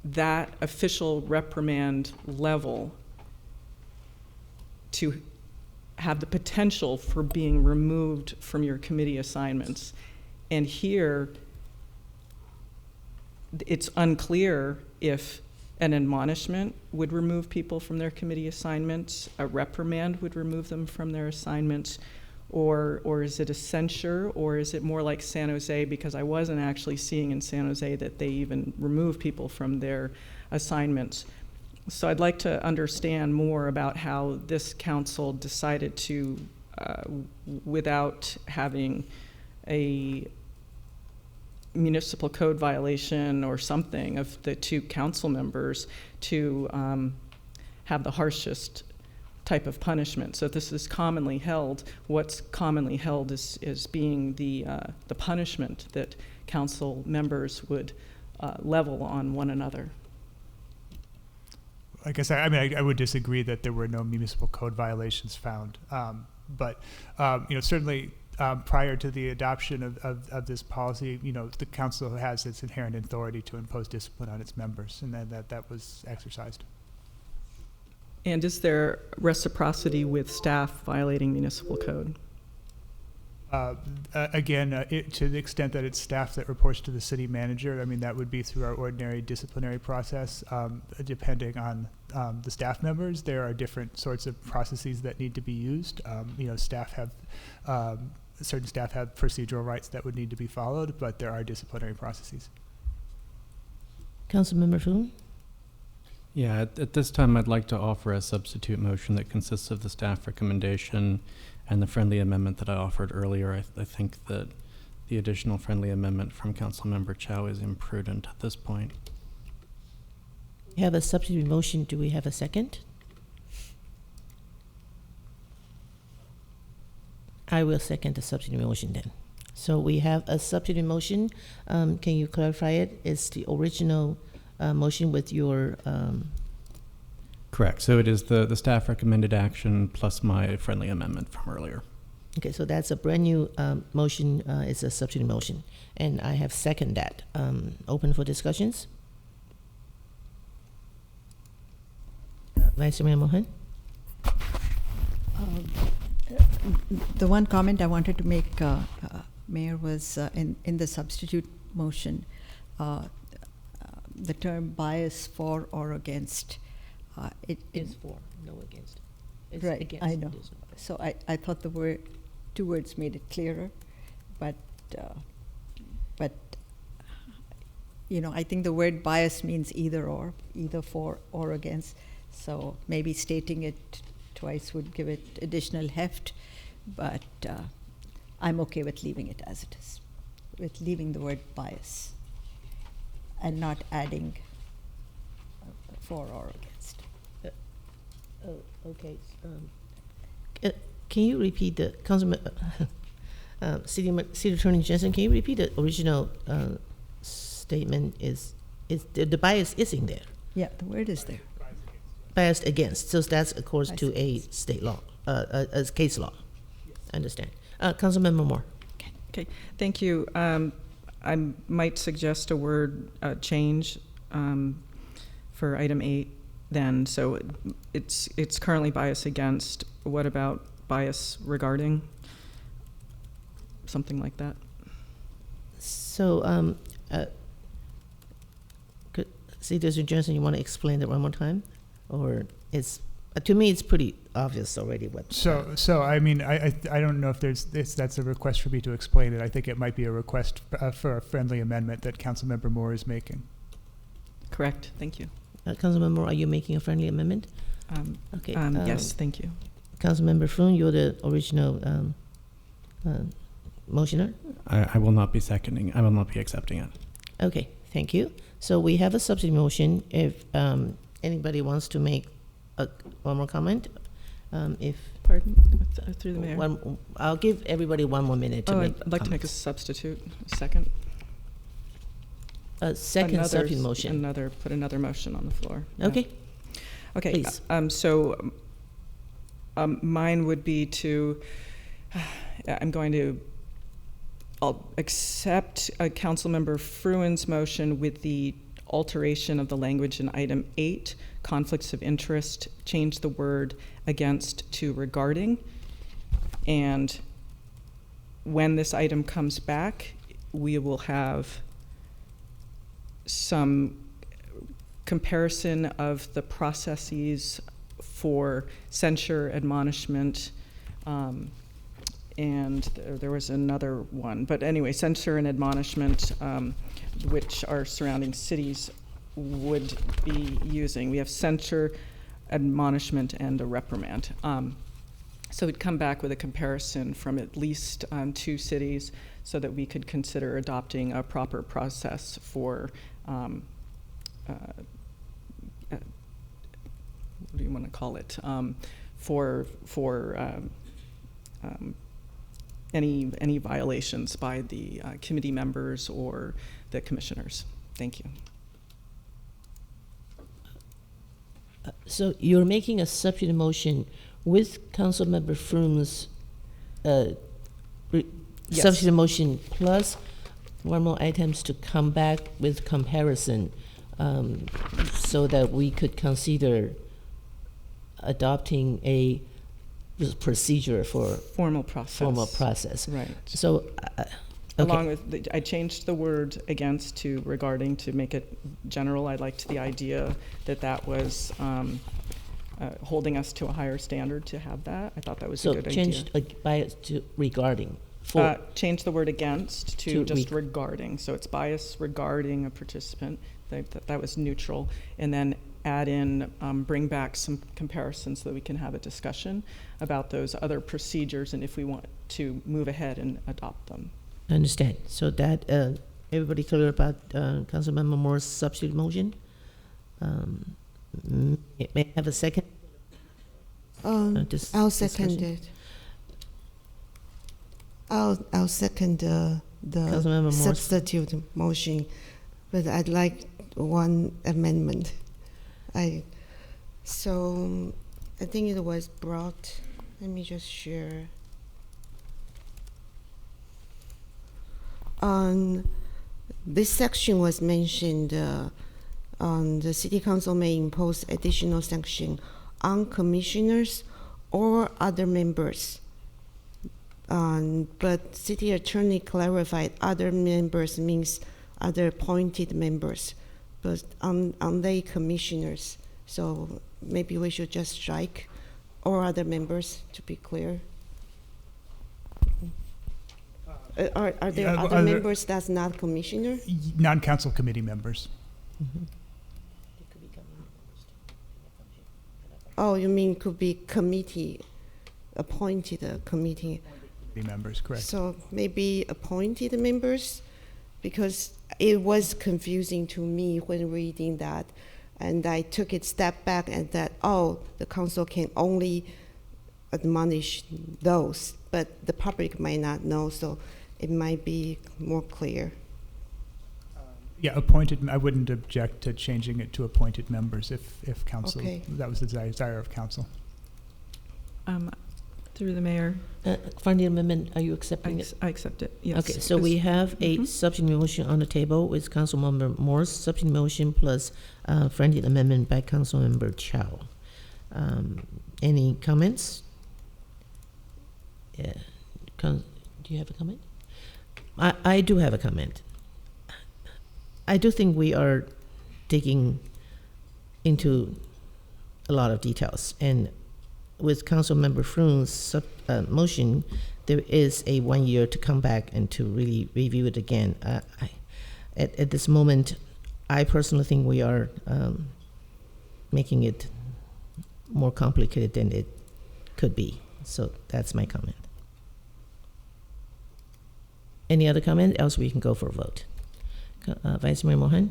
that official reprimand level to have the potential for being removed from your committee assignments. And here, it's unclear if an admonishment would remove people from their committee assignments, a reprimand would remove them from their assignments, or is it a censure, or is it more like San Jose? Because I wasn't actually seeing in San Jose that they even remove people from their assignments. So I'd like to understand more about how this council decided to, without having a municipal code violation or something of the two council members, to have the harshest type of punishment. So this is commonly held. What's commonly held is being the punishment that council members would level on one another. I guess I would disagree that there were no municipal code violations found, but certainly prior to the adoption of this policy, the council has its inherent authority to impose discipline on its members, and then that was exercised. And is there reciprocity with staff violating municipal code? Again, to the extent that it's staff that reports to the city manager, I mean, that would be through our ordinary disciplinary process. Depending on the staff members, there are different sorts of processes that need to be used. Staff have, certain staff have procedural rights that would need to be followed, but there are disciplinary processes. Councilmember Foon? Yeah, at this time, I'd like to offer a substitute motion that consists of the staff recommendation and the friendly amendment that I offered earlier. I think that the additional friendly amendment from Councilmember Chow is imprudent at this point. We have a substitute motion. Do we have a second? I will second the substitute motion then. So we have a substitute motion. Can you clarify it? It's the original motion with your... Correct. So it is the staff recommended action plus my friendly amendment from earlier. Okay, so that's a brand new motion. It's a substitute motion. And I have seconded that. Open for discussions. Vice Mayor Mohan? The one comment I wanted to make, Mayor, was in the substitute motion, the term bias for or against. It is for, no against. It's right, against. I know. So I thought the two words made it clearer, but I think the word bias means either for or against. So maybe stating it twice would give it additional heft, but I'm okay with leaving it as it is, with leaving the word bias and not adding for or against. Okay. Can you repeat the Councilman, City Attorney Jensen? Can you repeat the original statement? Is the bias is in there? Yeah, the word is there. Biased against. So that's according to a state law, as case law. Yes. I understand. Councilmember Moore. Okay, thank you. I might suggest a word change for item 8 then. So it's currently bias against. What about bias regarding? Something like that. So, Citizen Johnson, you want to explain that one more time? Or it's, to me, it's pretty obvious already what. So I mean, I don't know if that's a request for me to explain it. I think it might be a request for a friendly amendment that Councilmember Moore is making. Correct. Thank you. Councilmember Moore, are you making a friendly amendment? Okay. Yes, thank you. Councilmember Froon, you're the original motioner? I will not be seconding. I will not be accepting it. Okay, thank you. So we have a substitute motion. If anybody wants to make one more comment, Pardon? Through the mayor. I'll give everybody 1 more minute to make I'd like to make a substitute. A second. A second substitute motion. Put another motion on the floor. Okay. Okay. Please. So mine would be to. I'll accept Councilmember Fruin's motion with the alteration of the language in item 8, conflicts of interest, change the word against to regarding. And when this item comes back, we will have some comparison of the processes for censure, admonishment, and there was another one. But anyway, censure and admonishment, which our surrounding cities would be using. We have censure, admonishment, and a reprimand. So we'd come back with a comparison from at least 2 cities so that we could consider adopting a proper process for what do you want to call it? For any violations by the committee members or the commissioners. Thank you. So you're making a substitute motion with Councilmember Froom's Yes. substitute motion plus 1 more items to come back with comparison, so that we could consider adopting a procedure for formal process. Right. So, okay. Along with, I changed the word against to regarding to make it general. I liked the idea that was holding us to a higher standard to have that. I thought that was a good idea. So changed bias to regarding. Change the word against to just regarding. So it's bias regarding a participant. That was neutral. And then add in, bring back some comparisons so that we can have a discussion about those other procedures and if we want to move ahead and adopt them. I understand. So that, everybody clear about Councilmember Moore's substitute motion? May I have a second? I'll second it. I'll second the substitute motion, but I'd like one amendment. I think it was brought. Let me just share. This section was mentioned on the City Council may impose additional sanction on commissioners or other members. But City Attorney clarified other members means other appointed members, but on they commissioners. So maybe we should just strike or other members to be clear. Are there other members that's not commissioner? Non-council committee members. Mm-hmm. Oh, you mean could be committee, appointed committee. Members, correct. So maybe appointed members, because it was confusing to me when reading that, and I took it step back and that, the council can only admonish those, but the public might not know, so it might be more clear. Yeah, appointed. I wouldn't object to changing it to appointed members if council, that was the desire of council. Through the mayor. Friendly amendment, are you accepting it? I accept it, yes. Okay, so we have a substitute motion on the table with Councilmember Moore's substitute motion plus friendly amendment by Councilmember Chow. Any comments? Yeah. Do you have a comment? I do have a comment. I do think we are digging into a lot of details, and with Councilmember Fruin's motion, there is a 1 year to come back and to really review it again. At this moment, I personally think we are making it more complicated than it could be. So that's my comment. Any other comment? Else we can go for a vote. Vice Mayor Mohan?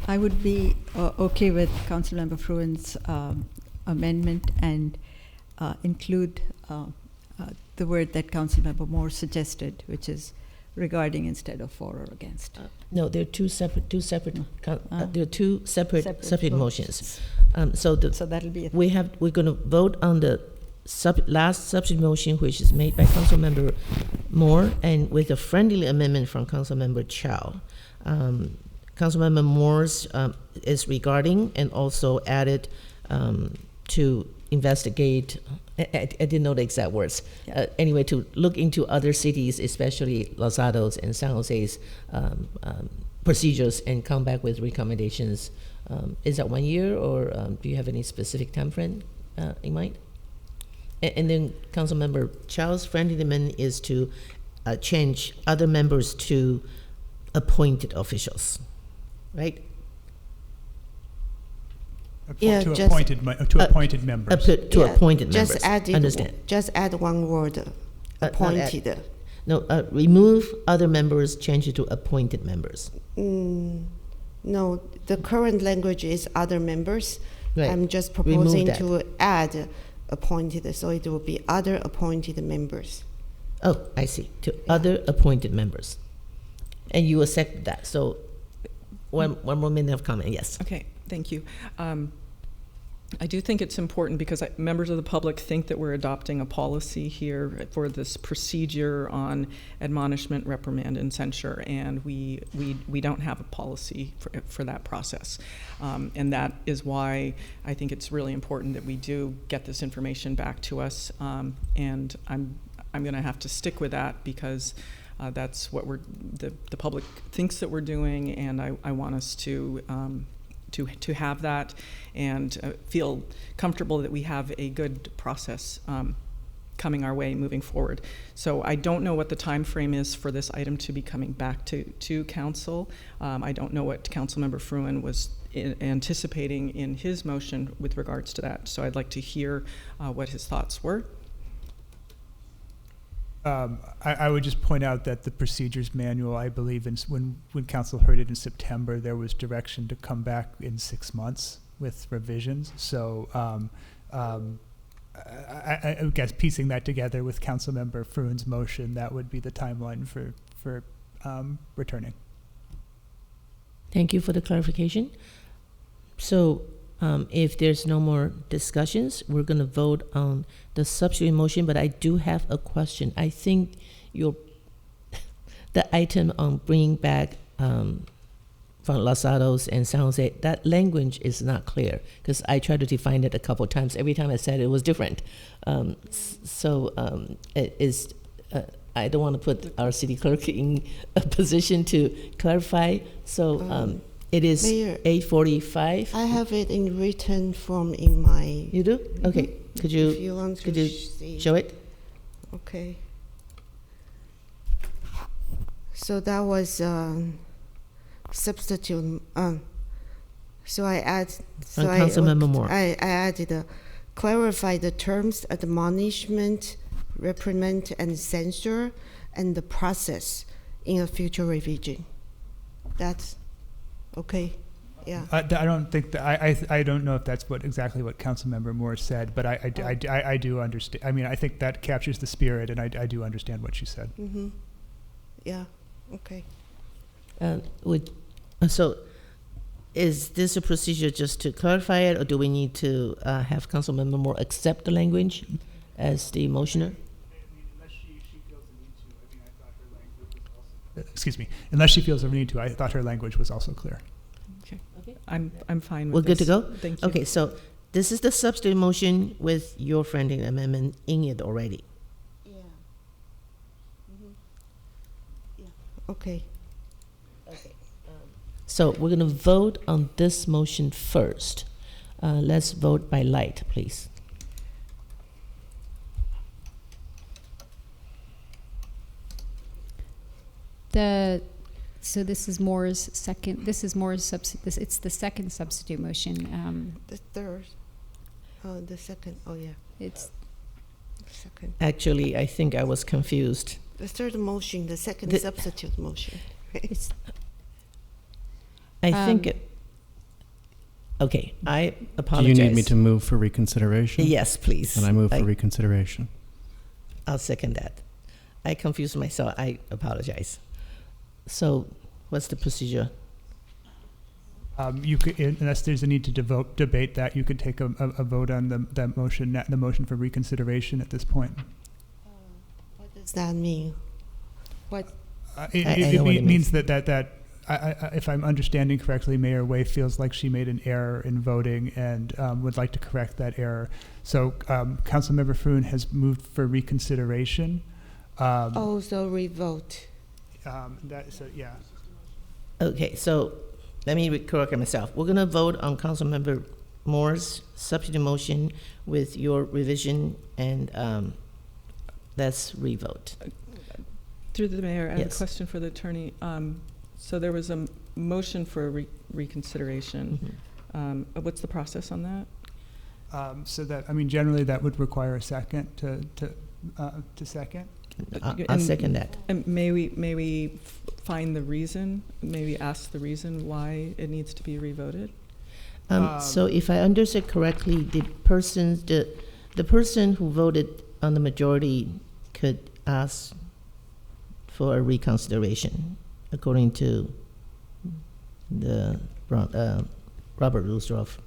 I would be okay with Councilmember Fruin's amendment and include the word that Councilmember Moore suggested, which is regarding instead of for or against. No, they're two separate motions. So that'll be we're going to vote on the last substitute motion, which is made by Councilmember Moore, and with a friendly amendment from Councilmember Chow. Councilmember Moore's is regarding and also added to investigate. I didn't know the exact words. Anyway, to look into other cities, especially Los Altos and San Jose's procedures, and come back with recommendations. Is that 1 year, or do you have any specific time frame in mind? And then Councilmember Chow's friendly amendment is to change other members to appointed officials, right? To appointed members. Appointed members. Understand. Just add one word, appointed. Remove other members, change it to appointed members. No, the current language is other members. Right. I'm just proposing to add appointed, so it will be other appointed members. Oh, I see. To other appointed members. And you accept that. So one more minute of comment, yes. Okay, thank you. I do think it's important because members of the public think that we're adopting a policy here for this procedure on admonishment, reprimand, and censure, and we don't have a policy for that process. And that is why I think it's really important that we do get this information back to us, and I'm going to have to stick with that because that's what the public thinks that we're doing, and I want us to have that and feel comfortable that we have a good process coming our way moving forward. So I don't know what the time frame is for this item to be coming back to council. I don't know what Councilmember Fruin was anticipating in his motion with regards to that. So I'd like to hear what his thoughts were. I would just point out that the procedures manual, I believe, when council heard it in September, there was direction to come back in 6 months with revisions. So I guess piecing that together with Councilmember Fruin's motion, that would be the timeline for returning. Thank you for the clarification. So if there's no more discussions, we're going to vote on the substitute motion, but I do have a question. I think the item on bringing back from Los Altos and San Jose, that language is not clear because I tried to define it a couple of times. Every time I said it was different. I don't want to put our city clerk in a position to clarify. So it is Mayor, 8:45. I have it in written form in my. You do? Okay. Could you show it? Okay. So that was substitute. So I add. So Councilmember Moore. I added clarify the terms admonishment, reprimand, and censure, and the process in a future revision. That's okay. Yeah. I don't think that I don't know if that's exactly what Councilmember Moore said, but I do understand. I mean, I think that captures the spirit, and I do understand what she said. Mm-hmm. Yeah. Okay. So is this a procedure just to clarify it, or do we need to have Councilmember Moore accept the language as the motioner? Excuse me. Unless she feels the need to, I thought her language was also clear. Okay. I'm fine with We're good to this. go? Thank you. Okay, so this is the substitute motion with your friendly amendment in it already. Yeah. Yeah. Okay. So we're going to vote on this motion first. Let's vote by light, please. So this is Moore's second. This is Moore's substitute. It's the second substitute motion. The third. Oh, the second. Oh, yeah. It's the second. Actually, I think I was confused. The third motion, the second substitute motion. It's. I think it. Okay, I apologize. Do you need me to move for reconsideration? Yes, please. And I move for reconsideration. I'll second that. I confused myself. I apologize. So, what's the procedure? You could, unless there's a need to debate that, you could take a vote on the motion for reconsideration at this point. What does that mean? What? It means that if I'm understanding correctly, Mayor Way feels like she made an error in voting and would like to correct that error. So Councilmember Fruin has moved for reconsideration. So revote. Yeah. Okay, so let me correct myself. We're going to vote on Councilmember Moore's substitute motion with your revision, and let's revote. Through the mayor, I have Yes. a question for the attorney. So there was a motion for reconsideration. Mm-hmm. What's the process on that? So that, I mean, generally that would require a second to second. I'll second that. And may we find the reason? Maybe ask the reason why it needs to be revoted. So if I understood correctly, the person who voted on the majority could ask for a reconsideration, according to the Robert Rules of.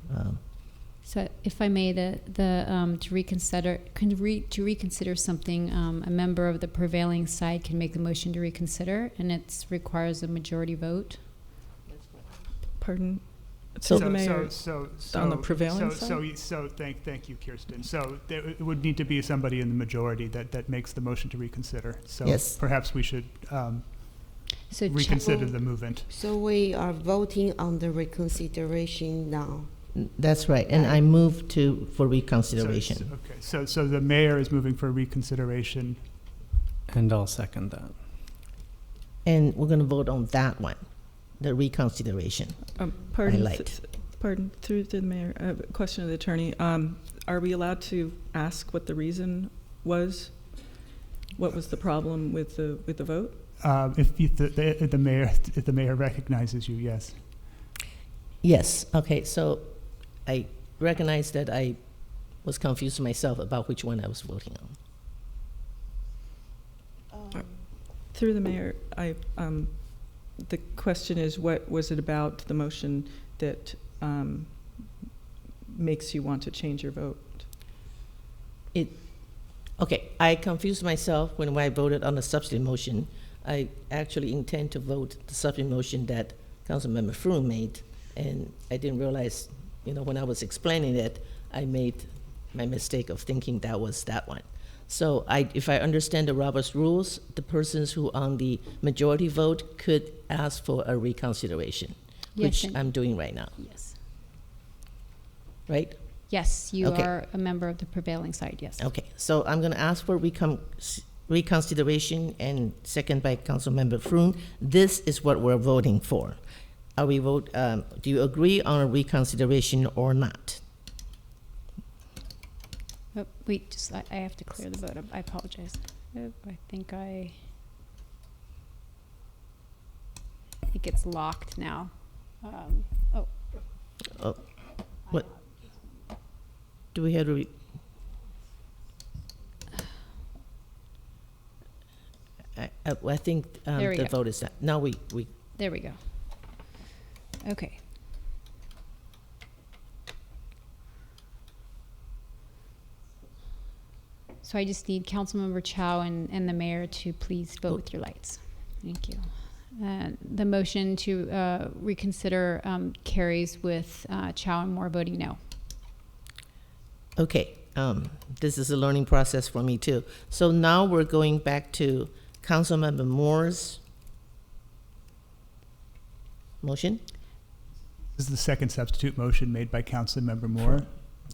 So, if I may, to reconsider something, a member of the prevailing side can make the motion to reconsider, and it requires a majority vote. Pardon? So the mayor on the prevailing side? So thank you, Kirsten. So it would need to be somebody in the majority that makes the motion to reconsider. So yes. Perhaps we should reconsider the movement. So we are voting on the reconsideration now. That's right, and I move for reconsideration. Okay, so the mayor is moving for reconsideration. And I'll second that. And we're going to vote on that one, the reconsideration. Pardon, through the mayor, I have a question of the attorney. Are we allowed to ask what the reason was? What was the problem with the vote? If the mayor recognizes you, yes. Yes. Okay. So I recognize that I was confused myself about which one I was voting on. Through the mayor, the question is, what was it about the motion that makes you want to change your vote? Okay, I confused myself when I voted on the substitute motion. I actually intend to vote the substitute motion that Councilmember Fruin made, and I didn't realize, when I was explaining it, I made my mistake of thinking that was that one. So if I understand the Robert's rules, the persons who on the majority vote could ask for a reconsideration, Yes, which I'm doing right now. Yes. Right? Yes, you Okay. are a member of the prevailing side, yes. Okay, so I'm going to ask for reconsideration, and second by Councilmember Fruin. This is what we're voting for. Do you agree on a reconsideration or not? Wait, I have to clear the vote. I apologize. I think it gets locked now. What? Do we have to I think There we the go. vote is that. Now we. There we go. Okay. So I just need Councilmember Chow and the mayor to please vote with your lights. Thank you. The motion to reconsider carries with Chow and Moore voting no. Okay, this is a learning process for me too. So now we're going back to Councilmember Moore's motion. This is the second substitute motion made by Councilmember Moore.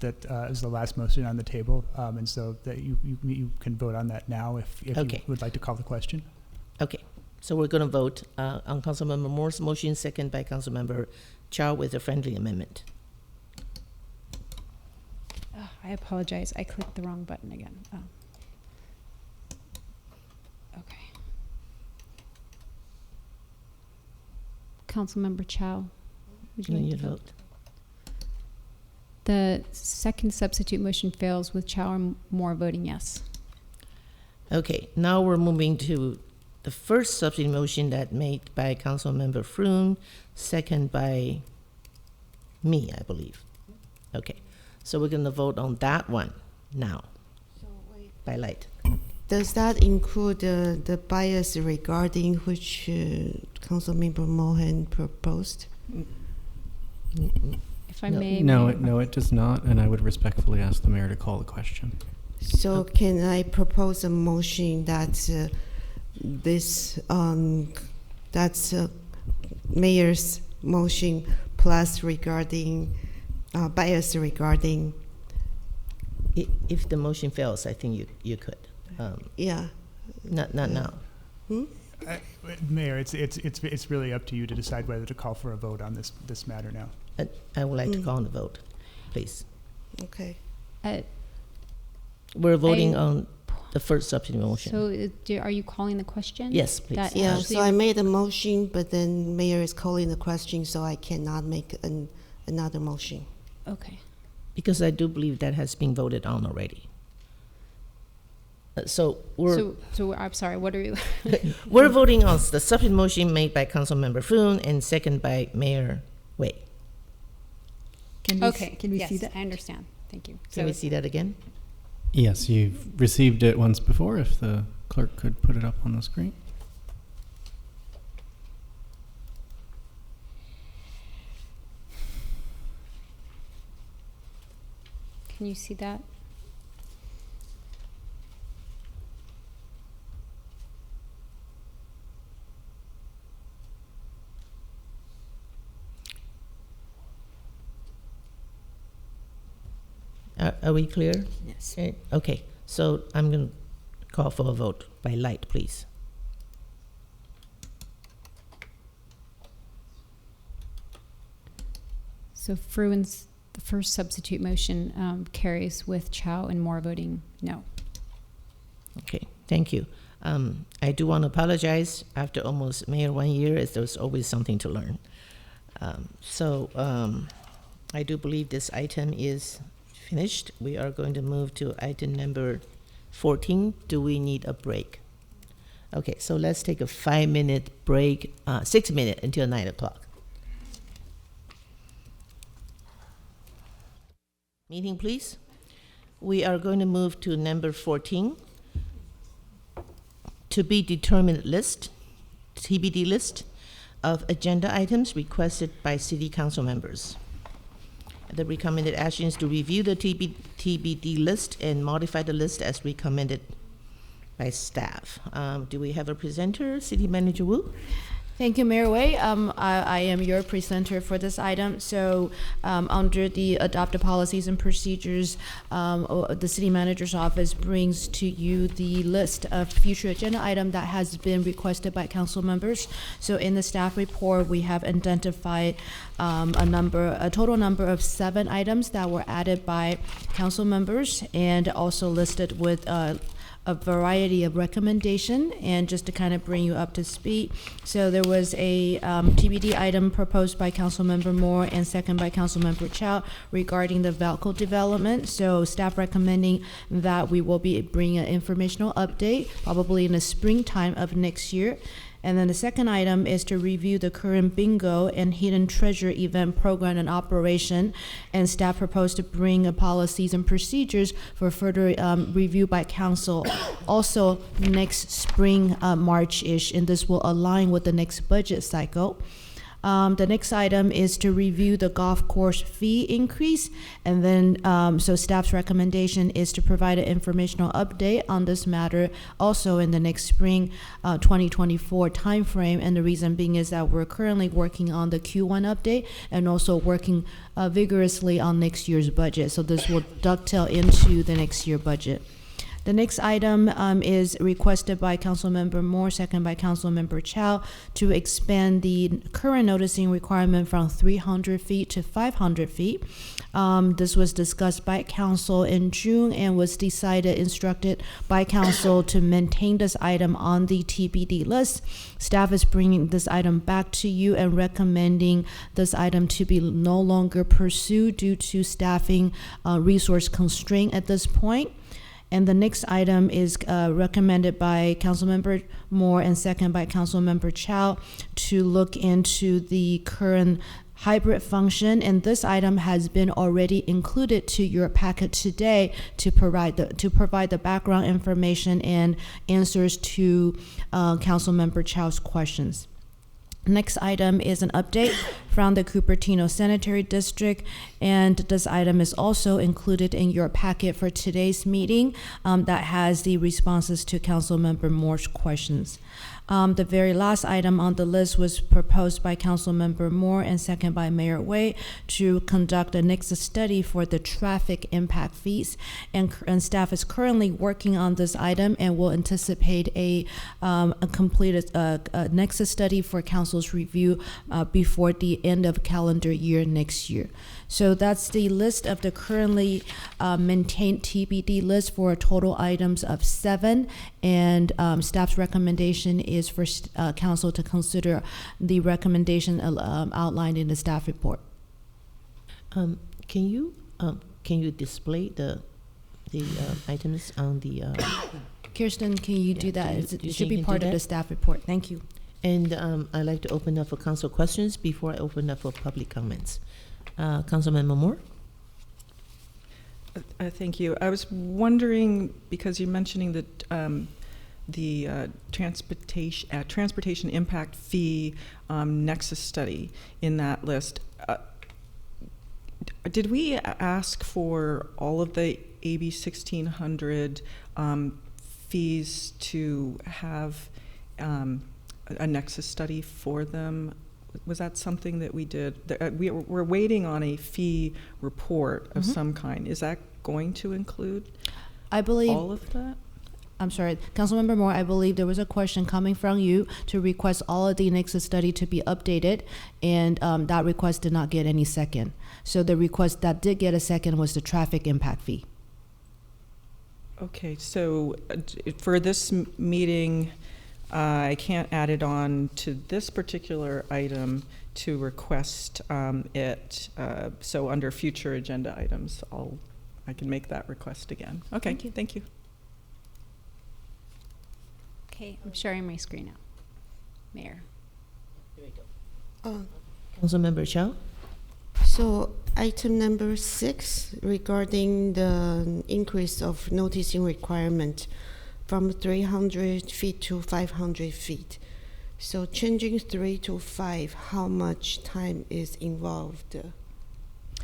That is the last motion on the table, and so that you can vote on that now if Okay. you would like to call the question. Okay, so we're going to vote on Councilmember Moore's motion, second by Councilmember Chow with a friendly amendment. Oh, I apologize. I clicked the wrong button again. Oh. Okay. Councilmember Chow, would you You like need to to vote? vote. The second substitute motion fails with Chow and Moore voting yes. Okay, now we're moving to the first substitute motion that made by Councilmember Froon, second by me, I believe. Okay, so we're going to vote on that one now. By light. Does that include the bias regarding which Councilmember Mohan proposed? If I may. No, it does not, and I would respectfully ask the mayor to call the question. So can I propose a motion that that's mayor's motion plus regarding bias regarding. If the motion fails, I think you could. Yeah. Not now. Mayor, it's really up to you to decide whether to call for a vote on this matter now. I would like to call on the vote, please. Okay. We're voting on the first substitute motion. So are you calling the question? Yes, please. That Yeah, actually- so I made a motion, but then mayor is calling the question, so I cannot make another motion. Okay. Because I do believe that has been voted on already. So I'm sorry, what are you? We're voting on the substitute motion made by Councilmember Froon and second by Mayor Wei. Can we see that? I understand. Thank you. Can we see that again? Yes, you've received it once before. If the clerk could put it up on the screen. Can you see that? Are we clear? Yes. Okay, so I'm going to call for a vote by light, please. So Fruin's the first substitute motion carries with Chow and Moore voting no. Okay, thank you. I do want to apologize. After almost Mayor 1 year, there's always something to learn. I do believe this item is finished. We are going to move to item number 14. Do we need a break? Okay, so let's take a 5-minute break, 6 minutes until 9 o'clock. Meeting, please. We are going to move to number 14. To be determined list, TBD list of agenda items requested by city council members. The recommended action is to review the TBD list and modify the list as recommended by staff. Do we have a presenter, City Manager Wu? Thank you, Mayor Wei. I am your presenter for this item. So under the adopted policies and procedures, the city manager's office brings to you the list of future agenda item that has been requested by council members. So in the staff report, we have identified a total number of 7 items that were added by council members and also listed with a variety of recommendation. And just to kind of bring you up to speed, so there was a TBD item proposed by Councilmember Moore and second by Councilmember Chow regarding the Valco development. So staff recommending that we will be bringing an informational update probably in the springtime of next year. And then the second item is to review the current bingo and hidden treasure event program and operation. And staff proposed to bring policies and procedures for further review by council also next spring, March-ish, and this will align with the next budget cycle. The next item is to review the golf course fee increase. And then, so staff's recommendation is to provide an informational update on this matter also in the next spring 2024 timeframe. And the reason being is that we're currently working on the Q1 update and also working vigorously on next year's budget. So this will dovetail into the next year budget. The next item is requested by Councilmember Moore, second by Councilmember Chow, to expand the current noticing requirement from 300 feet to 500 feet. This was discussed by council in June and was instructed by council to maintain this item on the TBD list. Staff is bringing this item back to you and recommending this item to be no longer pursued due to staffing resource constraint at this point. And the next item is recommended by Councilmember Moore and second by Councilmember Chow to look into the current hybrid function. And this item has been already included to your packet today to provide the background information and answers to Councilmember Chow's questions. Next item is an update from the Cupertino Sanitary District, and this item is also included in your packet for today's meeting that has the responses to Councilmember Moore's questions. The very last item on the list was proposed by Councilmember Moore and second by Mayor Wei to conduct a nexus study for the traffic impact fees. And staff is currently working on this item and will anticipate a completed nexus study for council's review before the end of calendar year next year. So that's the list of the currently maintained TBD list for a total items of 7. And staff's recommendation is for council to consider the recommendation outlined in the staff report. Can you display the items on the? Kirsten, can you do that? It should be part of the staff report. Thank you. And I'd like to open up for council questions before I open up for public comments. Councilmember Moore. Thank you. I was wondering, because you're mentioning that the transportation impact fee nexus study in that list, did we ask for all of the AB 1600 fees to have a nexus study for them? Was that something that we did? We're waiting on a fee report of some kind. Is that going to include all of that? I'm sorry, Councilmember Moore, I believe there was a question coming from you to request all of the nexus study to be updated, and that request did not get any second. So the request that did get a second was the traffic impact fee. Okay, so for this meeting, I can't add it on to this particular item to request it. So under future agenda items, I can make that request again. Okay, thank you. Okay, I'm sharing my screen now. Mayor. Here we go. Councilmember Chow. So item number 6 regarding the increase of noticing requirement from 300 feet to 500 feet. So changing 3 to 5, how much time is involved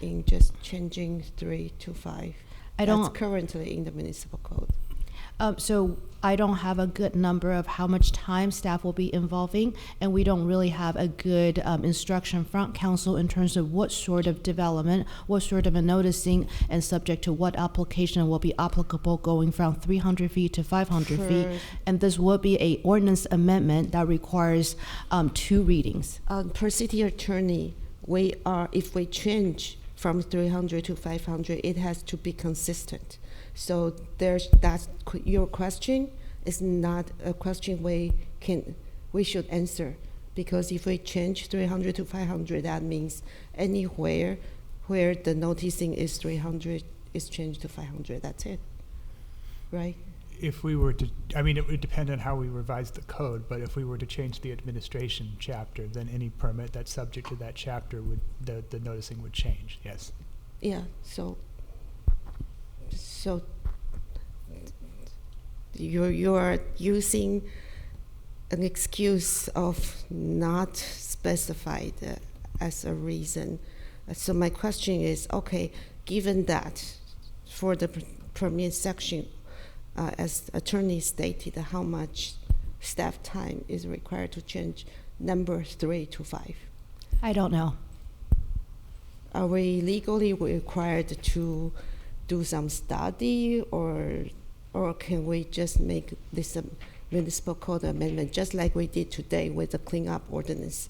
in just changing 3 to 5? That's currently in the municipal code. So I don't have a good number of how much time staff will be involving, and we don't really have a good instruction from council in terms of what sort of development, what sort of a noticing, and subject to what application will be applicable going from 300 feet to 500 feet. And this will be a ordinance amendment that requires 2 readings. Per city attorney, if we change from 300 to 500, it has to be consistent. So your question is not a question we should answer, because if we change 300 to 500, that means anywhere where the noticing is 300 is changed to 500. That's it, right? if we were to, I mean, it would depend on how we revise the code, but if we were to change the administration chapter, then any permit that's subject to that chapter would, the noticing would change, yes. Yeah, so you are using an excuse of not specified as a reason. So my question is, okay, given that for the permit section, as attorney stated, how much staff time is required to change number 3 to 5? I don't know. Are we legally required to do some study, or can we just make this a municipal code amendment, just like we did today with the cleanup ordinance,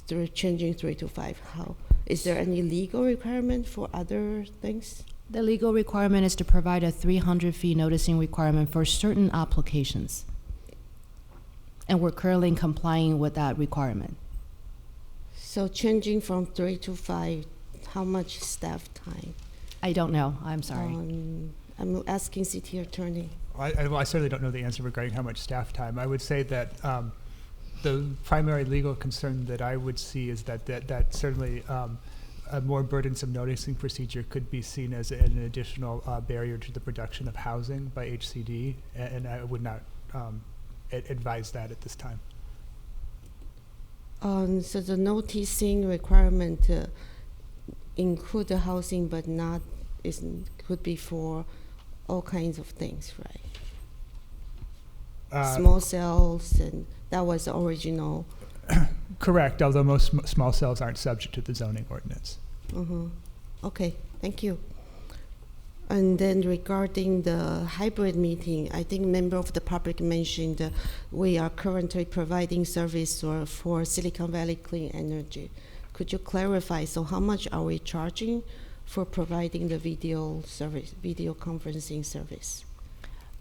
through changing 3 to 5? How is there any legal requirement for other things? The legal requirement is to provide a 300-feet noticing requirement for certain applications. And we're currently complying with that requirement. So changing from 3 to 5, how much staff time? I don't know. I'm sorry. I'm asking city attorney. I certainly don't know the answer regarding how much staff time. I would say that the primary legal concern that I would see is that certainly a more burdensome noticing procedure could be seen as an additional barrier to the production of housing by HCD, and I would not advise that at this time. So the noticing requirement include the housing, but not could be for all kinds of things, right? Small cells, and that was the original. Correct, although most small cells aren't subject to the zoning ordinance. Mm-hmm. Okay, thank you. And then regarding the hybrid meeting, I think member of the public mentioned we are currently providing service for Silicon Valley Clean Energy. Could you clarify, so how much are we charging for providing the video conferencing service?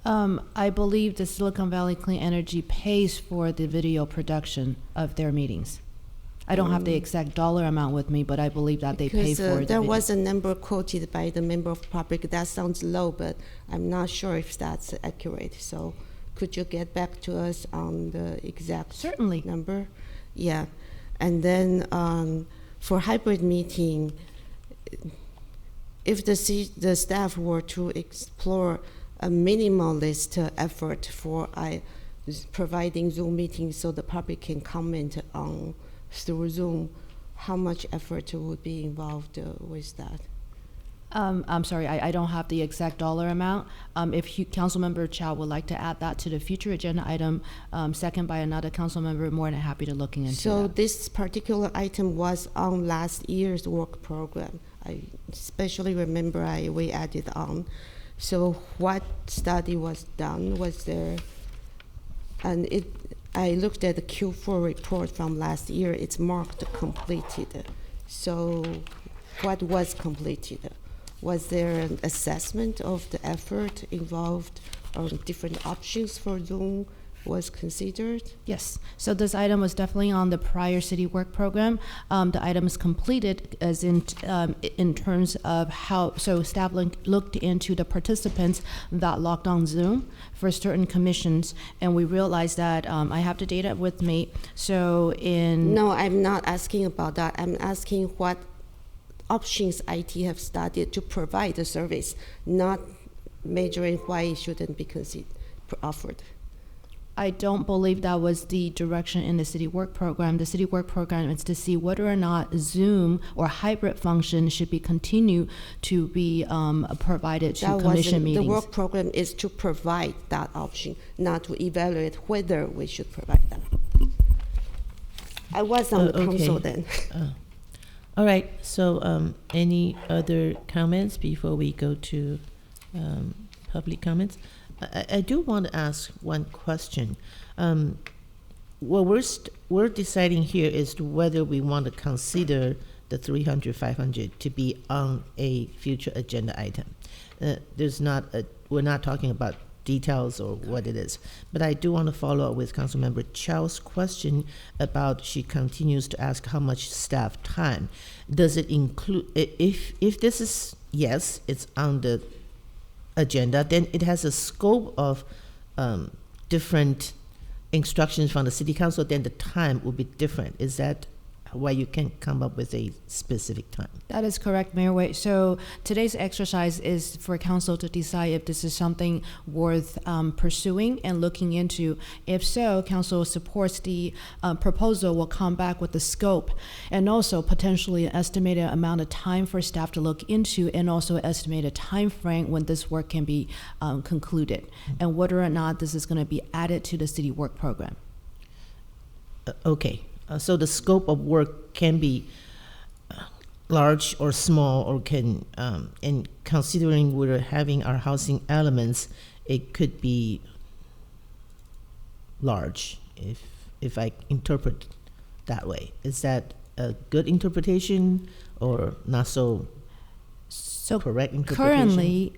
I believe the Silicon Valley Clean Energy pays for the video production of their meetings. I don't have the exact dollar amount with me, but I believe that they pay for it. There was a number quoted by the member of public. That sounds low, but I'm not sure if that's accurate. So could you get back to us on the exact number? Yeah. And then for hybrid meeting, if the staff were to explore a minimalist effort for providing Zoom meetings so the public can comment on through Zoom, how much effort would be involved with that? I'm sorry, I don't have the exact dollar amount. If Councilmember Chow would like to add that to the future agenda item, second by another council member, more than happy to looking into so that. This particular item was on last year's work program. I especially remember we added on. So what study was done? Was there, and I looked at the Q4 report from last year. It's marked completed. So what was completed? Was there an assessment of the effort involved or different options for Zoom was considered? Yes. So this item was definitely on the prior city work program. The item is completed as in terms of how, so staff looked into the participants that logged on Zoom for certain commissions, and we realized that I have the data with me. So No, I'm not asking about that. I'm asking what options IT have studied to provide the service, not measuring why it shouldn't be offered. I don't believe that was the direction in the city work program. The city work program is to see whether or not Zoom or hybrid function should be continued to be provided to commission meetings. The work program is to provide that option, not to evaluate whether we should provide that. I was on the council then. All right, so any other comments before we go to public comments? I do want to ask one question. What we're deciding here is whether we want to consider the 300, 500 to be on a future agenda item. We're not talking about details or what it is, but I do want to follow up with Councilmember Chow's question about, she continues to ask how much staff time. Does it include, if this is, yes, it's on the agenda, then it has a scope of different instructions from the city council, then the time will be different. Is that why you can't come up with a specific time? That is correct, Mayor Wade. So today's exercise is for council to decide if this is something worth pursuing and looking into. If so, council supports the proposal, will come back with the scope and also potentially an estimated amount of time for staff to look into, and also an estimated time frame when this work can be concluded, and whether or not this is going to be added to the city work program. Okay. So the scope of work can be large or small, or can, and considering we're having our housing elements, it could be large, if I interpret that way. Is that a good interpretation or not so correct interpretation? Currently,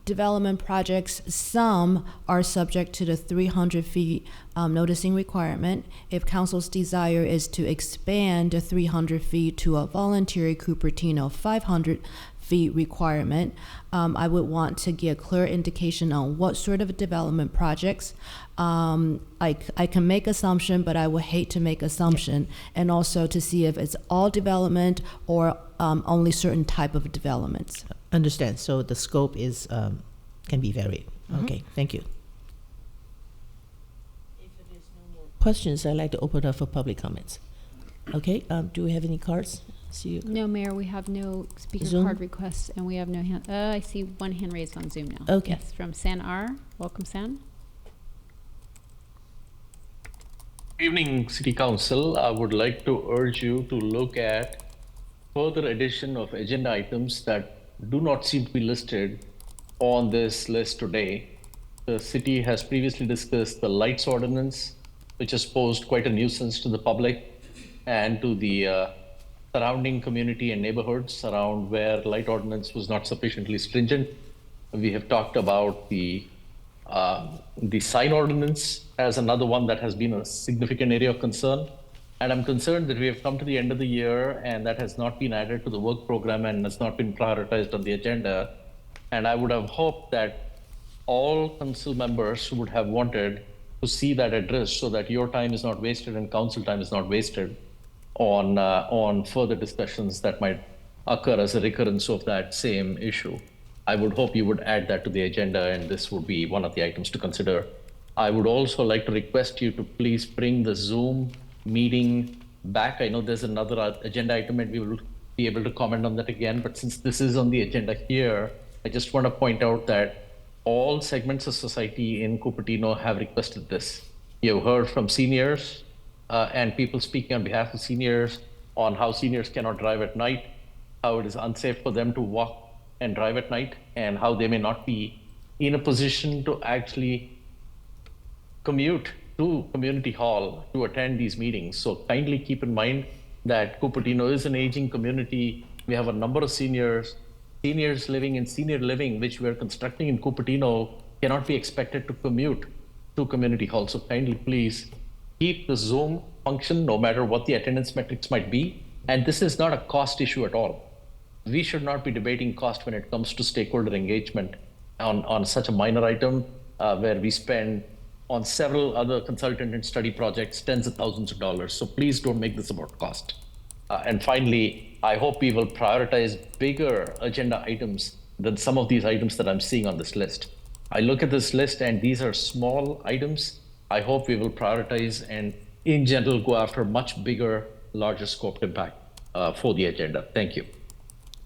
development projects, some are subject to the 300 feet noticing requirement. If council's desire is to expand the 300 feet to a voluntary Cupertino 500 feet requirement, I would want to get a clear indication on what sort of development projects. I can make assumption, but I would hate to make assumption, and also to see if it's all development or only certain type of developments. Understand. So the scope is can be varied. Mhm. Okay, thank you. If there's no more questions, I'd like to open up for public comments. Okay, do we have any cards? See you. No, Mayor, we have no speaker Zoom? card requests, and we have no hand. I see one hand raised on Zoom now. Okay. Yes, from San R. Welcome, San. Evening, City Council. I would like to urge you to look at further addition of agenda items that do not seem to be listed on this list today. The city has previously discussed the lights ordinance, which has posed quite a nuisance to the public and to the surrounding community and neighborhoods around where light ordinance was not sufficiently stringent. We have talked about the sign ordinance as another one that has been a significant area of concern. And I'm concerned that we have come to the end of the year and that has not been added to the work program and has not been prioritized on the agenda. And I would have hoped that all council members would have wanted to see that addressed so that your time is not wasted and council time is not wasted on further discussions that might occur as a recurrence of that same issue. I would hope you would add that to the agenda, and this would be one of the items to consider. I would also like to request you to please bring the Zoom meeting back. I know there's another agenda item and we will be able to comment on that again, but since this is on the agenda here, I just want to point out that all segments of society in Cupertino have requested this. You've heard from seniors and people speaking on behalf of seniors on how seniors cannot drive at night, how it is unsafe for them to walk and drive at night, and how they may not be in a position to actually commute to community hall to attend these meetings. So kindly keep in mind that Cupertino is an aging community. We have a number of seniors living in senior living, which we're constructing in Cupertino, cannot be expected to commute to community hall. So kindly please keep the Zoom function no matter what the attendance metrics might be. And this is not a cost issue at all. We should not be debating cost when it comes to stakeholder engagement on such a minor item where we spend on several other consultant and study projects tens of thousands of dollars. So please don't make this about cost. And finally, I hope we will prioritize bigger agenda items than some of these items that I'm seeing on this list. I look at this list and these are small items. I hope we will prioritize and in general go after much bigger, larger scoped impact for the agenda. Thank you.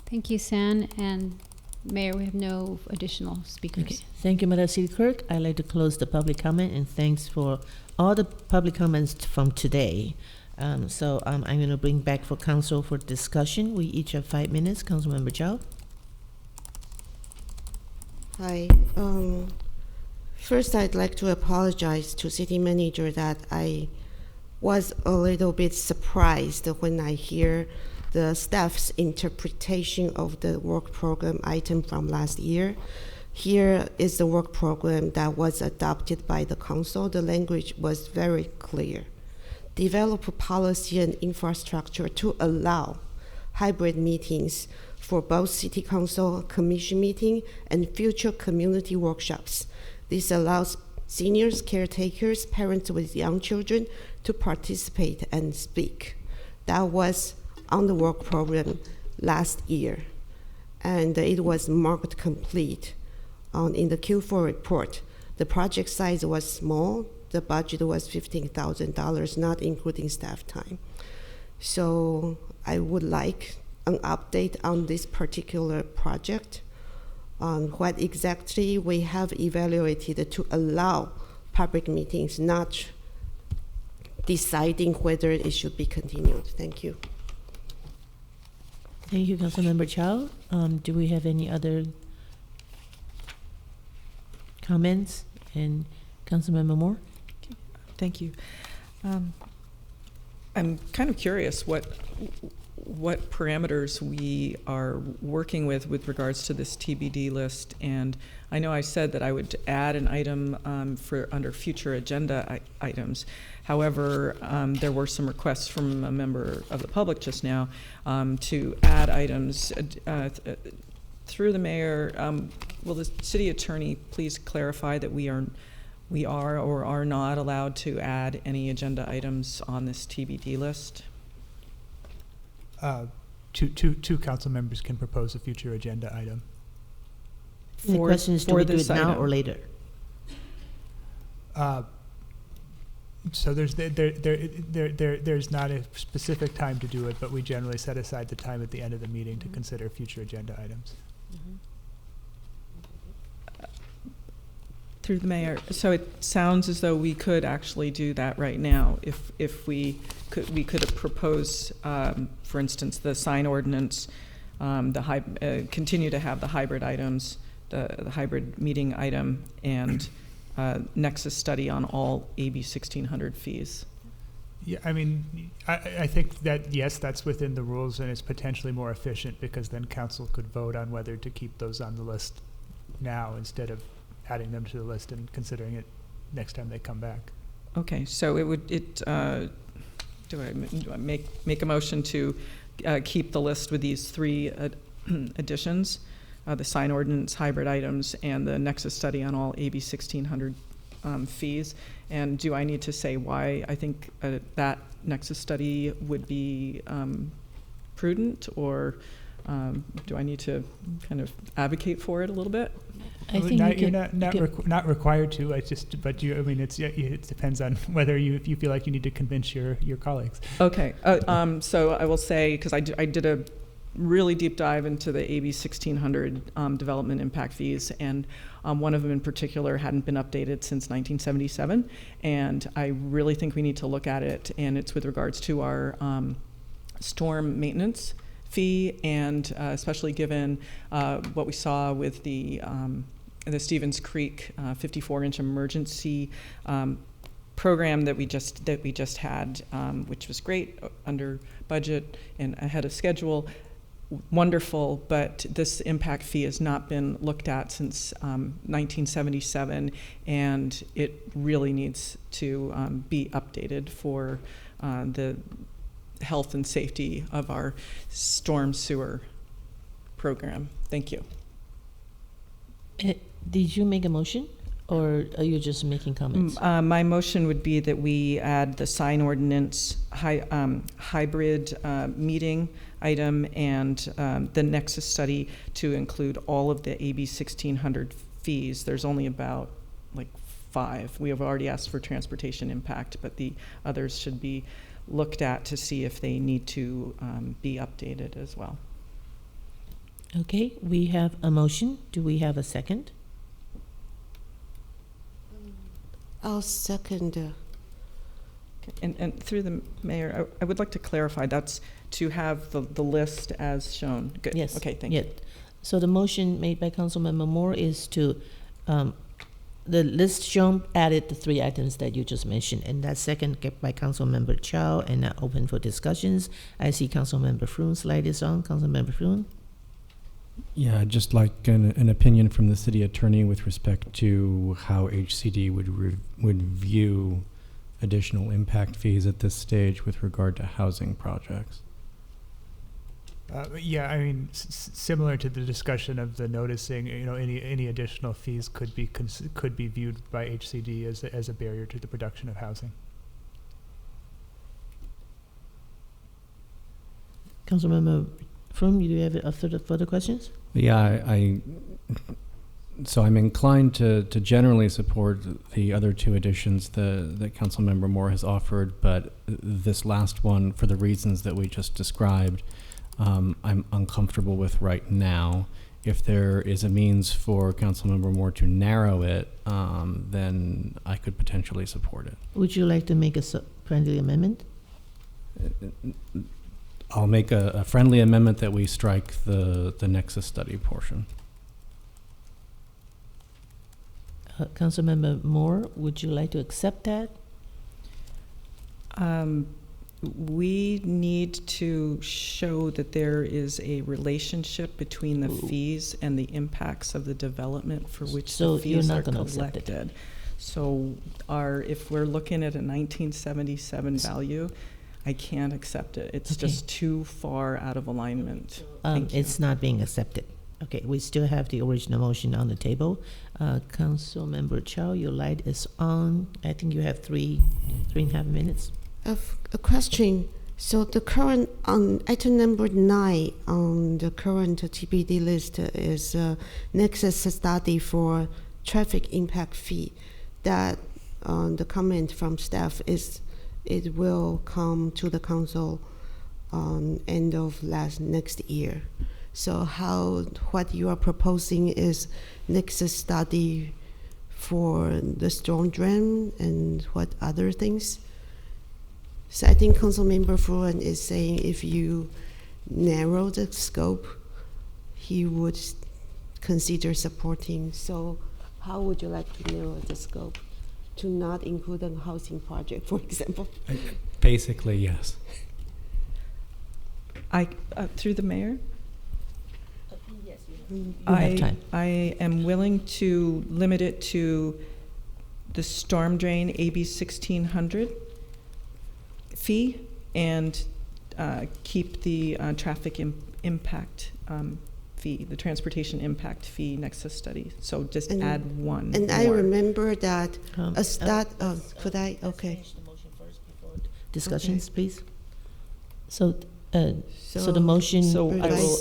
Thank you, San. And Mayor, we have no additional speakers. Okay. Thank you, Madam City Clerk. I'd like to close the public comment, and thanks for all the public comments from today. So I'm going to bring back for council for discussion. We each have 5 minutes. Councilmember Zhao. Hi. First, I'd like to apologize to City Manager that I was a little bit surprised when I hear the staff's interpretation of the work program item from last year. Here is the work program that was adopted by the council. The language was very clear. Develop a policy and infrastructure to allow hybrid meetings for both City Council commission meeting and future community workshops. This allows seniors, caretakers, parents with young children to participate and speak. That was on the work program last year, and it was marked complete. In the Q4 report, the project size was small. The budget was $15,000, not including staff time. So I would like an update on this particular project, on what exactly we have evaluated to allow public meetings, not deciding whether it should be continued. Thank you. Thank you, Councilmember Chow. Do we have any other comments? And Councilmember Moore? Thank you. I'm kind of curious what parameters we are working with regards to this TBD list. And I know I said that I would add an item for under future agenda items. However, there were some requests from a member of the public just now to add items through the mayor. Will the city attorney please clarify that we are or are not allowed to add any agenda items on this TBD list? Two council members can propose a future agenda item. The question is, do we do it now or later? So there's not a specific time to do it, but we generally set aside the time at the end of the meeting to consider future agenda items. Through the mayor. So it sounds as though we could actually do that right now. If we could propose, for instance, the sign ordinance, continue to have the hybrid items, the hybrid meeting item, and nexus study on all AB 1600 fees. Yeah, I mean, I think that, yes, that's within the rules, and it's potentially more efficient because then council could vote on whether to keep those on the list now instead of adding them to the list and considering it next time they come back. Okay, so do I make a motion to keep the list with these three additions, the sign ordinance, hybrid items, and the nexus study on all AB 1600 fees? And do I need to say why I think that nexus study would be prudent, or do I need to kind of advocate for it a little bit? I think you're not required to. I mean, it depends on whether if you feel like you need to convince your colleagues. Okay. So I will say, because I did a really deep dive into the AB 1600 development impact fees, and one of them in particular hadn't been updated since 1977, and I really think we need to look at it, and it's with regards to our storm maintenance fee, and especially given what we saw with the Stevens Creek 54-inch emergency program that we just had, which was great, under budget and ahead of schedule. Wonderful, but this impact fee has not been looked at since 1977, and it really needs to be updated for the health and safety of our storm sewer program. Thank you. Did you make a motion, or are you just making comments? My motion would be that we add the sign ordinance hybrid meeting item and the nexus study to include all of the AB 1600 fees. There's only about like 5. We have already asked for transportation impact, but the others should be looked at to see if they need to be updated as well. Okay, we have a motion. Do we have a second? I'll second. And through the mayor, I would like to clarify, that's to have the list as shown. Good. Yes. Okay, thank you. So the motion made by Councilmember Moore is to, the list shown added the 3 items that you just mentioned, and that second kept by Councilmember Chow, and now open for discussions. I see Councilmember Fruin's light is on. Councilmember Fruin? Yeah, I'd just like an opinion from the city attorney with respect to how HCD would view additional impact fees at this stage with regard to housing projects. Yeah, I mean, similar to the discussion of the noticing, any additional fees could be viewed by HCD as a barrier to the production of housing. Councilmember Froome, do you have further questions? Yeah, so I'm inclined to generally support the other two additions that Councilmember Moore has offered, but this last one, for the reasons that we just described, I'm uncomfortable with right now. If there is a means for Councilmember Moore to narrow it, then I could potentially support it. Would you like to make a friendly amendment? I'll make a friendly amendment that we strike the nexus study portion. Councilmember Moore, would you like to accept that? We need to show that there is a relationship between the fees and the impacts of the development for which the fees are collected. So if we're looking at a 1977 value, I can't accept it. It's just too far out of alignment. It's not being accepted. Okay, we still have the original motion on the table. Councilmember Chow, your light is on. I think you have 3.5 minutes. A question. So the current, on item number 9 on the current TBD list is nexus study for traffic impact fee. That the comment from staff is it will come to the council on end of next year. So what you are proposing is nexus study for the storm drain and what other things? So I think Councilmember Fruin is saying if you narrow the scope, he would consider supporting. So how would you like to narrow the scope? To not include a housing project, for example? Basically, yes. Through the mayor? Yes, you have time. I am willing to limit it to the storm drain AB 1600 fee and keep the traffic impact fee, the transportation impact fee nexus study. So just add one. And more. I remember that could I? Okay. Discussions, please. So the motion. So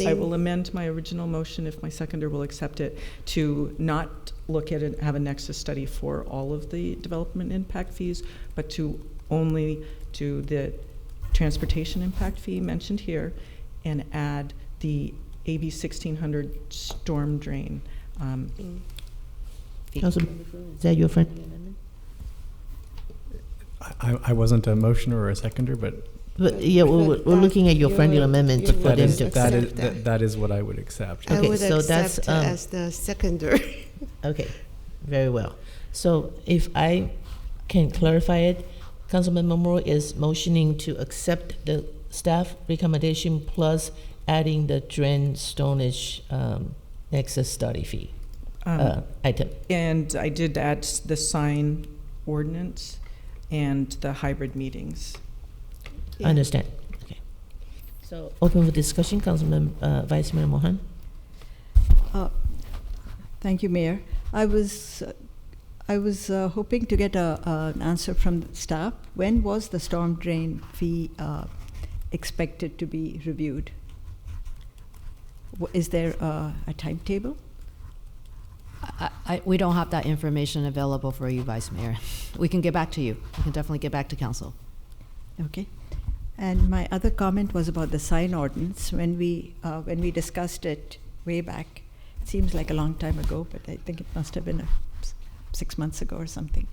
I will amend my original motion if my seconder will accept it to not look at it, have a nexus study for all of the development impact fees, but to only do the transportation impact fee mentioned here and add the AB 1600 storm drain fee. Is that your friend? I wasn't a motioner or a seconder, but yeah, we're looking at your friendly amendment for them to accept. That is what I would accept. I Okay, would so accept that's as the seconder. okay, very well. So if I can clarify it, Councilmember Moore is motioning to accept the staff recommendation plus adding the drain stonage nexus study fee item. And I did add the sign ordinance and the hybrid meetings. I understand. Okay. So open for discussion, Councilmember Vice Mayor Mohan. Thank you, Mayor. I was hoping to get an answer from the staff. When was the storm drain fee expected to be reviewed? Is there a timetable? We don't have that information available for you, Vice Mayor. We can get back to you. We can definitely get back to council. Okay. And my other comment was about the sign ordinance. When we discussed it way back, it seems like a long time ago, but I think it must have been 6 months ago or something.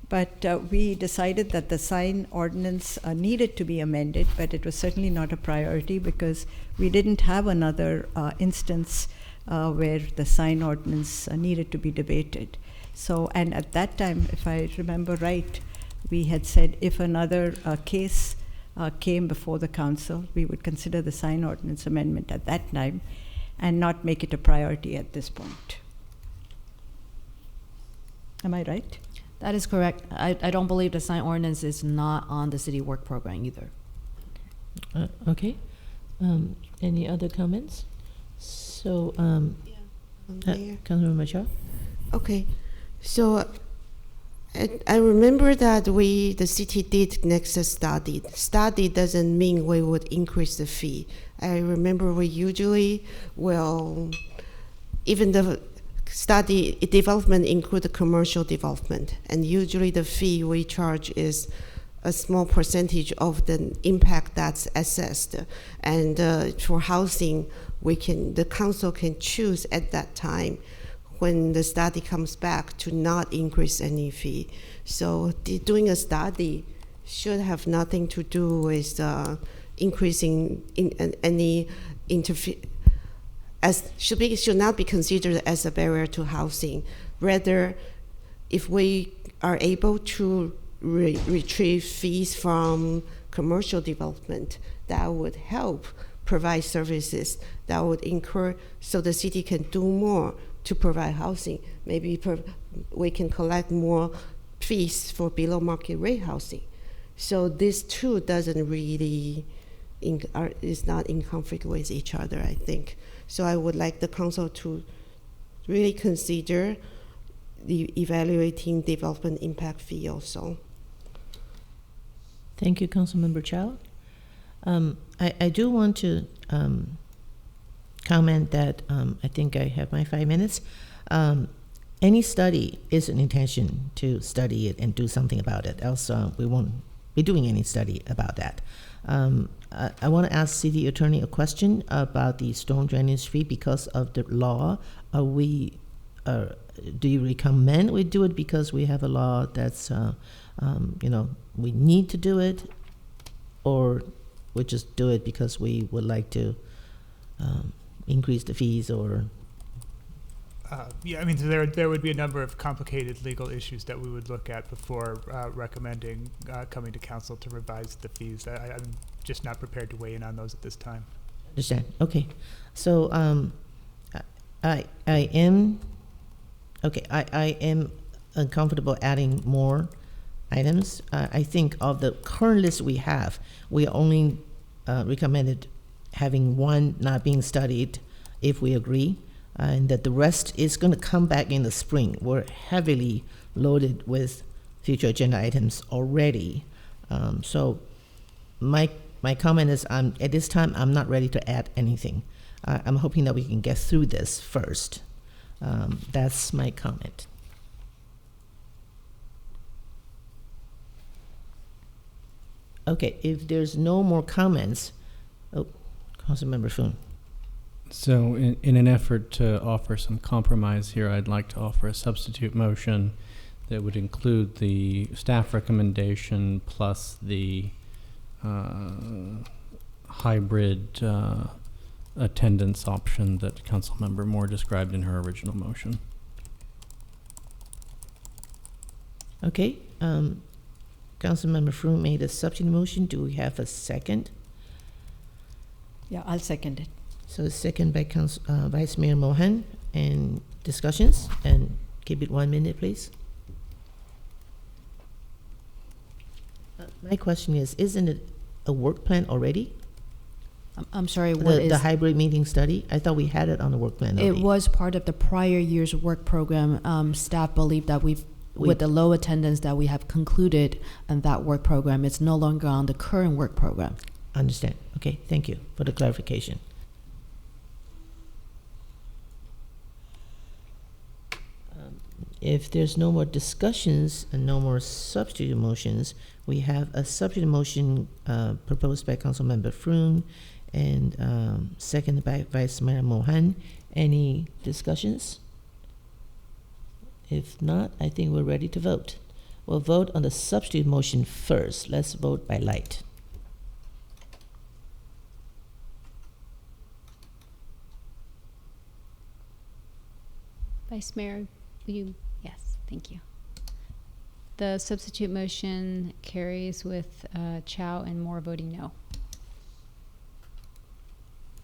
But we decided that the sign ordinance needed to be amended, but it was certainly not a priority because we didn't have another instance where the sign ordinance needed to be debated. So, and at that time, if I remember right, we had said if another case came before the council, we would consider the sign ordinance amendment at that time and not make it a priority at this point. Am I right? That is correct. I don't believe the sign ordinance is not on the city work program either. Okay. Any other comments? So, Mayor. Councilmember Chow? Okay, so I remember that the city did next study. Study doesn't mean we would increase the fee. I remember we usually even the study development include the commercial development, and usually the fee we charge is a small percentage of the impact that's assessed. And for housing, the council can choose at that time when the study comes back to not increase any fee. So doing a study should have nothing to do with increasing any should not be considered as a barrier to housing. Rather, if we are able to retrieve fees from commercial development, that would help provide services that would incur, so the city can do more to provide housing. Maybe we can collect more fees for below market rate housing. So this two doesn't really is not in conflict with each other, I think. So I would like the council to really consider evaluating development impact fee also. Thank you, Councilmember Chow. I do want to comment that I think I have my 5 minutes. Any study is an intention to study it and do something about it, else we won't be doing any study about that. I want to ask City Attorney a question about the storm drainage fee because of the law. Do you recommend we do it because we have a law that's, we need to do it, or we just do it because we would like to increase the fees, or? Yeah, I mean, so there would be a number of complicated legal issues that we would look at before recommending coming to council to revise the fees. I'm just not prepared to weigh in on those at this time. Understand. Okay. So I am uncomfortable adding more items. I think of the current list we have, we only recommended having one not being studied if we agree, and that the rest is going to come back in the spring. We're heavily loaded with future agenda items already. So my comment is, at this time, I'm not ready to add anything. I'm hoping that we can get through this first. That's my comment. Okay, if there's no more comments, Councilmember Foon. So in an effort to offer some compromise here, I'd like to offer a substitute motion that would include the staff recommendation plus the hybrid attendance option that Councilmember Moore described in her original motion. Okay, Councilmember Froome made a substitute motion. Do we have a second? Yeah, I'll second it. So second by Vice Mayor Mohan, and discussions, and keep it 1 minute, please. My question is, isn't it a work plan already? I'm sorry, The hybrid meeting study? I thought we had it on the work plan already. It was part of the prior year's work program. Staff believe that with the low attendance that we have concluded in that work program, it's no longer on the current work program. Understand. Okay, thank you for the clarification. If there's no more discussions and no more substitute motions, we have a substitute motion proposed by Councilmember Froome and seconded by Vice Mayor Mohan. Any discussions? If not, I think we're ready to vote. We'll vote on the substitute motion first. Let's vote by light. Vice Mayor, will you? Yes, thank you. The substitute motion carries with Chow and Moore voting no.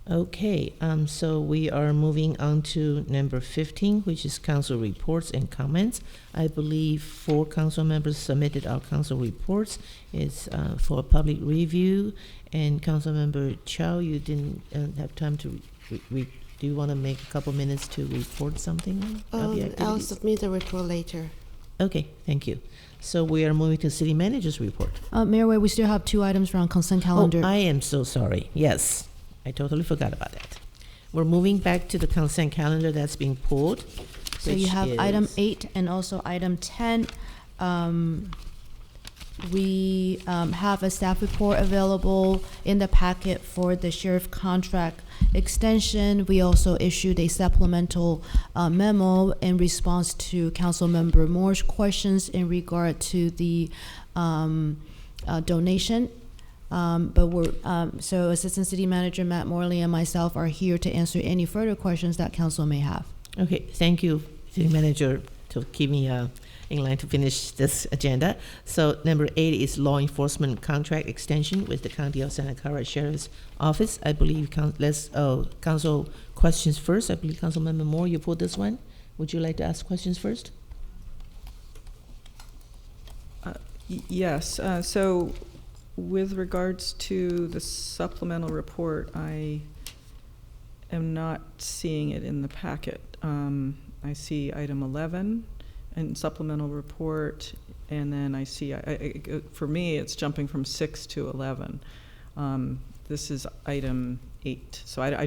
Okay, so we are moving on to number 15, which is council reports and comments. I believe 4 council members submitted our council reports. It's for public review. And Councilmember Chow, you didn't have time to do you want to make a couple minutes to report something? I'll submit the report later. Okay, thank you. So we are moving to city manager's report. Mayor Wei, we still have 2 items on consent calendar. Oh, I am so sorry. Yes, I totally forgot about that. We're moving back to the consent calendar that's being pulled. So you have item 8 and also item 10. We have a staff report available in the packet for the sheriff contract extension. We also issued a supplemental memo in response to Councilmember Moore's questions in regard to the donation. So Assistant City Manager Matt Morley and myself are here to answer any further questions that council may have. Okay, thank you, City Manager, to keep me in line to finish this agenda. So number 8 is law enforcement contract extension with the County of Santa Clara Sheriff's Office. I believe council questions first. I believe Councilmember Moore, you pulled this one. Would you like to ask questions first? Yes. So with regards to the supplemental report, I am not seeing it in the packet. I see item 11 and supplemental report, and then I see, for me, it's jumping from 6 to 11. This is item 8. So I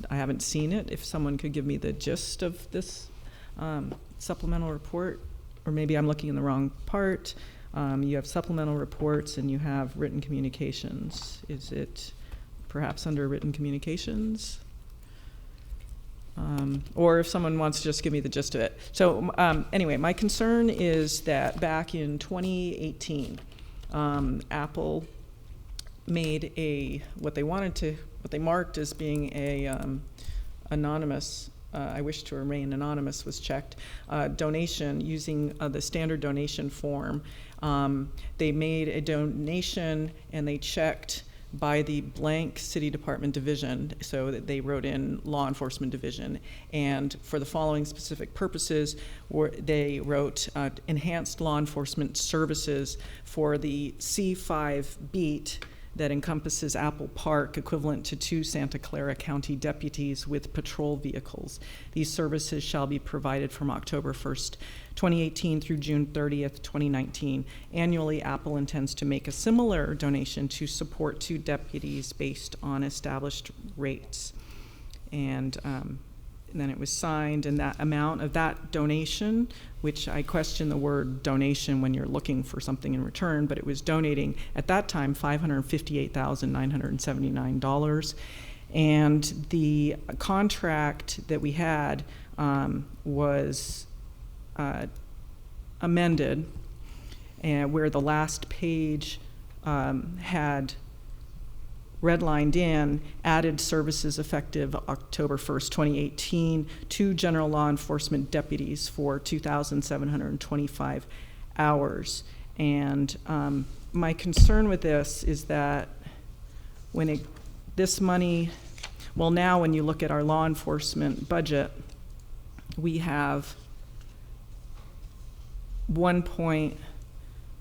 haven't seen it. If someone could give me the gist of this supplemental report, or maybe I'm looking in the wrong part. You have supplemental reports and you have written communications. Is it perhaps under written communications? Or if someone wants to just give me the gist of it. So anyway, my concern is that back in 2018, Apple made what they marked as being a anonymous, I wish to remain anonymous was checked, donation using the standard donation form. They made a donation and they checked by the blank city department division, so that they wrote in law enforcement division, and for the following specific purposes, they wrote enhanced law enforcement services for the C5 beat that encompasses Apple Park, equivalent to 2 Santa Clara County deputies with patrol vehicles. These services shall be provided from October 1st, 2018 through June 30th, 2019. Annually, Apple intends to make a similar donation to support 2 deputies based on established rates. And then it was signed, and that amount of that donation, which I question the word donation when you're looking for something in return, but it was donating at that time $558,979. And the contract that we had was amended, and where the last page had redlined in, added services effective October 1st, 2018, 2 general law enforcement deputies for 2,725 hours. And my concern with this is that this money, well, now when you look at our law enforcement budget, we have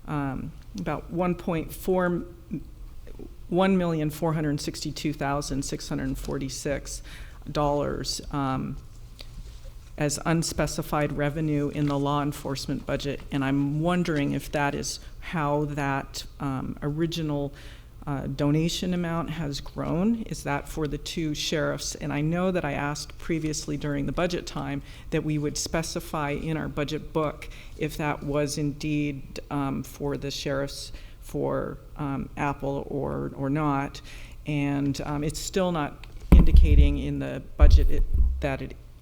about $1,462,646 as unspecified revenue in the law enforcement budget, and I'm wondering if that is how that original donation amount has grown. Is that for the 2 sheriffs? And I know that I asked previously during the budget time that we would specify in our budget book if that was indeed for the sheriffs for Apple or not, and it's still not indicating in the budget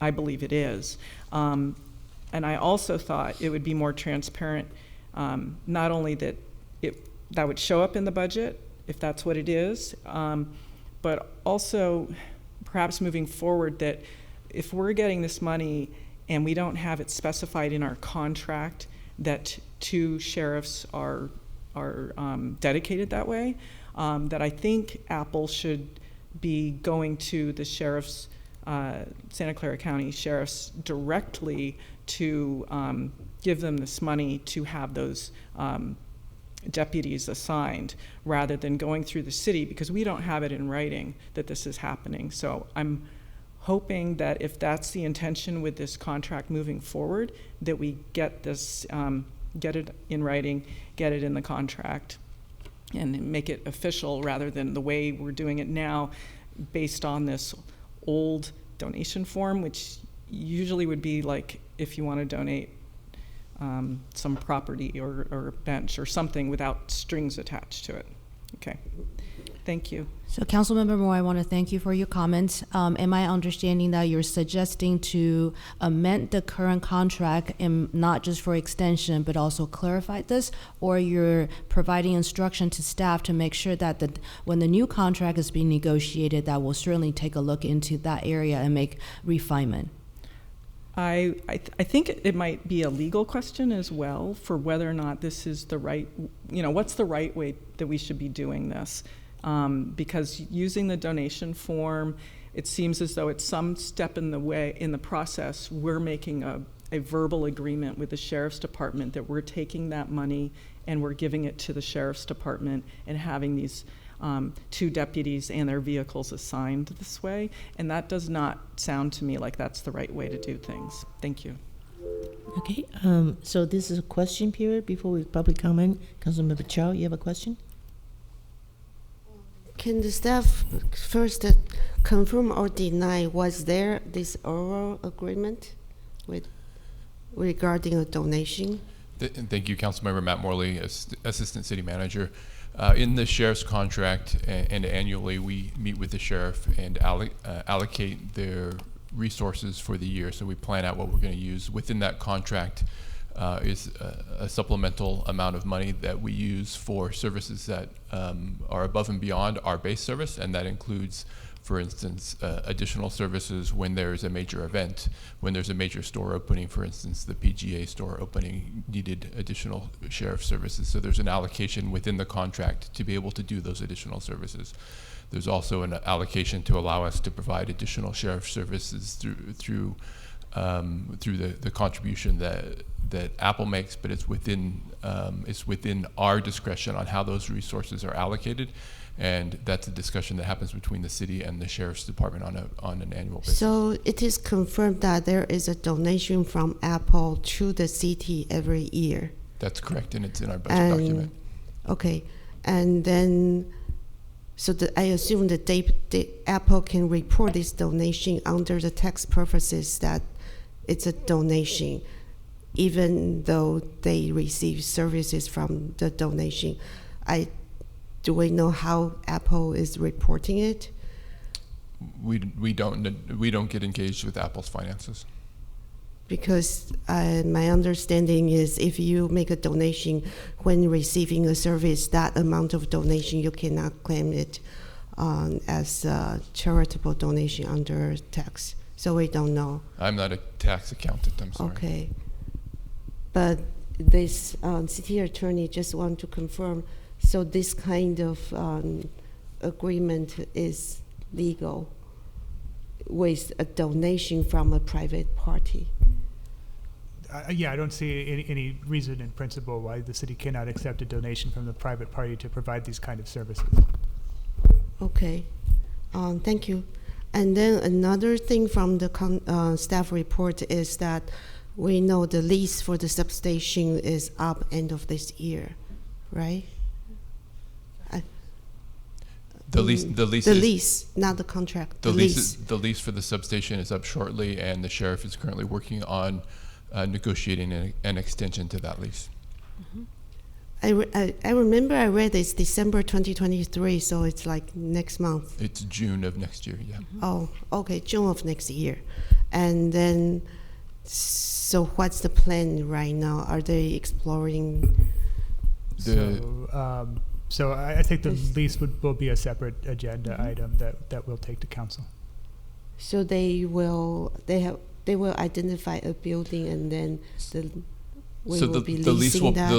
I believe it is. And I also thought it would be more transparent, not only that that would show up in the budget, if that's what it is, but also perhaps moving forward that if we're getting this money and we don't have it specified in our contract that 2 sheriffs are dedicated that way, that I think Apple should be going to the sheriff's, Santa Clara County sheriffs directly to give them this money to have those deputies assigned, rather than going through the city, because we don't have it in writing that this is happening. So I'm hoping that if that's the intention with this contract moving forward, that we get this, get it in writing, get it in the contract, and make it official, rather than the way we're doing it now, based on this old donation form, which usually would be like if you want to donate some property or a bench or something without strings attached to it. Okay, thank you. So Councilmember Moore, I want to thank you for your comments. Am I understanding that you're suggesting to amend the current contract, and not just for extension, but also clarify this? Or you're providing instruction to staff to make sure that when the new contract is being negotiated, that we'll certainly take a look into that area and make refinement? I think it might be a legal question as well, for whether or not this is the right, what's the right way that we should be doing this? Because using the donation form, it seems as though it's some step in the process, we're making a verbal agreement with the sheriff's department that we're taking that money and we're giving it to the sheriff's department and having these two deputies and their vehicles assigned this way. And that does not sound to me like that's the right way to do things. Thank you. Okay, so this is a question period before we public comment. Councilmember Chow, you have a question? Can the staff first confirm or deny, was there this oral agreement regarding a donation? Thank you, Councilmember Matt Morley, Assistant City Manager. In the sheriff's contract, and annually, we meet with the sheriff and allocate their resources for the year. So we plan out what we're going to use. Within that contract is a supplemental amount of money that we use for services that are above and beyond our base service, and that includes, for instance, additional services when there's a major event, when there's a major store opening. For instance, the PGA store opening needed additional sheriff services. So there's an allocation within the contract to be able to do those additional services. There's also an allocation to allow us to provide additional sheriff services through the contribution that Apple makes, but it's within our discretion on how those resources are allocated. And that's a discussion that happens between the city and the sheriff's department on an annual basis. So it is confirmed that there is a donation from Apple to the city every year. That's correct, and it's in our budget document. Okay, and then, so I assume that Apple can report this donation under the tax purposes that it's a donation, even though they receive services from the donation. Do we know how Apple is reporting it? We don't get engaged with Apple's finances. Because my understanding is if you make a donation when receiving a service, that amount of donation, you cannot claim it as a charitable donation under tax. So we don't know. I'm not a tax accountant, I'm sorry. Okay. But this city attorney just want to confirm, so this kind of agreement is legal with a donation from a private party? Yeah, I don't see any reason in principle why the city cannot accept a donation from the private party to provide these kind of services. Okay, thank you. And then another thing from the staff report is that we know the lease for the substation is up end of this year, right? The lease, not the contract. The lease for the substation is up shortly, and the sheriff is currently working on negotiating an extension to that lease. Mm-hmm. I remember I read it's December 2023, so it's like next month. It's June of next year, yeah. Mm-hmm. Oh, okay, June of next year. And then, so what's the plan right now? Are they exploring? So I think the lease will be a separate agenda item that we'll take to council. So they will identify a building, and then the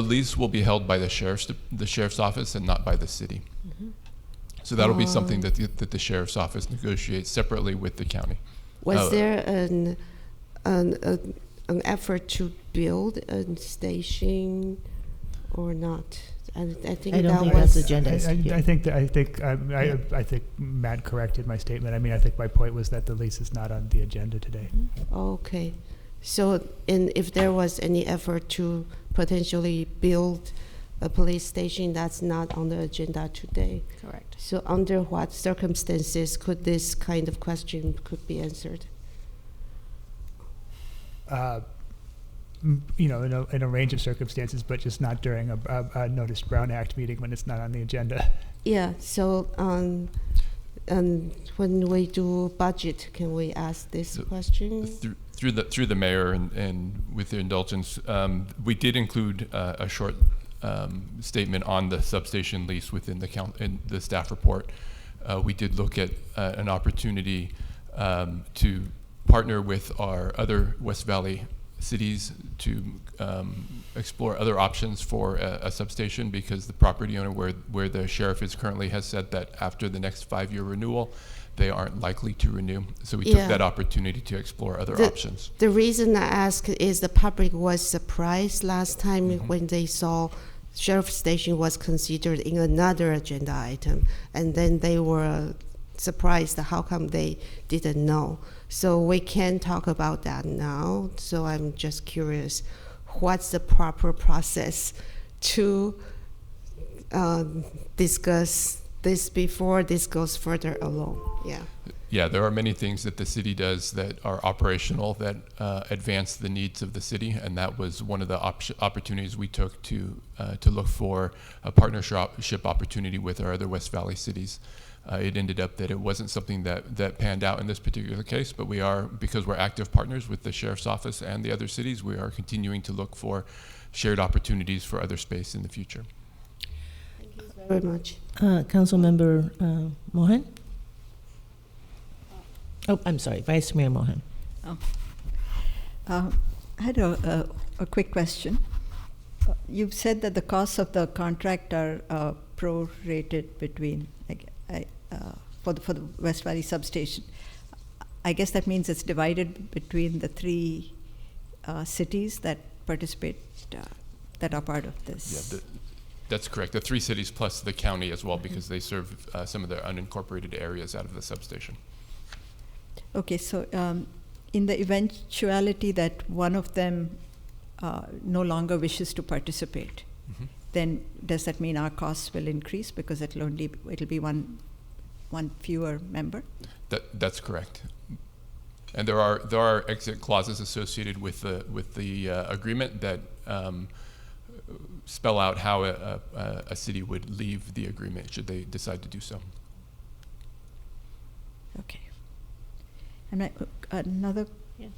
lease will be held by the sheriff's office and not by the city. Mm-hmm. So that'll be something that the sheriff's office negotiates separately with the county. Was there an effort to build a station or not? I think I don't that think was that's agenda. I think Matt corrected my statement. I mean, I think my point was that the lease is not on the agenda today. Okay. So, if there was any effort to potentially build a police station, that's not on the agenda today. Correct. So, under what circumstances could this kind of question could be answered? You know, in a range of circumstances, but just not during a Noticed Brown Act meeting when it's not on the agenda. Yeah. So, when we do budget, can we ask this question? Through the mayor and with the indulgence, we did include a short statement on the substation lease within in the staff report. We did look at an opportunity to partner with our other West Valley cities to explore other options for a substation, because the property owner where the sheriff is currently has said that after the next 5-year renewal, they aren't likely to renew. So we took that opportunity to explore other options. The reason I ask is the public was surprised last time when they saw sheriff's station was considered in another agenda item, and then they were surprised how come they didn't know. So we can talk about that now. So I'm just curious, what's the proper process to discuss this before this goes further along? Yeah, there are many things that the city does that are operational that advance the needs of the city, and that was one of the opportunities we took to look for a partnership opportunity with our other West Valley cities. It ended up that it wasn't something that panned out in this particular case, but we are, because we're active partners with the sheriff's office and the other cities, we are continuing to look for shared opportunities for other space in the future. Thank you very much. Councilmember Mohan? Oh, I'm sorry, Vice Mayor Mohan. I had a quick question. You've said that the costs of the contract are prorated between, for the West Valley substation. I guess that means it's divided between the 3 cities that participate, that are part of this. Yeah, that's correct. The 3 cities plus the county as well, because they serve some of the unincorporated areas out of the substation. Okay, so in the eventuality that one of them no longer wishes to participate, then does that mean our costs will increase because it'll be one fewer member? That's correct. And there are exit clauses associated with the agreement that spell out how a city would leave the agreement should they decide to do so. Okay. And another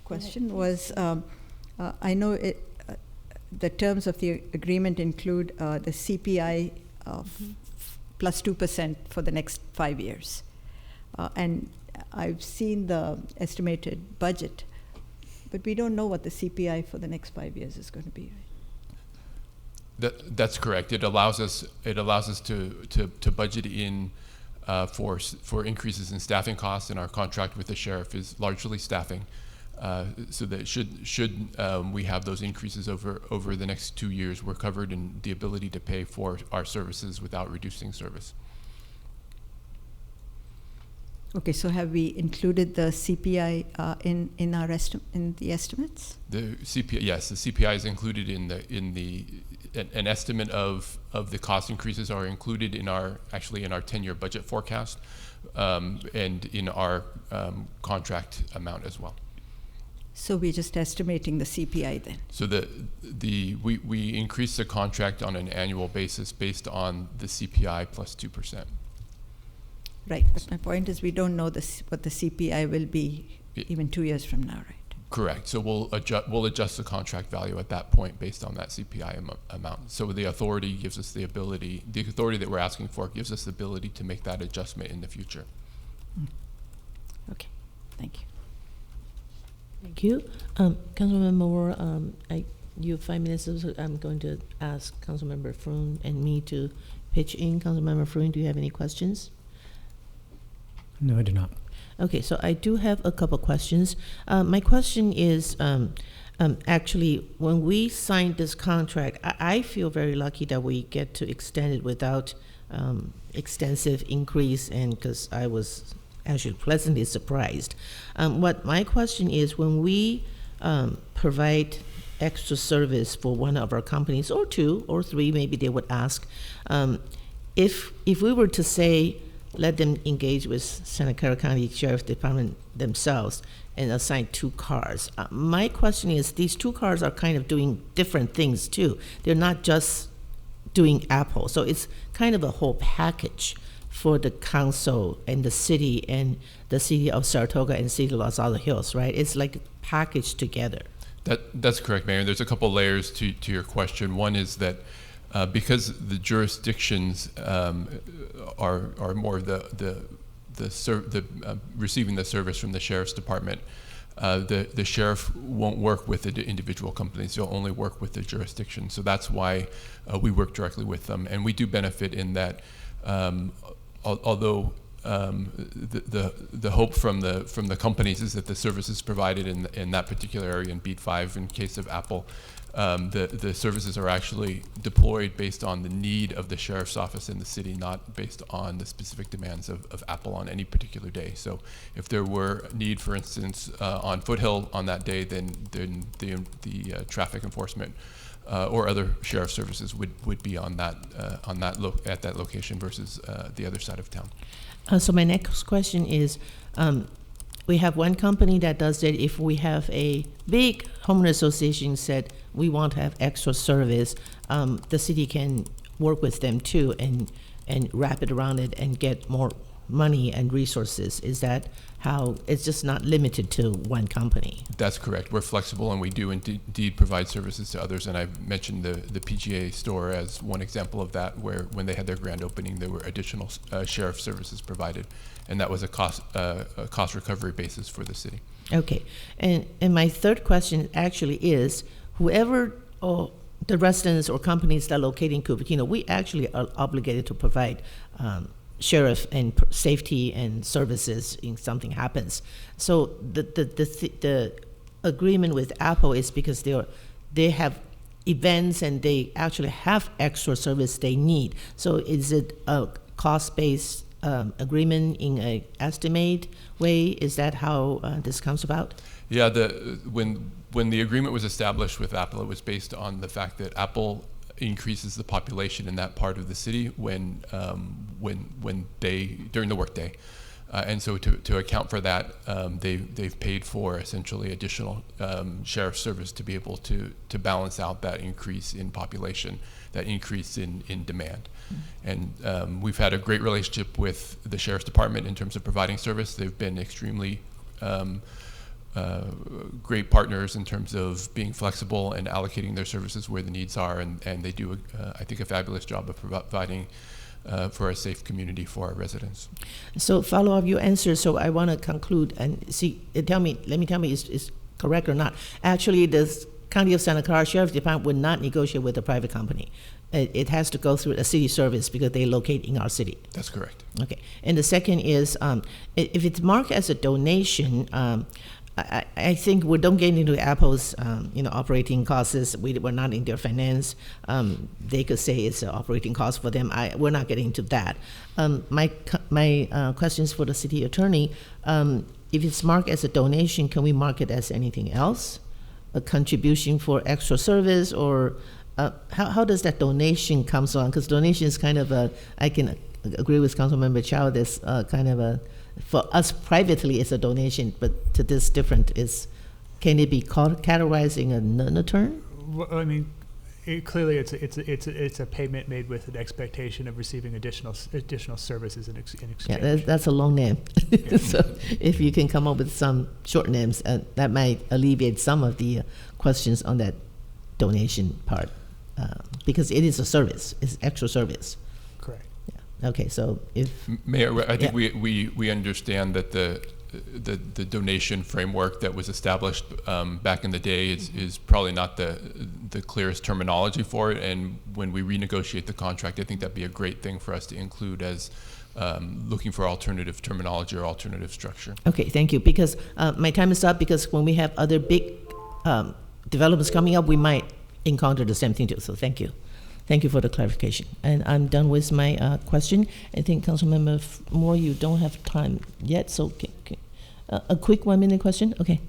question was, I know the terms of the agreement include the CPI of plus 2% for the next 5 years. And I've seen the estimated budget, but we don't know what the CPI for the next 5 years is going to be. That's correct. It allows us to budget in for increases in staffing costs, and our contract with the sheriff is largely staffing. So that should we have those increases over the next 2 years, we're covered in the ability to pay for our services without reducing service. Okay, so have we included the CPI in the estimates? The CPI, yes, the CPI is included in an estimate of the cost increases are included in our 10-year budget forecast, and in our contract amount as well. So we're just estimating the CPI then? So we increase the contract on an annual basis based on the CPI plus 2%. Right, but my point is we don't know what the CPI will be even 2 years from now, right? Correct. So we'll adjust the contract value at that point based on that CPI amount. So the authority gives us the authority that we're asking for gives us the ability to make that adjustment in the future. Okay, thank you. Thank you. Councilmember Moore, you have 5 minutes. So I'm going to ask Councilmember Froon and me to pitch in. Councilmember Froon, do you have any questions? No, I do not. Okay, so I do have a couple questions. My question is, actually, when we signed this contract, I feel very lucky that we get to extend it without extensive increase, and because I was actually pleasantly surprised. What my question is, when we provide extra service for one of our companies, or two or three, maybe they would ask, if we were to say, let them engage with Santa Clara County Sheriff's Department themselves and assign 2 cars. My question is, these 2 cars are kind of doing different things too. They're not just doing Apple. So it's kind of a whole package for the council and the city of Saratoga and city of Los Altos Hills, right? It's like packaged together. That's correct, Mayor. There's a couple layers to your question. One is that because the jurisdictions are more receiving the service from the sheriff's department, the sheriff won't work with the individual companies. He'll only work with the jurisdiction. So that's why we work directly with them, and we do benefit in that. Although the hope from the companies is that the services provided in that particular area in Beat 5, in case of Apple, the services are actually deployed based on the need of the sheriff's office in the city, not based on the specific demands of Apple on any particular day. So if there were a need, for instance, on Foothill on that day, then the traffic enforcement or other sheriff services would be at that location versus the other side of town. So my next question is, we have one company that does it. If we have a big homeowner association said we want to have extra service, the city can work with them too and wrap it around it and get more money and resources. Is that how it's just not limited to one company? That's correct. We're flexible, and we do indeed provide services to others. And I mentioned the PGA store as one example of that, where when they had their grand opening, there were additional sheriff services provided, and that was a cost recovery basis for the city. Okay, and my third question actually is, whoever the residents or companies that are located in Cupertino, we actually are obligated to provide sheriff and safety and services if something happens. So the agreement with Apple is because they have events and they actually have extra service they need. So is it a cost-based agreement in an estimate way? Is that how this comes about? Yeah, when the agreement was established with Apple, it was based on the fact that Apple increases the population in that part of the city when they during the workday, and so to account for that, they've paid for essentially additional sheriff service to be able to balance out that increase in population, that increase in demand. And we've had a great relationship with the sheriff's department in terms of providing service. They've been extremely great partners in terms of being flexible and allocating their services where the needs are, and they do, I think, a fabulous job of providing for a safe community for our residents. So follow up your answer. So I want to conclude and see. Let me tell me is correct or not. Actually, the County of Santa Clara Sheriff's Department would not negotiate with a private company. It has to go through a city service because they locate in our city. That's correct. Okay. And the second is, if it's marked as a donation, I think we don't get into Apple's, operating costs. We're not in their finance. They could say it's an operating cost for them. We're not getting into that. My questions for the city attorney: if it's marked as a donation, can we mark it as anything else? A contribution for extra service, or how does that donation comes on? Because donation is kind of I can agree with Councilmember Chow. This kind of for us privately, it's a donation, but to this different can it be categorized in another term? Well, I mean, clearly it's a payment made with an expectation of receiving additional services in exchange. Yeah, that's a long name. Yeah. So if you can come up with some short names, that might alleviate some of the questions on that donation part, because it is a service, it's extra service. Correct. Yeah. Okay, so if Mayor, I think we understand that the donation framework that was established back in the day is probably not the clearest terminology for it, and when we renegotiate the contract, I think that'd be a great thing for us to include as looking for alternative terminology or alternative structure. Okay, thank you. Because my time is up, because when we have other big developments coming up, we might encounter the same thing too. So thank you. Thank you for the clarification. And I'm done with my question. I think Councilmember Moore, you don't have time yet, so a quick 1 minute question? Okay.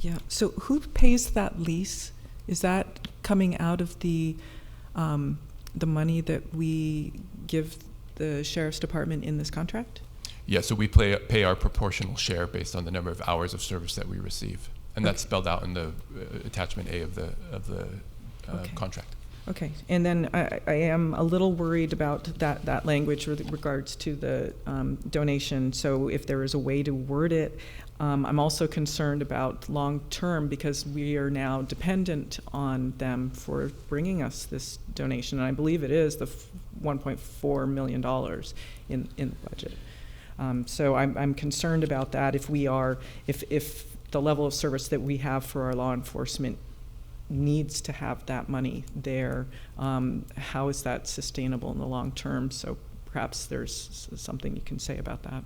Yeah, so who pays that lease? Is that coming out of the money that we give the Sheriff's Department in this contract? Yeah, so we pay our proportional share based on the number of hours of service that we receive. And that's spelled out in the attachment A of the contract. Okay, and then I am a little worried about that language with regards to the donation. So if there is a way to word it, I'm also concerned about long term, because we are now dependent on them for bringing us this donation. And I believe it is the $1.4 million in the budget. So I'm concerned about that. If the level of service that we have for our law enforcement needs to have that money there, how is that sustainable in the long term? So perhaps there's something you can say about that.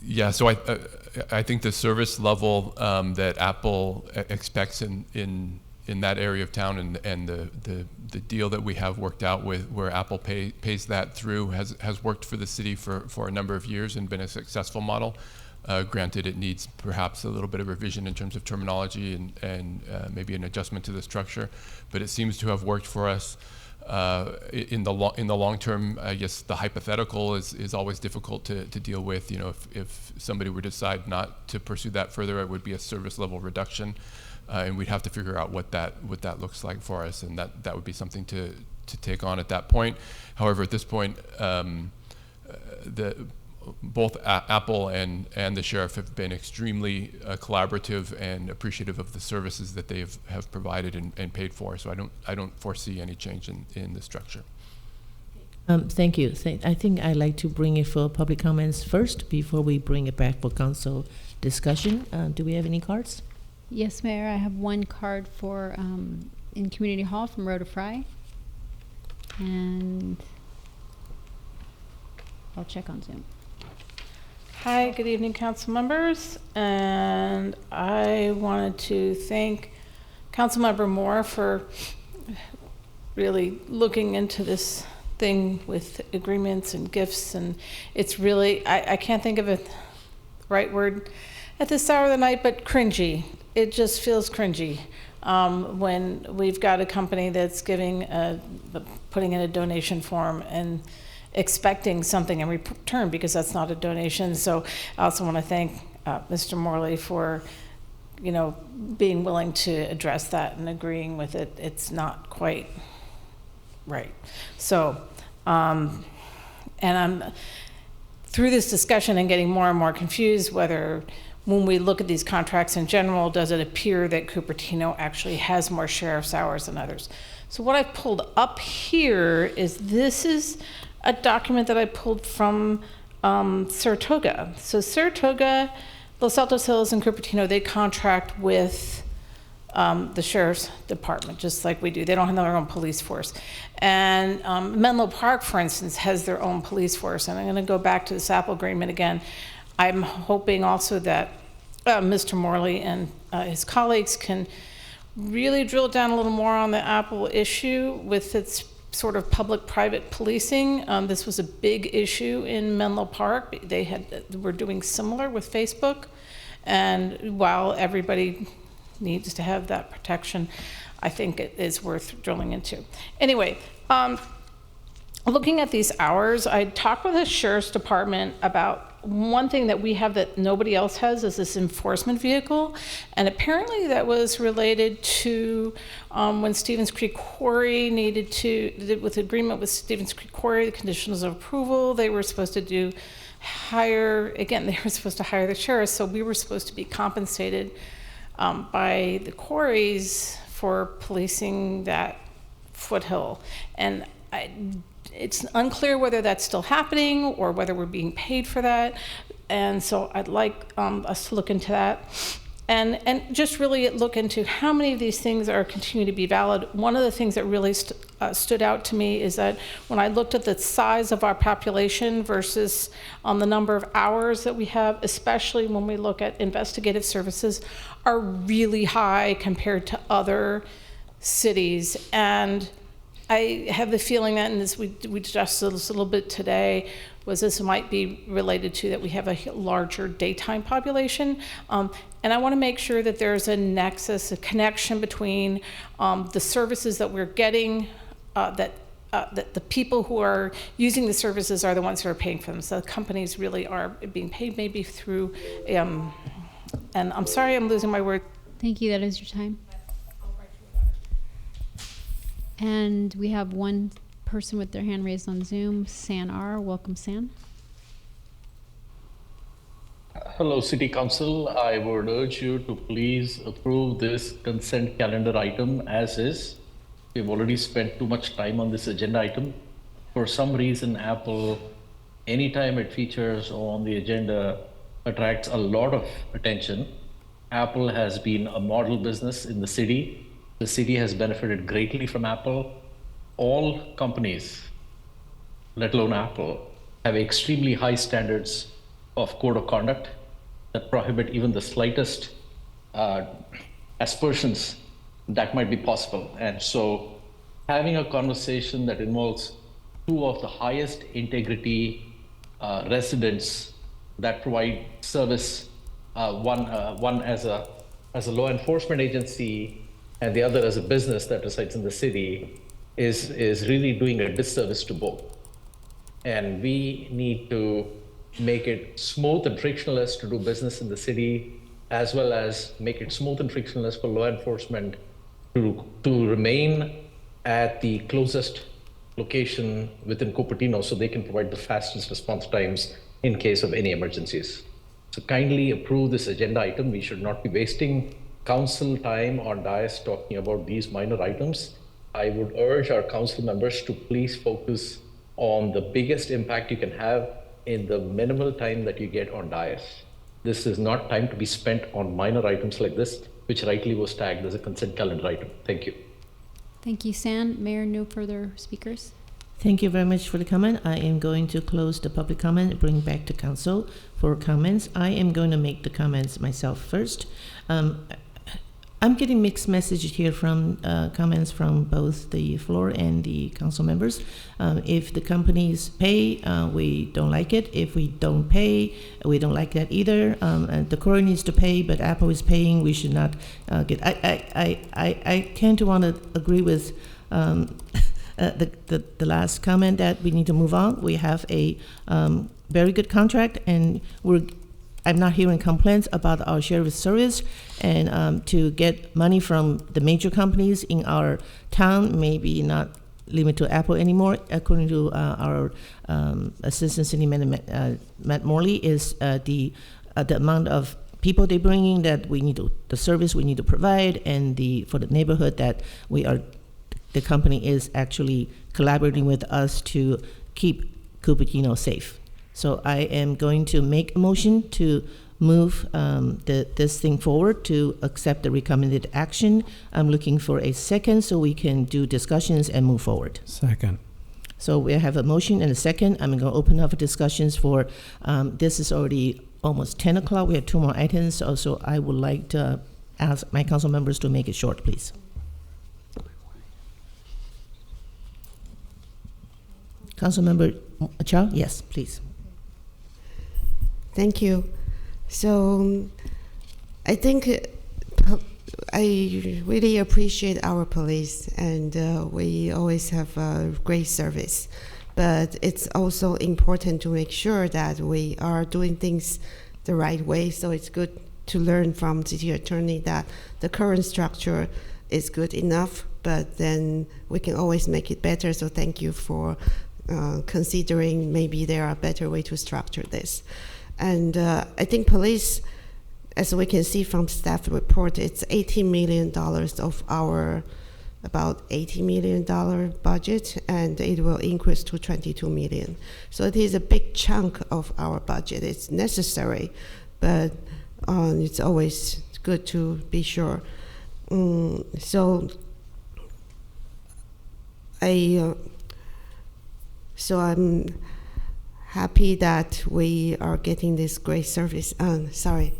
Yeah, so I think the service level that Apple expects in that area of town, and the deal that we have worked out with where Apple pays that through has worked for the city for a number of years and been a successful model. Granted, it needs perhaps a little bit of revision in terms of terminology and maybe an adjustment to the structure, but it seems to have worked for us. In the long term, I guess the hypothetical is always difficult to deal with. You know, if somebody were to decide not to pursue that further, it would be a service level reduction, and we'd have to figure out what that looks like for us, and that would be something to take on at that point. However, at this point, both Apple and the sheriff have been extremely collaborative and appreciative of the services that they have provided and paid for. So I don't foresee any change in the structure. Thank you. I think I'd like to bring it for public comments first before we bring it back for council discussion. Do we have any cards? Yes, Mayor. I have one card for in Community Hall from Rhoda Fry, and I'll check on Zoom. Hi, good evening, council members. And I wanted to thank Councilmember Moore for really looking into this thing with agreements and gifts. And it's really, I can't think of a right word at this hour of the night, but cringy. It just feels cringy when we've got a company that's putting in a donation form and expecting something in return, because that's not a donation. So I also want to thank Mr. Morley for, being willing to address that and agreeing with it. It's not quite right. So, and I'm through this discussion and getting more and more confused whether, when we look at these contracts in general, does it appear that Cupertino actually has more sheriff's hours than others? So what I've pulled up here is a document that I pulled from Saratoga. So Saratoga, Los Altos Hills, and Cupertino, they contract with the Sheriff's Department, just like we do. They don't have their own police force. And Menlo Park, for instance, has their own police force. And I'm gonna go back to this Apple agreement again. I'm hoping also that Mr. Morley and his colleagues can really drill down a little more on the Apple issue with its sort of public-private policing. This was a big issue in Menlo Park. They were doing similar with Facebook, and while everybody needs to have that protection, I think it is worth drilling into. Anyway, looking at these hours, I talked with the Sheriff's Department about one thing that we have that nobody else has is this enforcement vehicle. And apparently that was related to when Stevens Creek Quarry with agreement with Stevens Creek Quarry, the conditions of approval, they were supposed to hire the sheriff. So we were supposed to be compensated by the quarries for policing that foothill. And it's unclear whether that's still happening or whether we're being paid for that. And so I'd like us to look into that and just really look into how many of these things are continuing to be valid. One of the things that really stood out to me is that when I looked at the size of our population versus the number of hours that we have, especially when we look at investigative services, are really high compared to other cities. And I have the feeling that, and this we discussed this a little bit today, was this might be related to that we have a larger daytime population. And I want to make sure that there's a nexus, a connection between the services that we're getting, that the people who are using the services are the ones who are paying for them. So the companies really are being paid maybe through, and I'm sorry I'm losing my word. Thank you, that is your time. And we have one person with their hand raised on Zoom, San R. Welcome, San. Hello, City Council. I would urge you to please approve this consent calendar item as is. We've already spent too much time on this agenda item. For some reason, Apple, anytime it features on the agenda, attracts a lot of attention. Apple has been a model business in the city. The city has benefited greatly from Apple. All companies, let alone Apple, have extremely high standards of code of conduct that prohibit even the slightest aspersions that might be possible. And so having a conversation that involves two of the highest integrity residents that provide service, one as a law enforcement agency and the other as a business that resides in the city, is really doing a disservice to both. And we need to make it smooth and frictionless to do business in the city, as well as make it smooth and frictionless for law enforcement to remain at the closest location within Cupertino so they can provide the fastest response times in case of any emergencies. So kindly approve this agenda item. We should not be wasting council time on dais talking about these minor items. I would urge our council members to please focus on the biggest impact you can have in the minimal time that you get on dais. This is not time to be spent on minor items like this, which rightly was tagged as a consent calendar item. Thank you. Thank you, San. Mayor, no further speakers? Thank you very much for the comment. I am going to close the public comment and bring back to council for comments. I am going to make the comments myself first. I'm getting mixed messages here from comments from both the floor and the council members. If the companies pay, we don't like it. If we don't pay, we don't like that either. And the Corps needs to pay, but Apple is paying. We should not get. I tend to want to agree with the last comment that we need to move on. We have a very good contract, and I'm not hearing complaints about our sheriff's service, and to get money from the major companies in our town, maybe not limit to Apple anymore. According to our Assistant City Manager, Matt Morley, is the amount of people they bring in that we need to, the service we need to provide, and for the neighborhood that the company is actually collaborating with us to keep Cupertino safe. So I am going to make a motion to move this thing forward to accept the recommended action. I'm looking for a second so we can do discussions and move forward. Second. So we have a motion and a second. I'm going to open up for discussions for, this is already almost 10 o'clock. We have two more items. So I would like to ask my council members to make it short, please. Councilmember Chow? Yes, please. Thank you. So I think I really appreciate our police, and we always have a great service. But it's also important to make sure that we are doing things the right way. So it's good to learn from city attorney that the current structure is good enough, but then we can always make it better. So thank you for considering maybe there are better way to structure this. And I think police, as we can see from staff report, it's $18 million of our about $80 million budget, and it will increase to $22 million. So it is a big chunk of our budget. It's necessary, but it's always good to be sure. So So I'm happy that we are getting this great service. Sorry,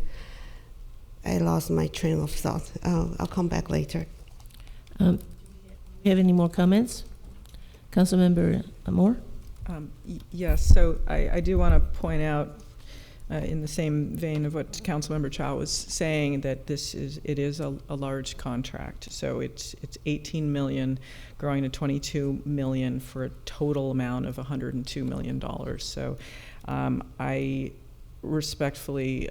I lost my train of thought. I'll come back later. Do you have any more comments? Councilmember Moore? Yes, so I do want to point out, in the same vein of what Councilmember Chow was saying, that it is a large contract. So it's 18 million growing to 22 million for a total amount of $102 million. So I respectfully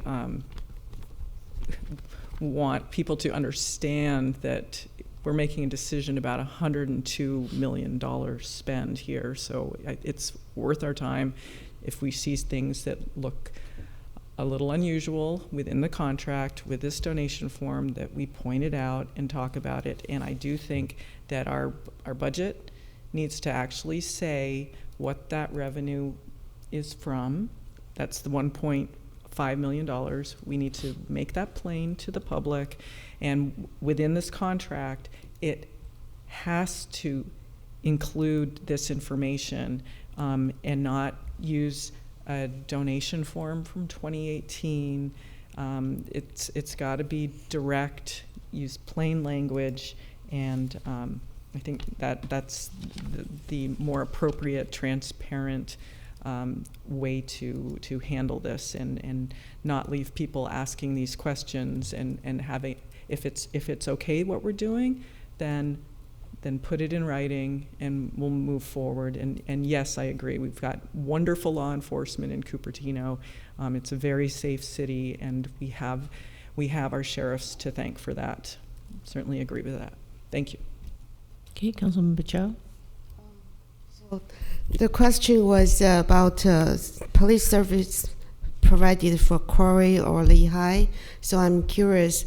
want people to understand that we're making a decision about $102 million spend here. So it's worth our time if we see things that look a little unusual within the contract with this donation form, that we point it out and talk about it. And I do think that our budget needs to actually say what that revenue is from. That's the $1.5 million. We need to make that plain to the public. And within this contract, it has to include this information and not use a donation form from 2018. It's got to be direct, use plain language, and I think that's the more appropriate, transparent way to handle this, and not leave people asking these questions, and having, if it's okay what we're doing, then put it in writing and we'll move forward. And yes, I agree. We've got wonderful law enforcement in Cupertino. It's a very safe city, and we have our sheriffs to thank for that. Certainly agree with that. Thank you. Okay, Councilmember Chow. So the question was about police service provided for Quarry or Lehigh. So I'm curious,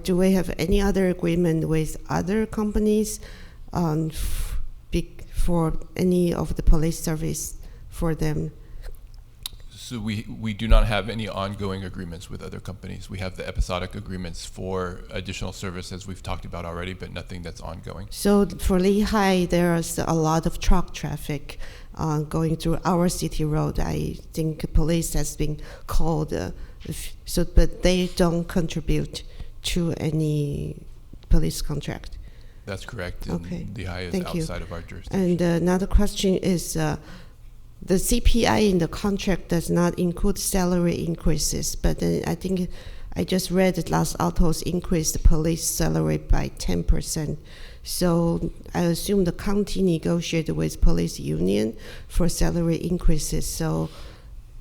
do we have any other agreement with other companies for any of the police service for them? So we do not have any ongoing agreements with other companies. We have the episodic agreements for additional service, as we've talked about already, but nothing that's ongoing. So for Lehigh, there's a lot of truck traffic going through our city road. I think police has been called, but they don't contribute to any police contract. That's correct. Okay. And Lehigh is Thank outside you. of our jurisdiction. And another question is, the CPI in the contract does not include salary increases, but I think I just read that Los Altos increased the police salary by 10%. So I assume the county negotiated with police union for salary increases. So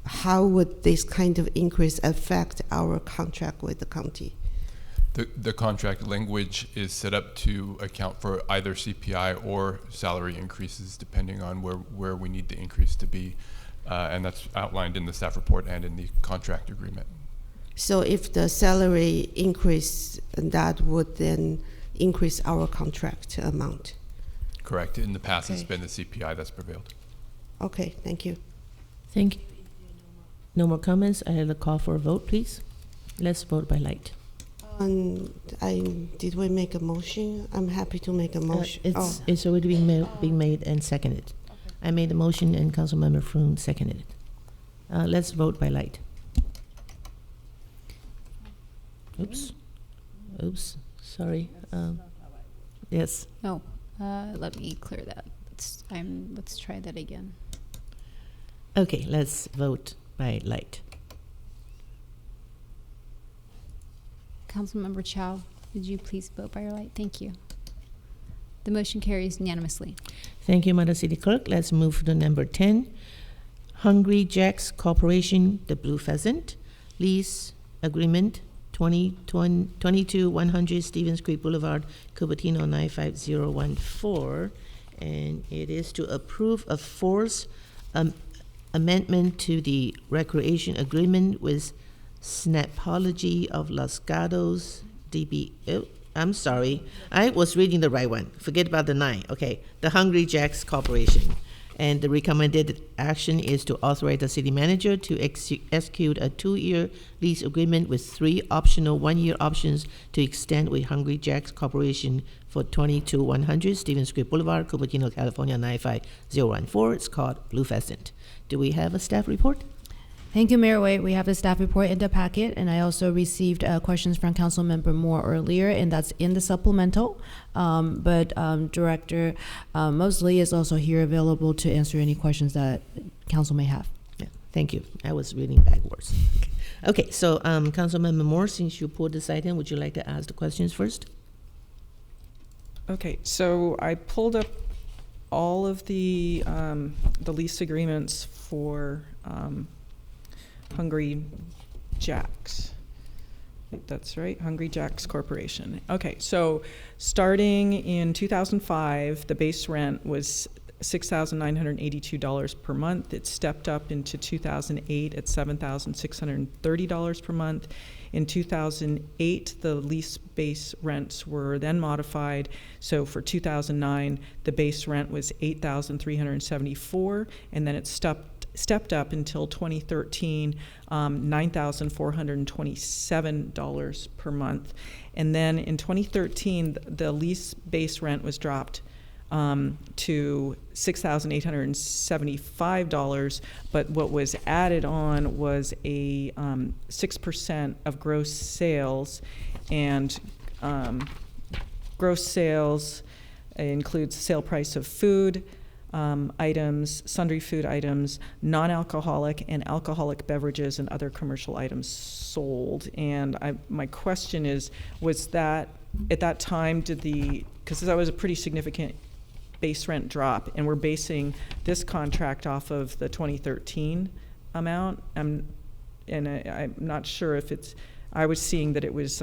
how would this kind of increase affect our contract with the county? The contract language is set up to account for either CPI or salary increases, depending on where we need the increase to be. And that's outlined in the staff report and in the contract agreement. So if the salary increase, that would then increase our contract amount? Correct. In the past, Okay. It's been the CPI that's prevailed. Okay, thank you. Thank you. No more comments. I have a call for a vote, please. Let's vote by light. Did we make a motion? I'm happy to make a motion. It's already being made and seconded. I made the motion and Councilmember Froon seconded it. Let's vote by light. Oops. Sorry. Yes. No, let me clear that. Let's try that again. Okay, let's vote by light. Councilmember Chow, would you please vote by your light? Thank you. The motion carries unanimously. Thank you, Madam City Clerk. Let's move to number 10. Hungry Jack's Corporation, the Blue Pheasant, lease agreement 22-100 Stevens Creek Boulevard, Cupertino 95014. And it is to approve a force amendment to the recreation agreement with Snapology of Los Gatos, DB. Oh, I'm sorry. I was reading the right one. Forget about the 9. Okay. The Hungry Jack's Corporation. And the recommended action is to authorize the city manager to execute a 2-year lease agreement with 3 optional 1-year options to extend with Hungry Jack's Corporation for 22100 Stevens Creek Boulevard, Cupertino, California 95014. It's called Blue Pheasant. Do we have a staff report? Thank you, Mayor Wade. We have the staff report in the packet, and I also received questions from Councilmember Moore earlier, and that's in the supplemental. But Director Mosley is also here available to answer any questions that Council may have. Yeah, thank you. I was reading backwards. Okay, so Councilmember Moore, since you pulled this item, would you like to ask the questions first? Okay, so I pulled up all of the lease agreements for Hungry Jack's. I think that's right, Hungry Jack's Corporation. Okay, so starting in 2005, the base rent was $6,982 per month. It stepped up into 2008 at $7,630 per month. In 2008, the lease base rents were then modified. So for 2009, the base rent was $8,374, and then it stepped up until 2013, $9,427 per month. And then in 2013, the lease base rent was dropped to $6,875, but what was added on was a 6% of gross sales, and gross sales includes sale price of food, items, sundry food items, non-alcoholic and alcoholic beverages, and other commercial items sold. And my question is, was that at that time, because that was a pretty significant base rent drop, and we're basing this contract off of the 2013 amount, and I'm not sure if I was seeing that it was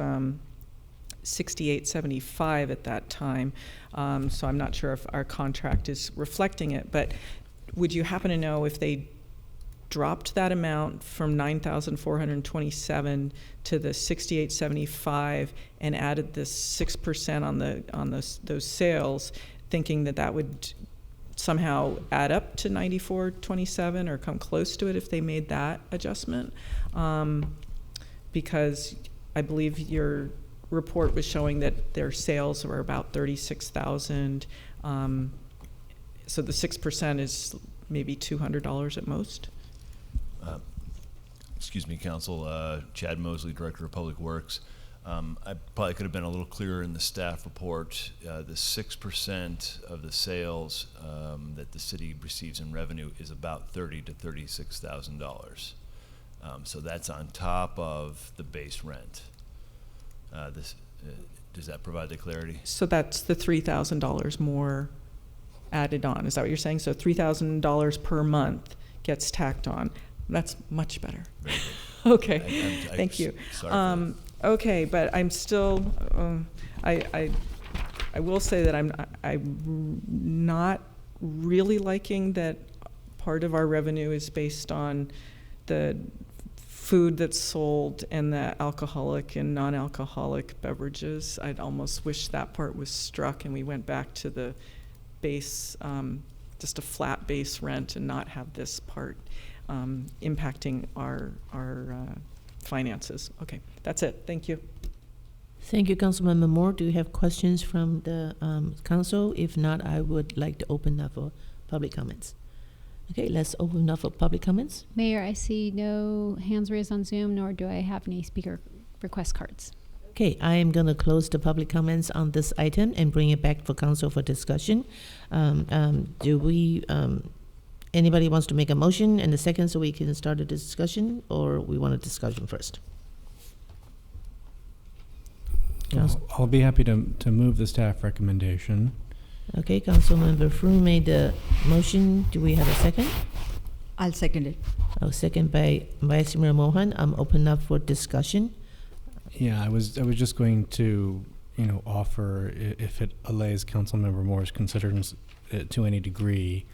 $68.75 at that time, so I'm not sure if our contract is reflecting it, but would you happen to know if they dropped that amount from $9,427 to the $68.75 and added this 6% on those sales, thinking that would somehow add up to $94.27 or come close to it if they made that adjustment? Because I believe your report was showing that their sales were about $36,000. So the 6% is maybe $200 at most. Excuse me, Council. Chad Mosley, Director of Public Works. I probably could have been a little clearer in the staff report. The 6% of the sales that the city receives in revenue is about $30,000 to $36,000. So that's on top of the base rent. Does that provide the clarity? So that's the $3,000 more added on. Is that what you're saying? So $3,000 per month gets tacked on. That's much better. Okay, thank you. Sorry. Okay, but I'm still, I will say that I'm not really liking that part of our revenue is based on the food that's sold and the alcoholic and non-alcoholic beverages. I'd almost wish that part was struck and we went back to the base, just a flat base rent, and not have this part impacting our finances. Okay, that's it. Thank you. Thank you, Councilmember Moore. Do you have questions from the council? If not, I would like to open up for public comments. Okay, let's open up for public comments. Mayor, I see no hands raised on Zoom, nor do I have any speaker request cards. Okay, I am going to close the public comments on this item and bring it back for council for discussion. Anybody wants to make a motion and a second so we can start the discussion, or we want a discussion first? I'll be happy to move the staff recommendation. Okay, Councilmember Fru made the motion. Do we have a second? I'll second it. Oh, second by Vice Mayor Mohan. I'm open up for discussion. Yeah, I was just going to, offer, if it allays Councilmember Moore's concerns to any degree.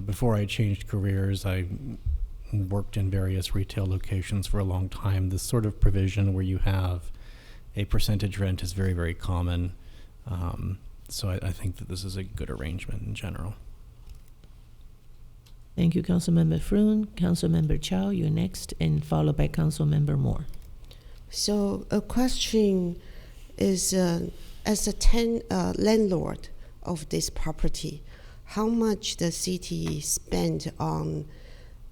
Before I changed careers, I worked in various retail locations for a long time. This sort of provision where you have a percentage rent is very, very common. So I think that this is a good arrangement in general. Thank you, Councilmember Froon. Councilmember Chow, you're next, and followed by Councilmember Moore. So a question is, as a landlord of this property, how much the city spend on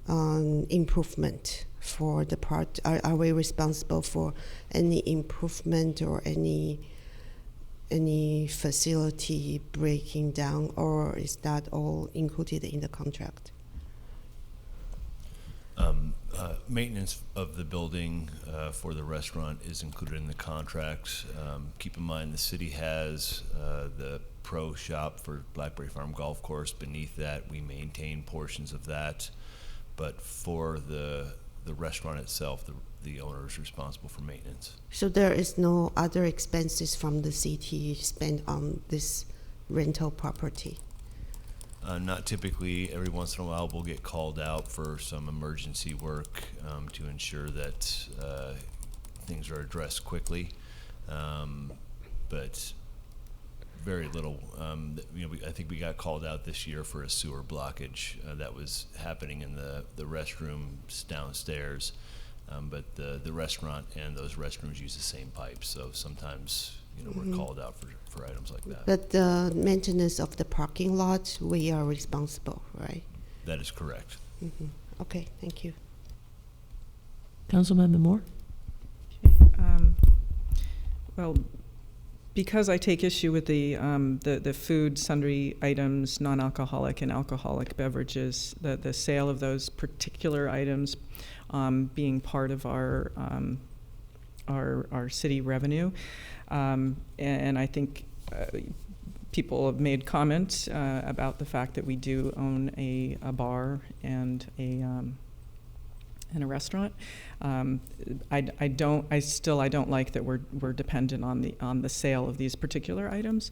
improvement for the part? Are we responsible for any improvement or any facility breaking down, or is that all included in the contract? Maintenance of the building for the restaurant is included in the contract. Keep in mind the city has the pro shop for Blackberry Farm Golf Course. Beneath that, we maintain portions of that, but for the restaurant itself, the owner is responsible for maintenance. So there is no other expenses from the city spent on this rental property? Not typically. Every once in a while, we'll get called out for some emergency work to ensure that things are addressed quickly, but very little. I think we got called out this year for a sewer blockage that was happening in the restrooms downstairs, but the restaurant and those restrooms use the same pipes, so sometimes we're called out for items like that. But the maintenance of the parking lot, we are responsible, right? That is correct. Okay, thank you. Councilmember Moore? Well, because I take issue with the food, sundry items, non-alcoholic and alcoholic beverages, the sale of those particular items being part of our city revenue. And I think people have made comments about the fact that we do own a bar and a restaurant. I don't like that we're dependent on the sale of these particular items.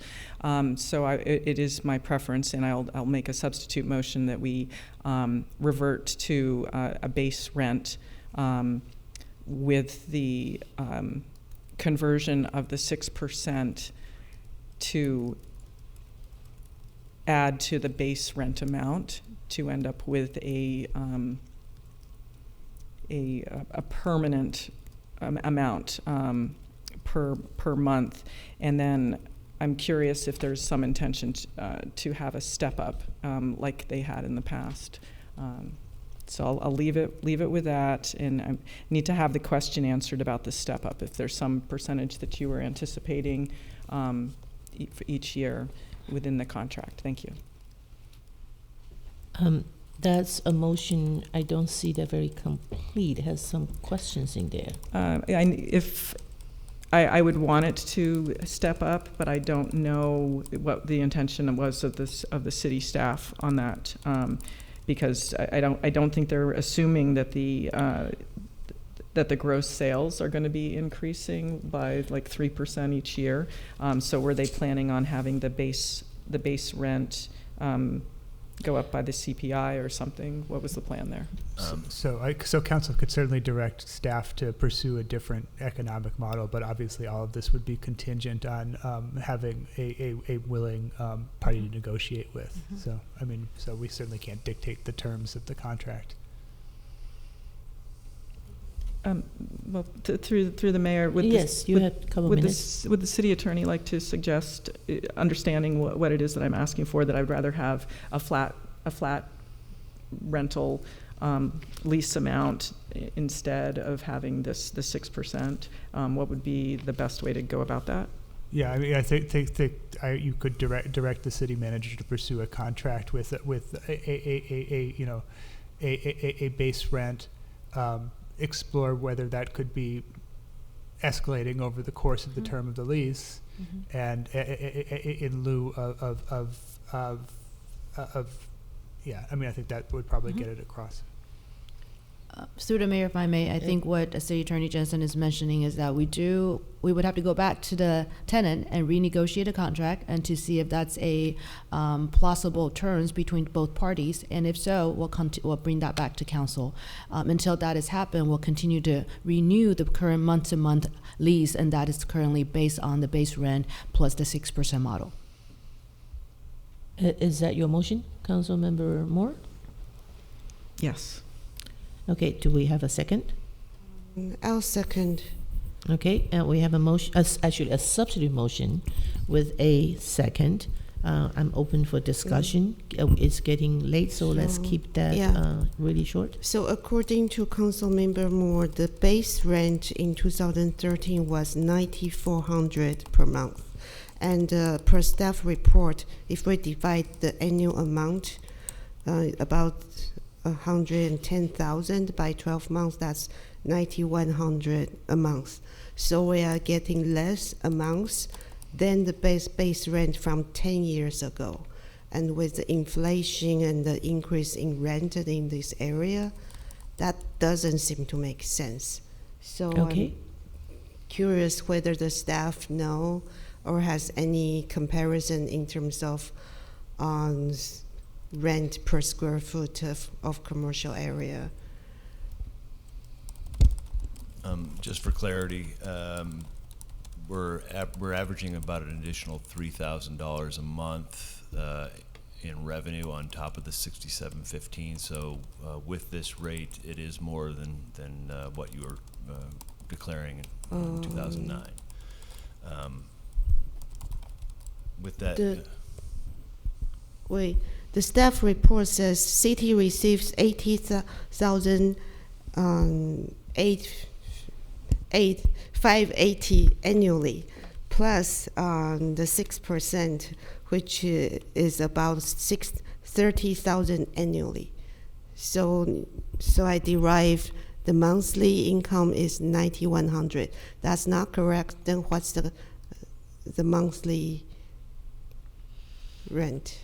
So it is my preference, and I'll make a substitute motion that we revert to a base rent with the conversion of the 6% to add to the base rent amount to end up with a permanent amount per month. And then I'm curious if there's some intention to have a step up like they had in the past. So I'll leave it with that, and I need to have the question answered about the step up, if there's some percentage that you were anticipating for each year within the contract. Thank you. That's a motion. I don't see that very complete. It has some questions in there. I would want it to step up, but I don't know what the intention was of the city staff on that. Because I don't think they're assuming that the gross sales are going to be increasing by like 3% each year. So were they planning on having the base rent go up by the CPI or something? What was the plan there? So council could certainly direct staff to pursue a different economic model, but obviously all of this would be contingent on having a willing party to negotiate with. So we certainly can't dictate the terms of the contract. Well, through the mayor, would you have a couple minutes. Would the city attorney like to suggest, understanding what it is that I'm asking for, that I'd rather have a flat rental lease amount instead of having the 6%? What would be the best way to go about that? Yeah, I think you could direct the city manager to pursue a contract with a base rent. Explore whether that could be escalating over the course of the term of the lease, and in lieu of I think that would probably get it across. Through the mayor, if I may, I think what City Attorney Jensen is mentioning is that we would have to go back to the tenant and renegotiate a contract and to see if that's a plausible terms between both parties, and if so, we'll bring that back to council. Until that has happened, we'll continue to renew the current month-to-month lease, and that is currently based on the base rent plus the 6% model. Is that your motion, Councilmember Moore? Yes. Okay, do we have a second? I'll second. Okay, we have a motion, actually a substitute motion with a second. I'm open for discussion. It's getting late, so let's keep that really short. So according to Councilmember Moore, the base rent in 2013 was $9,400 per month. And per staff report, if we divide the annual amount, about 110,000 by 12 months, that's 9,100 a month. So we are getting less amounts than the base rent from 10 years ago. And with the inflation and the increase in rent in this area, that doesn't seem to make sense. So I'm curious whether the staff know or has any comparison in terms of rent per square foot of commercial area. Just for clarity, we're averaging about an additional $3,000 a month in revenue on top of the $6,715. So with this rate, it is more than what you were declaring in 2009. With that, the staff report says city receives 580 annually, plus the 6%, which is about 30,000 annually. So I derive the monthly income is 9,100. That's not correct. Then what's the monthly rent?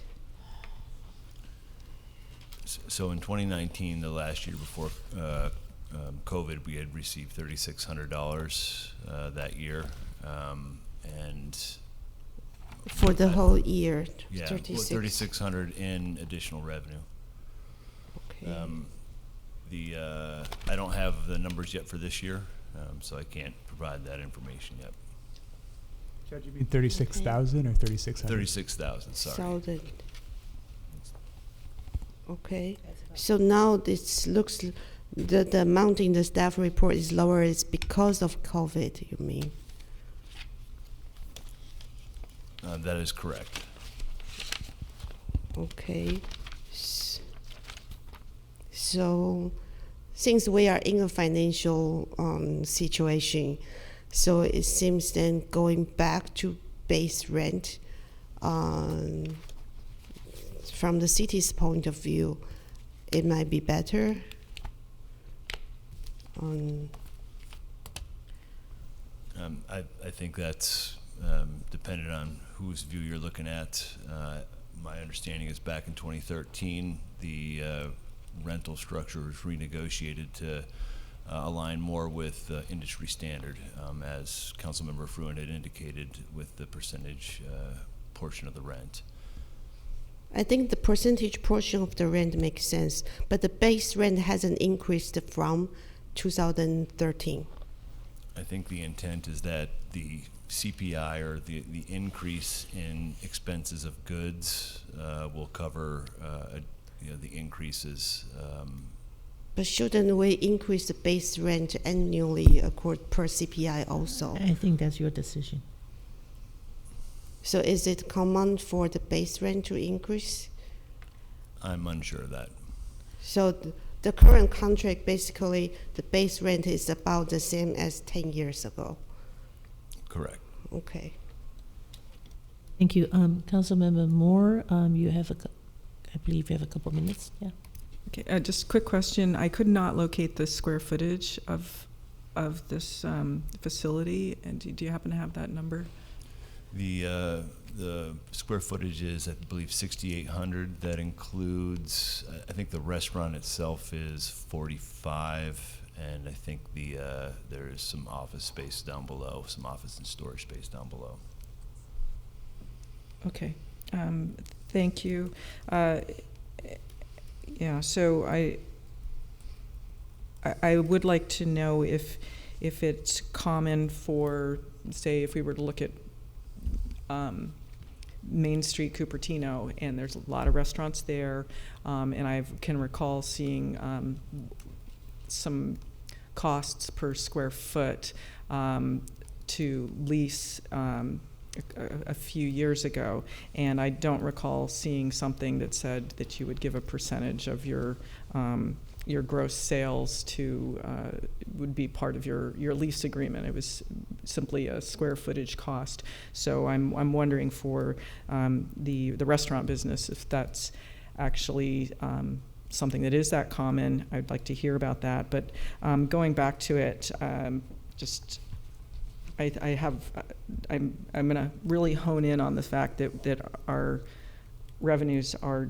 So in 2019, the last year before COVID, we had received $3,600 that year, and for the whole year, yeah, 3,600 in additional revenue. Okay. I don't have the numbers yet for this year, so I can't provide that information yet. Judge, you mean 36,000 or 3,600? 36,000. Sorry. Okay. So now this looks the amount in the staff report is lower. It's because of COVID, you mean? That is correct. Okay. So since we are in a financial situation, so it seems then going back to base rent, from the city's point of view, it might be better. I think that's dependent on whose view you're looking at. My understanding is back in 2013, the rental structure was renegotiated to align more with industry standard, as Councilmember Fruin had indicated with the percentage portion of the rent. I think the percentage portion of the rent makes sense, but the base rent hasn't increased from 2013. I think the intent is that the CPI, or the increase in expenses of goods, will cover the increases. But shouldn't we increase the base rent annually per CPI also? I think that's your decision. So is it common for the base rent to increase? I'm unsure of that. So the current contract, basically, the base rent is about the same as 10 years ago. Correct. Okay. Thank you. Councilmember Moore, you have I believe you have a couple minutes. Yeah. Okay, just a quick question. I could not locate the square footage of this facility, and do you happen to have that number? The square footage is, I believe, 6,800. That includes, I think the restaurant itself is 45, and I think there is some office space down below, some office and storage space down below. Okay, thank you. Yeah, so I would like to know if it's common for, say, if we were to look at Main Street, Cupertino, and there's a lot of restaurants there. And I can recall seeing some costs per square foot to lease a few years ago, and I don't recall seeing something that said that you would give a percentage of your gross sales to would be part of your lease agreement. It was simply a square footage cost. So I'm wondering for the restaurant business if that's actually something that is that common. I'd like to hear about that. But going back to it, I'm going to really hone in on the fact that our revenues are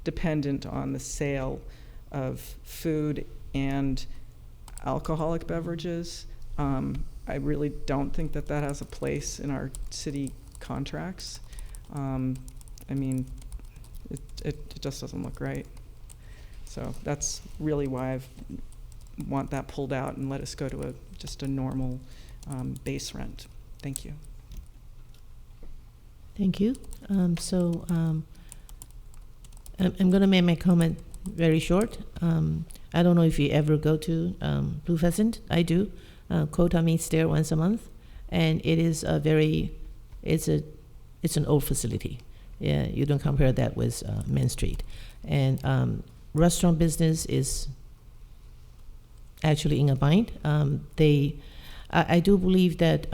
dependent on the sale of food and alcoholic beverages. I really don't think that has a place in our city contracts. I mean, it just doesn't look right. So that's really why I want that pulled out and let us go to just a normal base rent. Thank you. Thank you. I'm going to make my comment very short. I don't know if you ever go to Blue Pheasant. I do. Quota meets there once a month, and it is it's an old facility. Yeah, you don't compare that with Main Street. And restaurant business is actually in a bind. I do believe that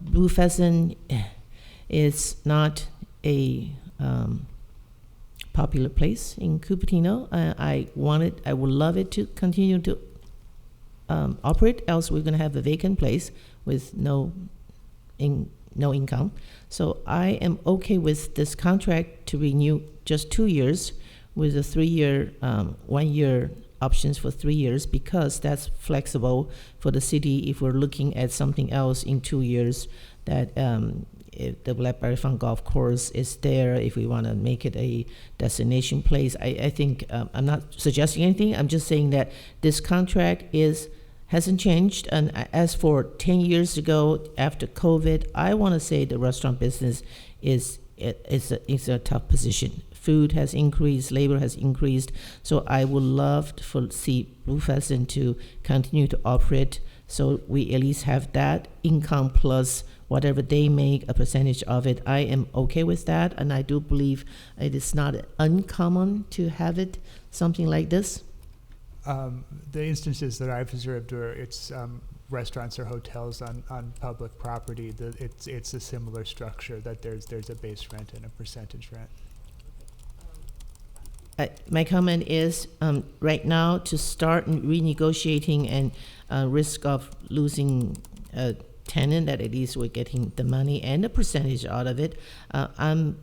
Blue Pheasant is not a popular place in Cupertino. I would love it to continue to operate, else we're going to have a vacant place with no income. So I am okay with this contract to renew just 2 years with a 3-year, 1-year options for 3 years, because that's flexible for the city if we're looking at something else in 2 years, that if the Blackberry Farm Golf Course is there, if we want to make it a destination place. I think I'm not suggesting anything. I'm just saying that this contract hasn't changed. And as for 10 years ago, after COVID, I want to say the restaurant business is a tough position. Food has increased, labor has increased. So I would love to see Blue Pheasant to continue to operate, so we at least have that income plus whatever they make, a percentage of it. I am okay with that, and I do believe it is not uncommon to have it something like this. The instances that I've observed where it's restaurants or hotels on public property, it's a similar structure, that there's a base rent and a percentage rent. My comment is right now to start renegotiating and risk of losing a tenant, that at least we're getting the money and the percentage out of it. I'm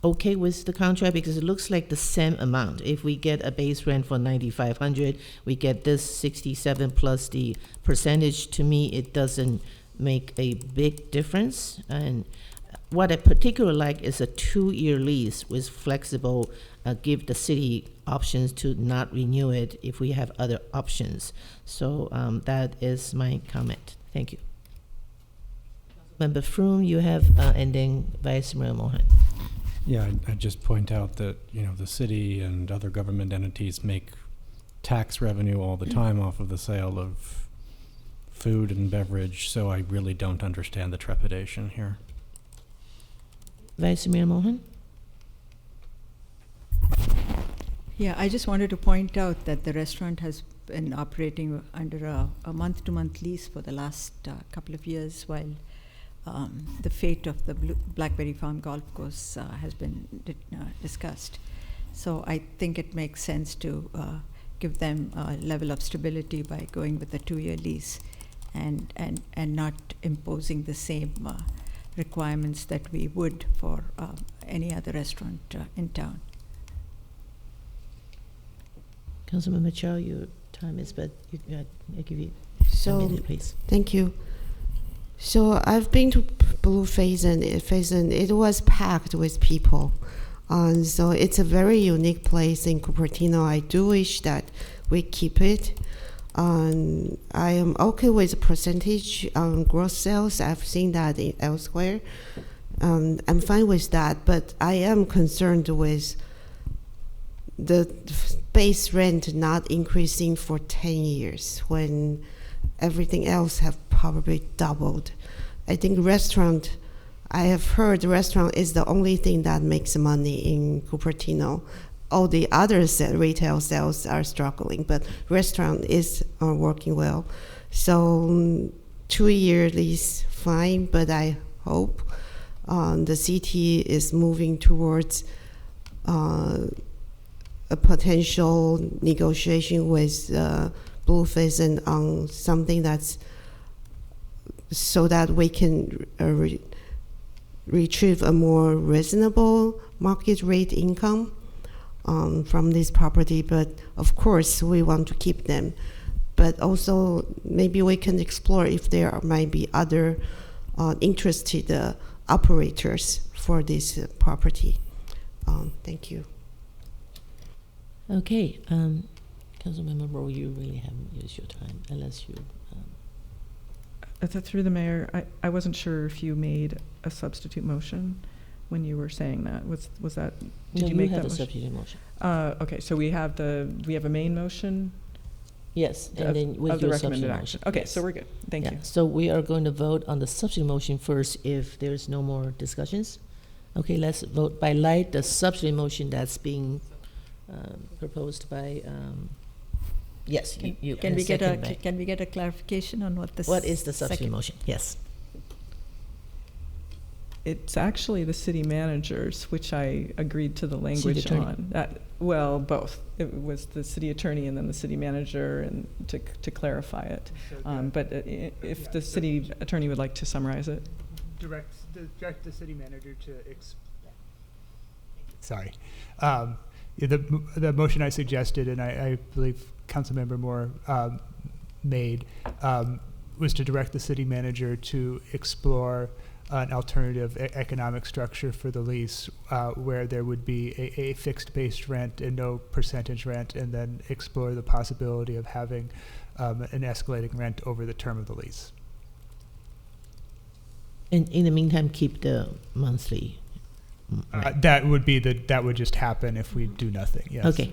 okay with the contract because it looks like the same amount. If we get a base rent for $9,500, we get this 67 plus the percentage. To me, it doesn't make a big difference. And what I particularly like is a 2-year lease with flexible, give the city options to not renew it if we have other options. So that is my comment. Thank you. Member Froome, you have, and then Vice Mayor Mohan. Yeah, I'd just point out that, the city and other government entities make tax revenue all the time off of the sale of food and beverage, so I really don't understand the trepidation here. Vice Mayor Mohan? Yeah, I just wanted to point out that the restaurant has been operating under a month-to-month lease for the last couple of years, while the fate of the Blackberry Farm Golf Course has been discussed. So I think it makes sense to give them a level of stability by going with a 2-year lease and not imposing the same requirements that we would for any other restaurant in town. Councilmember Chow, your time is, but I give you a minute, please. Thank you. So I've been to Blue Pheasant. It was packed with people. So it's a very unique place in Cupertino. I do wish that we keep it. I am okay with the percentage on gross sales. I've seen that elsewhere. I'm fine with that, but I am concerned with the base rent not increasing for 10 years when everything else have probably doubled. I think I have heard restaurant is the only thing that makes money in Cupertino. All the other retail sales are struggling, but restaurant is working well. So 2-year lease, fine, but I hope the city is moving towards a potential negotiation with Blueface and on something that's so that we can retrieve a more reasonable market rate income from this property. But of course, we want to keep them. But also, maybe we can explore if there might be other interested operators for this property. Thank you. Okay, Councilmember Rowe, you really haven't used your time unless you. Through the mayor, I wasn't sure if you made a substitute motion when you were saying that. Was that? Did you make that have a motion? substitute motion. Okay, so we have a main motion. Yes, and then with of the your recommended substitute action. motion. Okay, Yes. so we're good. Thank you. So we are going to vote on the substitute motion first if there's no more discussions. Okay, let's vote by light the substitute motion that's being proposed by, yes, you. Can and we get second by- can we get a clarification on what this? What is the substitute motion? Yes. It's actually the city managers, which I agreed to the language attorney. on. Well, both. It was the city attorney and then the city manager, and to clarify it. But if the city attorney would like to summarize it. Direct the city manager to the motion I suggested, and I believe Councilmember Moore made, was to direct the city manager to explore an alternative economic structure for the lease where there would be a fixed based rent and no percentage rent, and then explore the possibility of having an escalating rent over the term of the lease. And in the meantime, keep the monthly. That would just happen if we do nothing. Yes. Okay,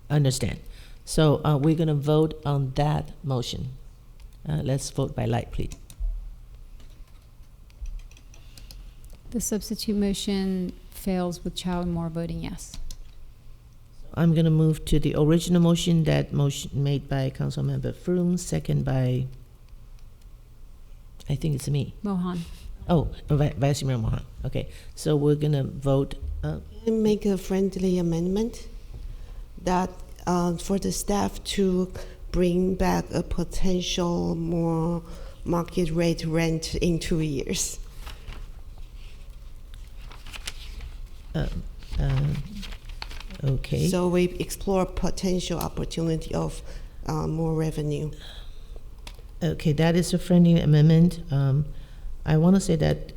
understand. So we're going to vote on that motion. Let's vote by light, please. The substitute motion fails with Chow and Moore voting yes. I'm going to move to the original motion, that motion made by Councilmember Froome, second by, I think it's me. Mohan. Oh, Vice Mayor Mohan. Okay, so we're going to vote. Make a friendly amendment that for the staff to bring back a potential more market rate rent in 2 years. Okay. So we explore potential opportunity of more revenue. Okay, that is a friendly amendment. I want to say that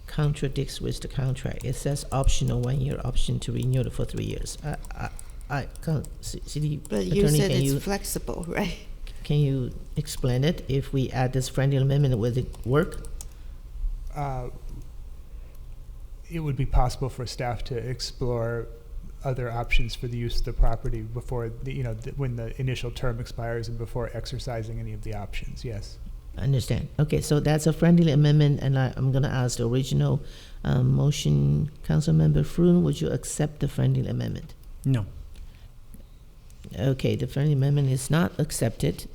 contradicts with the contract. It says optional 1 year option to renew it for 3 years. I can't, city But attorney, you said can it's you flexible, right? Can you explain it? If we add this friendly amendment, will it work? It would be possible for staff to explore other options for the use of the property before when the initial term expires and before exercising any of the options. Yes. I understand. Okay, so that's a friendly amendment, and I'm going to ask the original motion. Councilmember Froome, would you accept the friendly amendment? No. Okay, the friendly amendment is not accepted.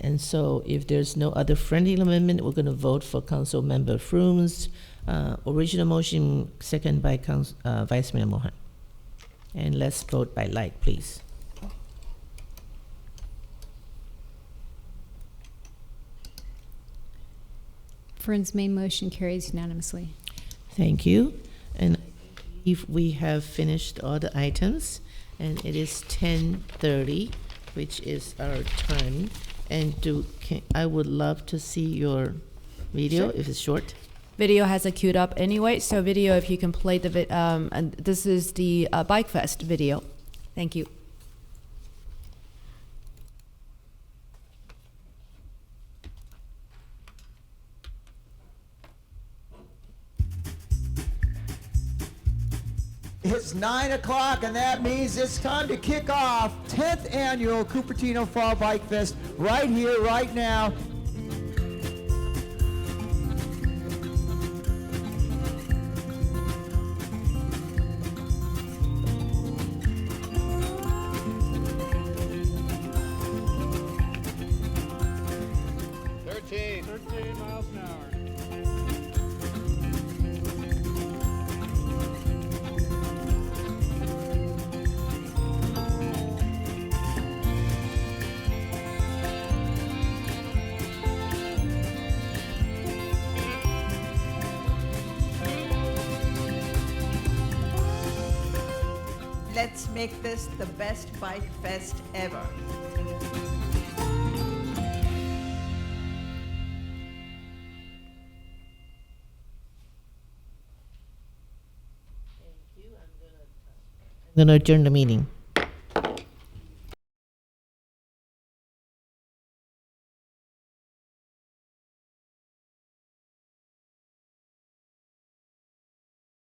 And so if there's no other friendly amendment, we're going to vote for Councilmember Froome's original motion, second by Vice Mayor Mohan. And let's vote by light, please. Fern's main motion carries unanimously. Thank you. And I believe we have finished all the items, and it is 10:30, which is our time. And I would love to see your video, Sure. if it's short. Video has it queued up anyway, so video, if you can play the and this is the Bike Fest video. Thank you. It's 9 o'clock, and that means it's time to kick off 10th annual Cupertino Fall Bike Fest right here, right now. Let's make this the best bike fest ever. I'm going to adjourn the meeting.